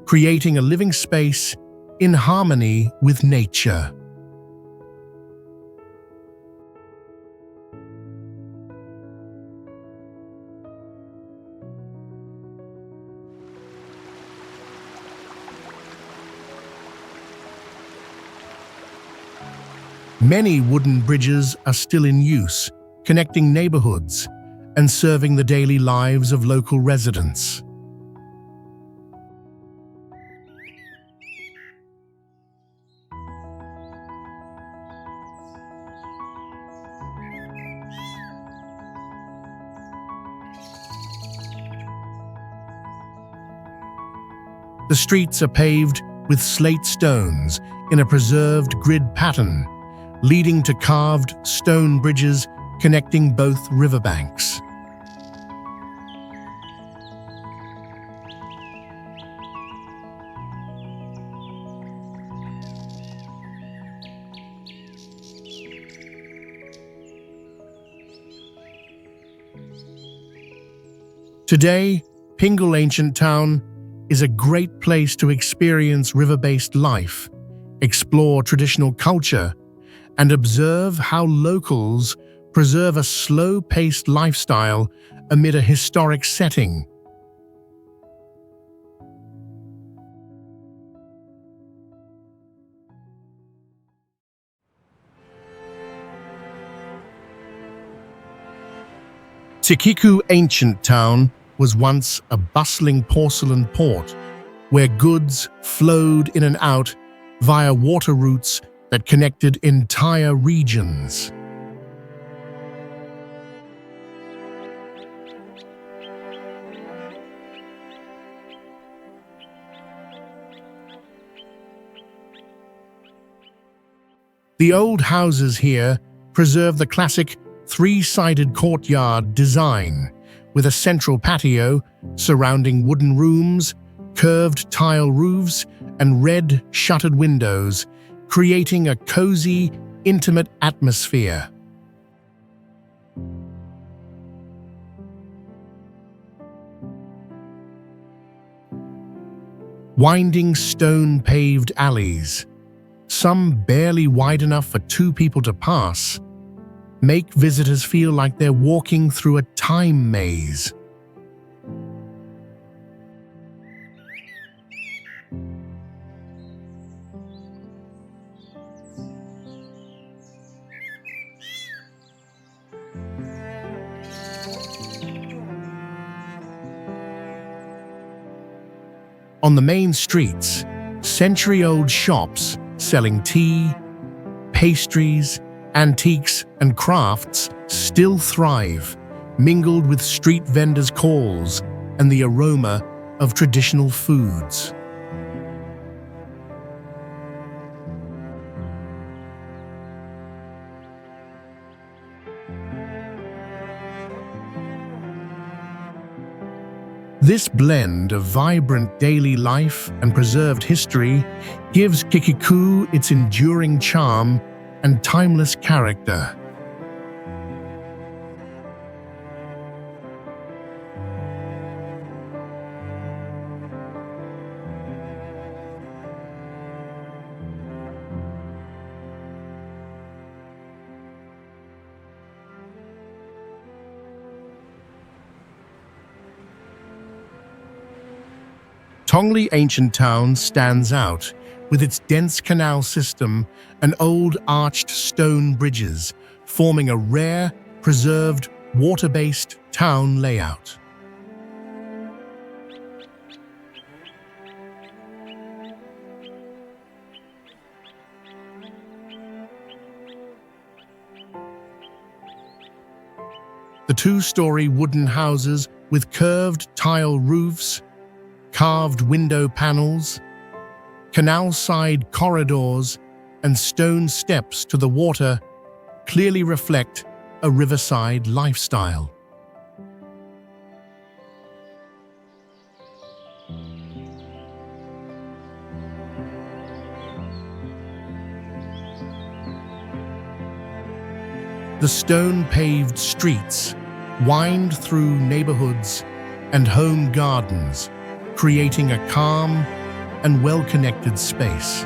creating a living space in harmony with nature. Many wooden bridges are still in use, connecting neighborhoods and serving the daily lives of local residents. The streets are paved with slate stones in a preserved grid pattern, leading to carved stone bridges connecting both riverbanks. Today, Pingle Ancient Town is a great place to experience river-based life, explore traditional culture, and observe how locals preserve a slow-paced lifestyle amid a historic setting. Tikiku Ancient Town was once a bustling porcelain port where goods flowed in and out via water routes that connected entire regions. The old houses here preserve the classic three-sided courtyard design, with a central patio surrounding wooden rooms, curved tile roofs, and red shuttered windows, creating a cozy, intimate atmosphere. Winding stone-paved alleys, some barely wide enough for two people to pass, make visitors feel like they're walking through a time maze. On the main streets, century-old shops selling tea, pastries, antiques, and crafts still thrive, mingled with street vendors' calls and the aroma of traditional foods. This blend of vibrant daily life and preserved history gives Kikiku its enduring charm and timeless character. Tongli ancient town stands out with its dense canal system and old arched stone bridges, forming a rare, preserved, water-based town layout. The two-story wooden houses with curved tile roofs, carved window panels, canal-side corridors, and stone steps to the water clearly reflect a riverside lifestyle. The stone-paved streets wind through neighborhoods and home gardens, creating a calm and well-connected space.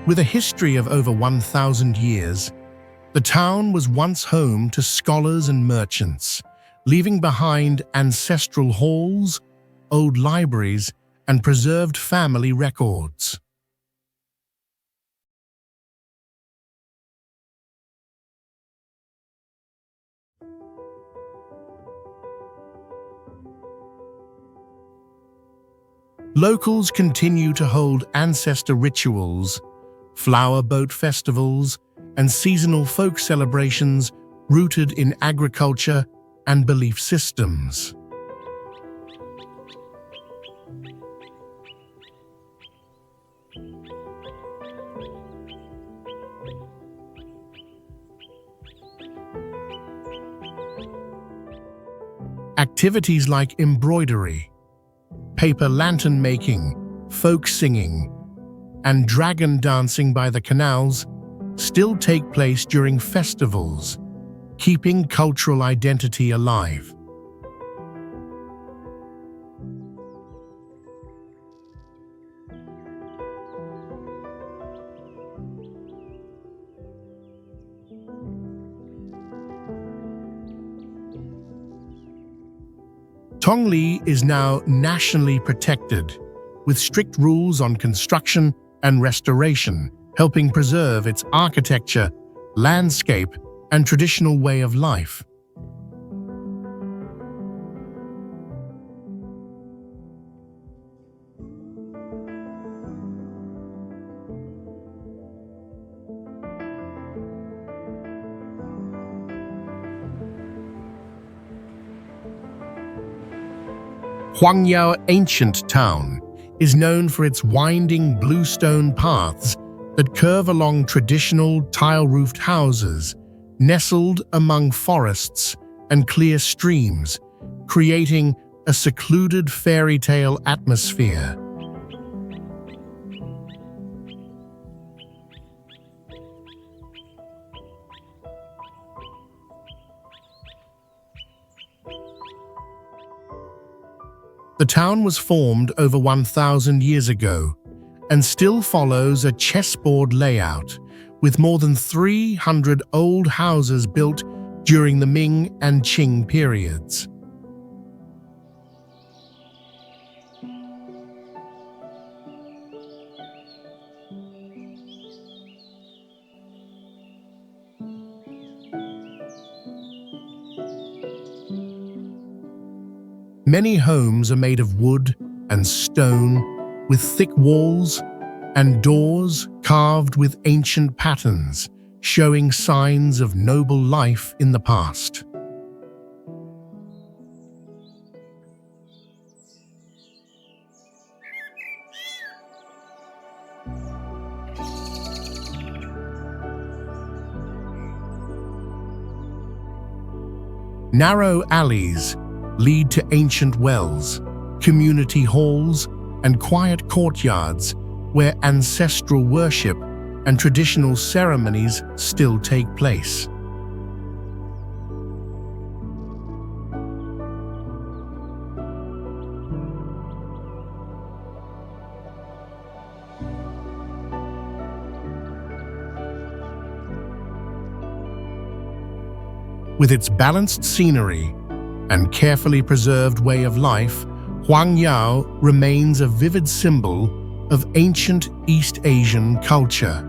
With a history of over 1,000 years, the town was once home to scholars and merchants, leaving behind ancestral halls, old libraries, and preserved family records. Locals continue to hold ancestor rituals, flower boat festivals, and seasonal folk celebrations rooted in agriculture and belief systems. Activities like embroidery, paper lantern making, folk singing, and dragon dancing by the canals still take place during festivals, keeping cultural identity alive. Tongli is now nationally protected, with strict rules on construction and restoration, helping preserve its architecture, landscape, and traditional way of life. Huangyao Ancient Town is known for its winding bluestone paths that curve along traditional tile-roofed houses, nestled among forests and clear streams, creating a secluded fairy tale atmosphere. The town was formed over 1,000 years ago and still follows a chessboard layout, with more than 300 old houses built during the Ming and Qing periods. Many homes are made of wood and stone, with thick walls and doors carved with ancient patterns, showing signs of noble life in the past. Narrow alleys lead to ancient wells, community halls, and quiet courtyards where ancestral worship and traditional ceremonies still take place. With its balanced scenery and carefully preserved way of life, Huangyao remains a vivid symbol of ancient East Asian culture.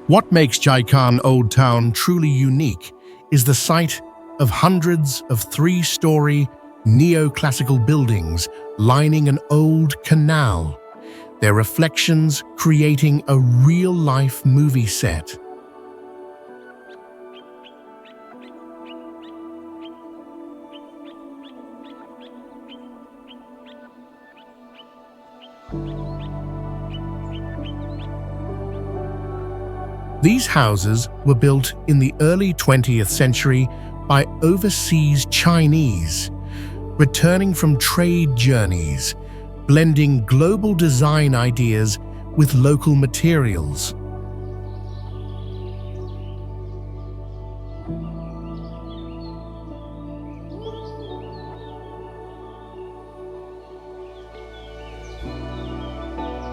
What makes Jiakan Old Town truly unique is the sight of hundreds of three-story neoclassical buildings lining an old canal, their reflections creating a real-life movie set. These houses were built in the early 20th century by overseas Chinese, returning from trade journeys, blending global design ideas with local materials.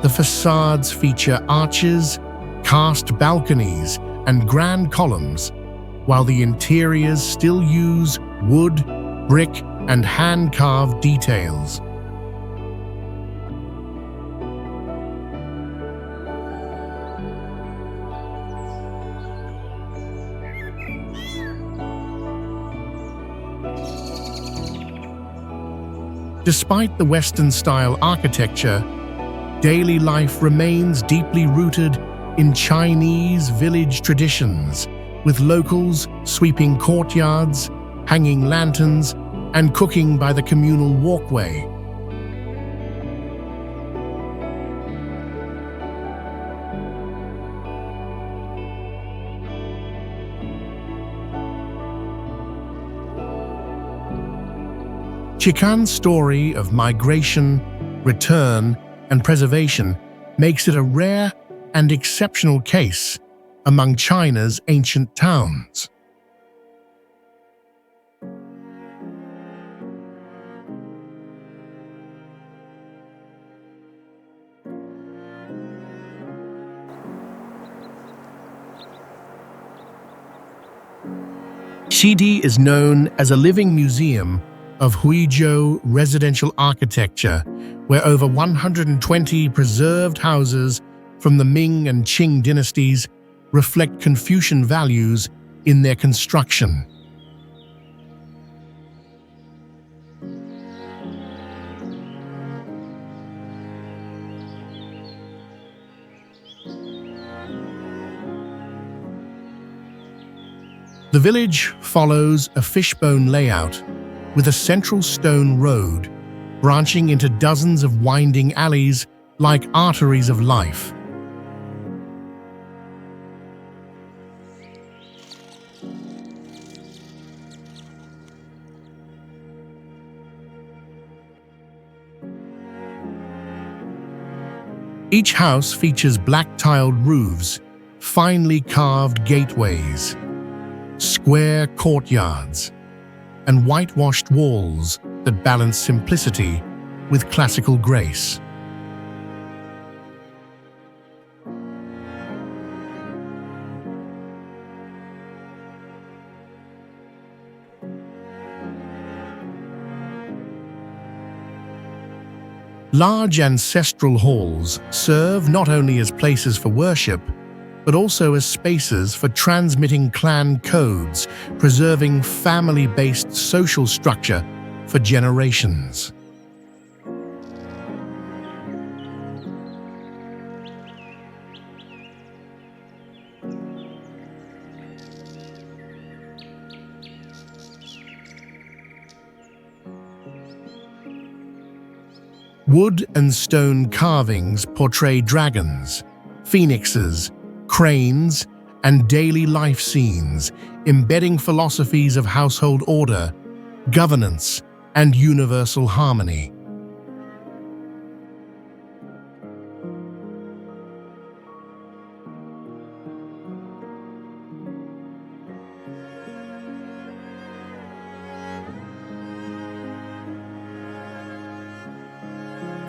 The facades feature arches, karst balconies, and grand columns, while the interiors still use wood, brick, and hand-carved details. Despite the Western-style architecture, daily life remains deeply rooted in Chinese village traditions, with locals sweeping courtyards, hanging lanterns, and cooking by the communal walkway. Jiakan's story of migration, return, and preservation makes it a rare and exceptional case among China's ancient towns. Xidi is known as a living museum of Huizhou residential architecture, where over 120 preserved houses from the Ming and Qing dynasties reflect Confucian values in their construction. The village follows a fishbone layout with a central stone road branching into dozens of winding alleys like arteries of life. Each house features black-tiled roofs, finely carved gateways, square courtyards, and whitewashed walls that balance simplicity with classical grace. Large ancestral halls serve not only as places for worship, but also as spaces for transmitting clan codes, preserving family-based social structure for generations. Wood and stone carvings portray dragons, phoenixes, cranes, and daily life scenes, embedding philosophies of household order, governance, and universal harmony.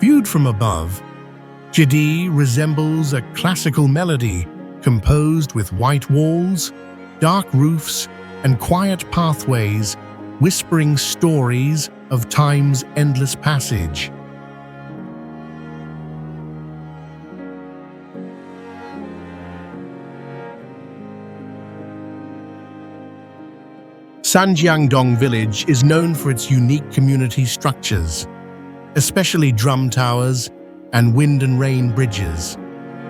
Viewed from above, Jidi resembles a classical melody composed with white walls, dark roofs, and quiet pathways whispering stories of time's endless passage. Sanjiangdong village is known for its unique community structures, especially drum towers and wind and rain bridges,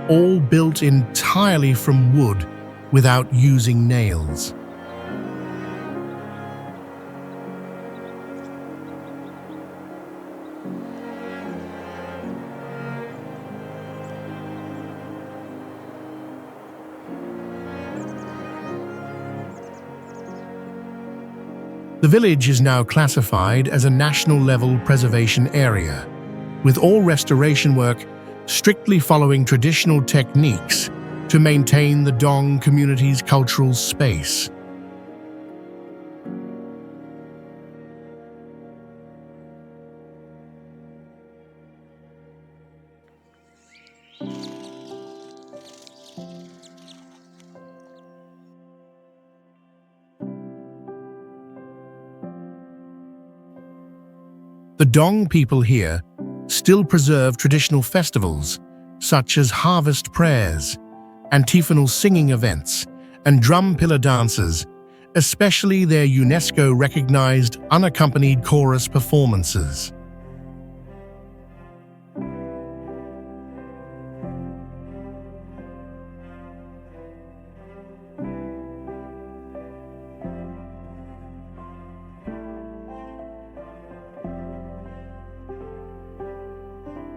all built entirely from wood without using nails. The village is now classified as a national-level preservation area, with all restoration work strictly following traditional techniques to maintain the Dong community's cultural space. The Dong people here still preserve traditional festivals such as harvest prayers, antiphonal singing events, and drum pillar dances, especially their UNESCO-recognized unaccompanied chorus performances.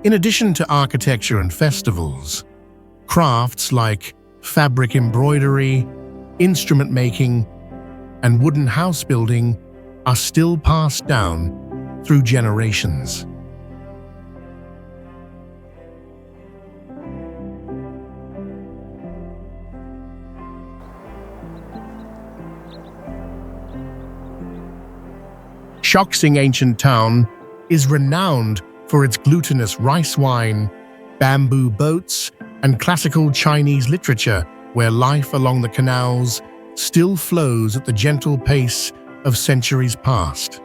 In addition to architecture and festivals, crafts like fabric embroidery, instrument making, and wooden house building are still passed down through generations. Shoxing ancient town is renowned for its glutinous rice wine, bamboo boats, and classical Chinese literature, where life along the canals still flows at the gentle pace of centuries past.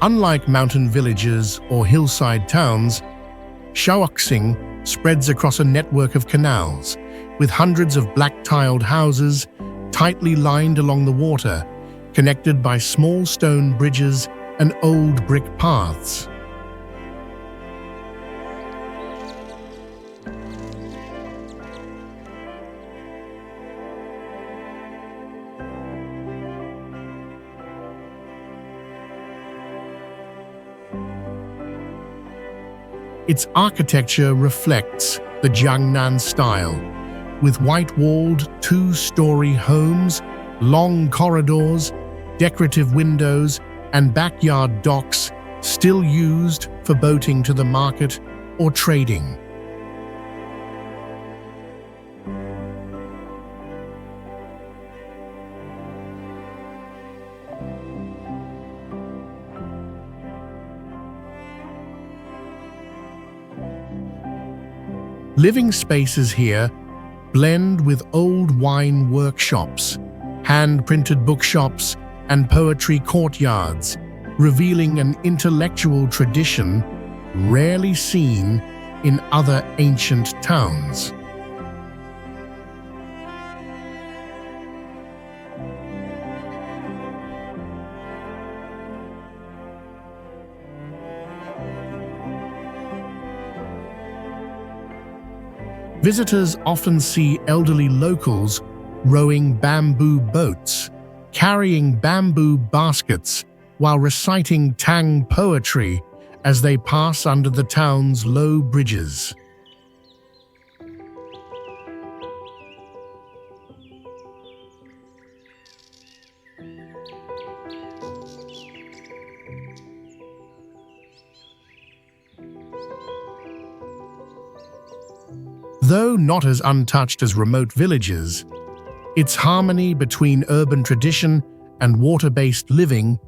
Unlike mountain villages or hillside towns, Shaoxing spreads across a network of canals, with hundreds of black-tiled houses tightly lined along the water, connected by small stone bridges and old brick paths. Its architecture reflects the Jiangnan style, with white-walled two-story homes, long corridors, decorative windows, and backyard docks still used for boating to the market or trading. Living spaces here blend with old wine workshops, hand-printed bookshops, and poetry courtyards, revealing an intellectual tradition rarely seen in other ancient towns. Visitors often see elderly locals rowing bamboo boats, carrying bamboo baskets while reciting Tang poetry as they pass under the town's low bridges. Though not as untouched as remote villages, its harmony between urban tradition and water-based living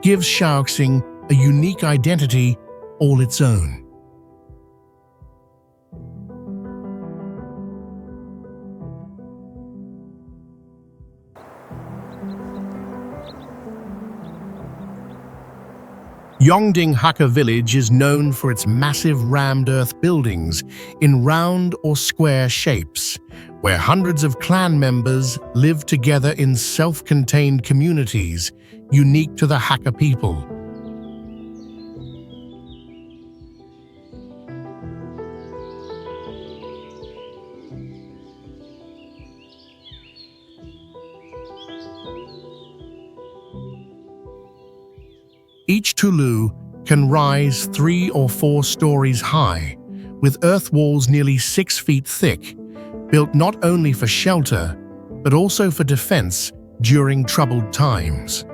gives Shaoxing a unique identity all its own. Yongding Hakka village is known for its massive rammed earth buildings in round or square shapes, where hundreds of clan members live together in self-contained communities unique to the Hakka people. Each tulu can rise 3 or 4 stories high, with earth walls nearly 6 feet thick, built not only for shelter, but also for defense during troubled times.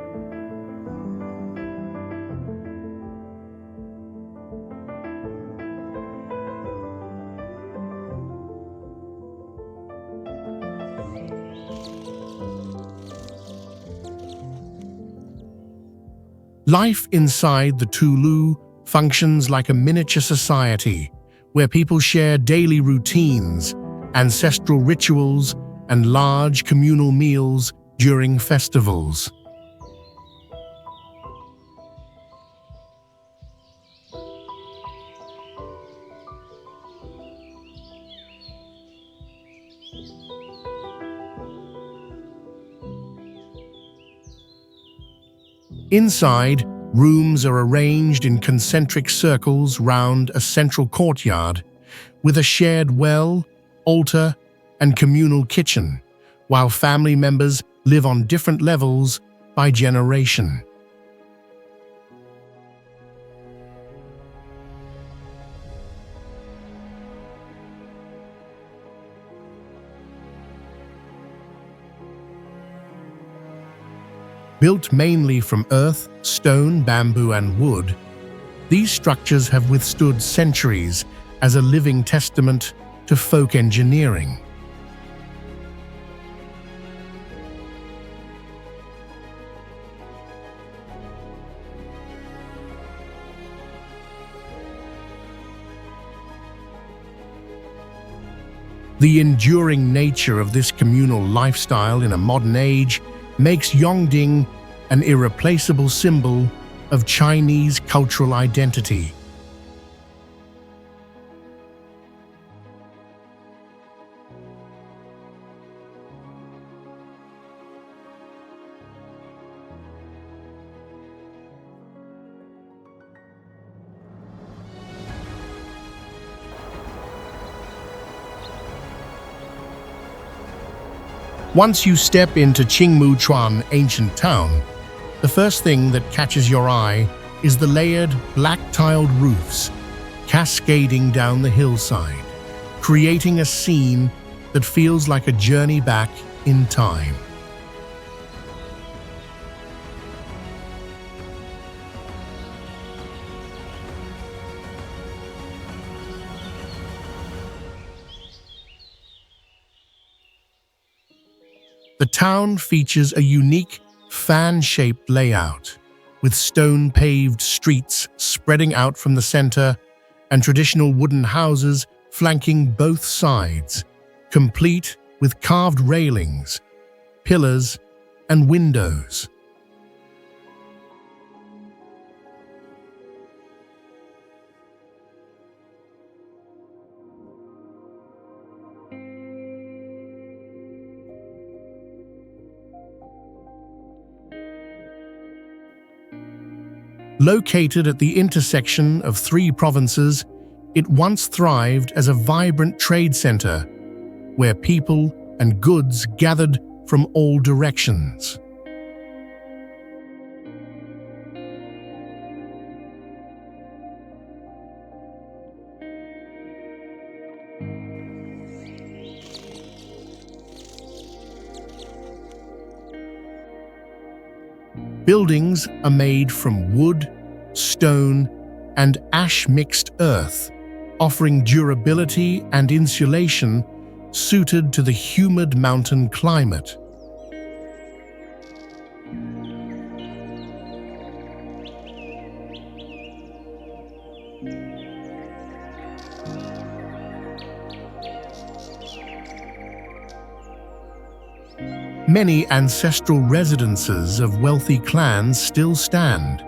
Life inside the Tulu functions like a miniature society, where people share daily routines, ancestral rituals, and large communal meals during festivals. Inside, rooms are arranged in concentric circles round a central courtyard, with a shared well, altar, and communal kitchen, while family members live on different levels by generation. Built mainly from earth, stone, bamboo, and wood, these structures have withstood centuries as a living testament to folk engineering. The enduring nature of this communal lifestyle in a modern age makes Yongding an irreplaceable symbol of Chinese cultural identity. Once you step into Qingmuchuan ancient town, the first thing that catches your eye is the layered, black-tiled roofs cascading down the hillside, creating a scene that feels like a journey back in time. The town features a unique fan-shaped layout, with stone-paved streets spreading out from the center and traditional wooden houses flanking both sides, complete with carved railings, pillars, and windows. Located at the intersection of 3 provinces, it once thrived as a vibrant trade center where people and goods gathered from all directions. Buildings are made from wood, stone, and ash-mixed earth, offering durability and insulation suited to the humid mountain climate. Many ancestral residences of wealthy clans still stand,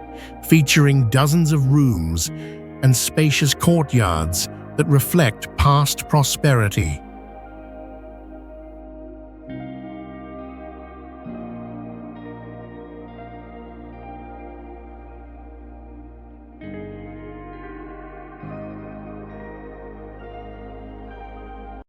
featuring dozens of rooms and spacious courtyards that reflect past prosperity.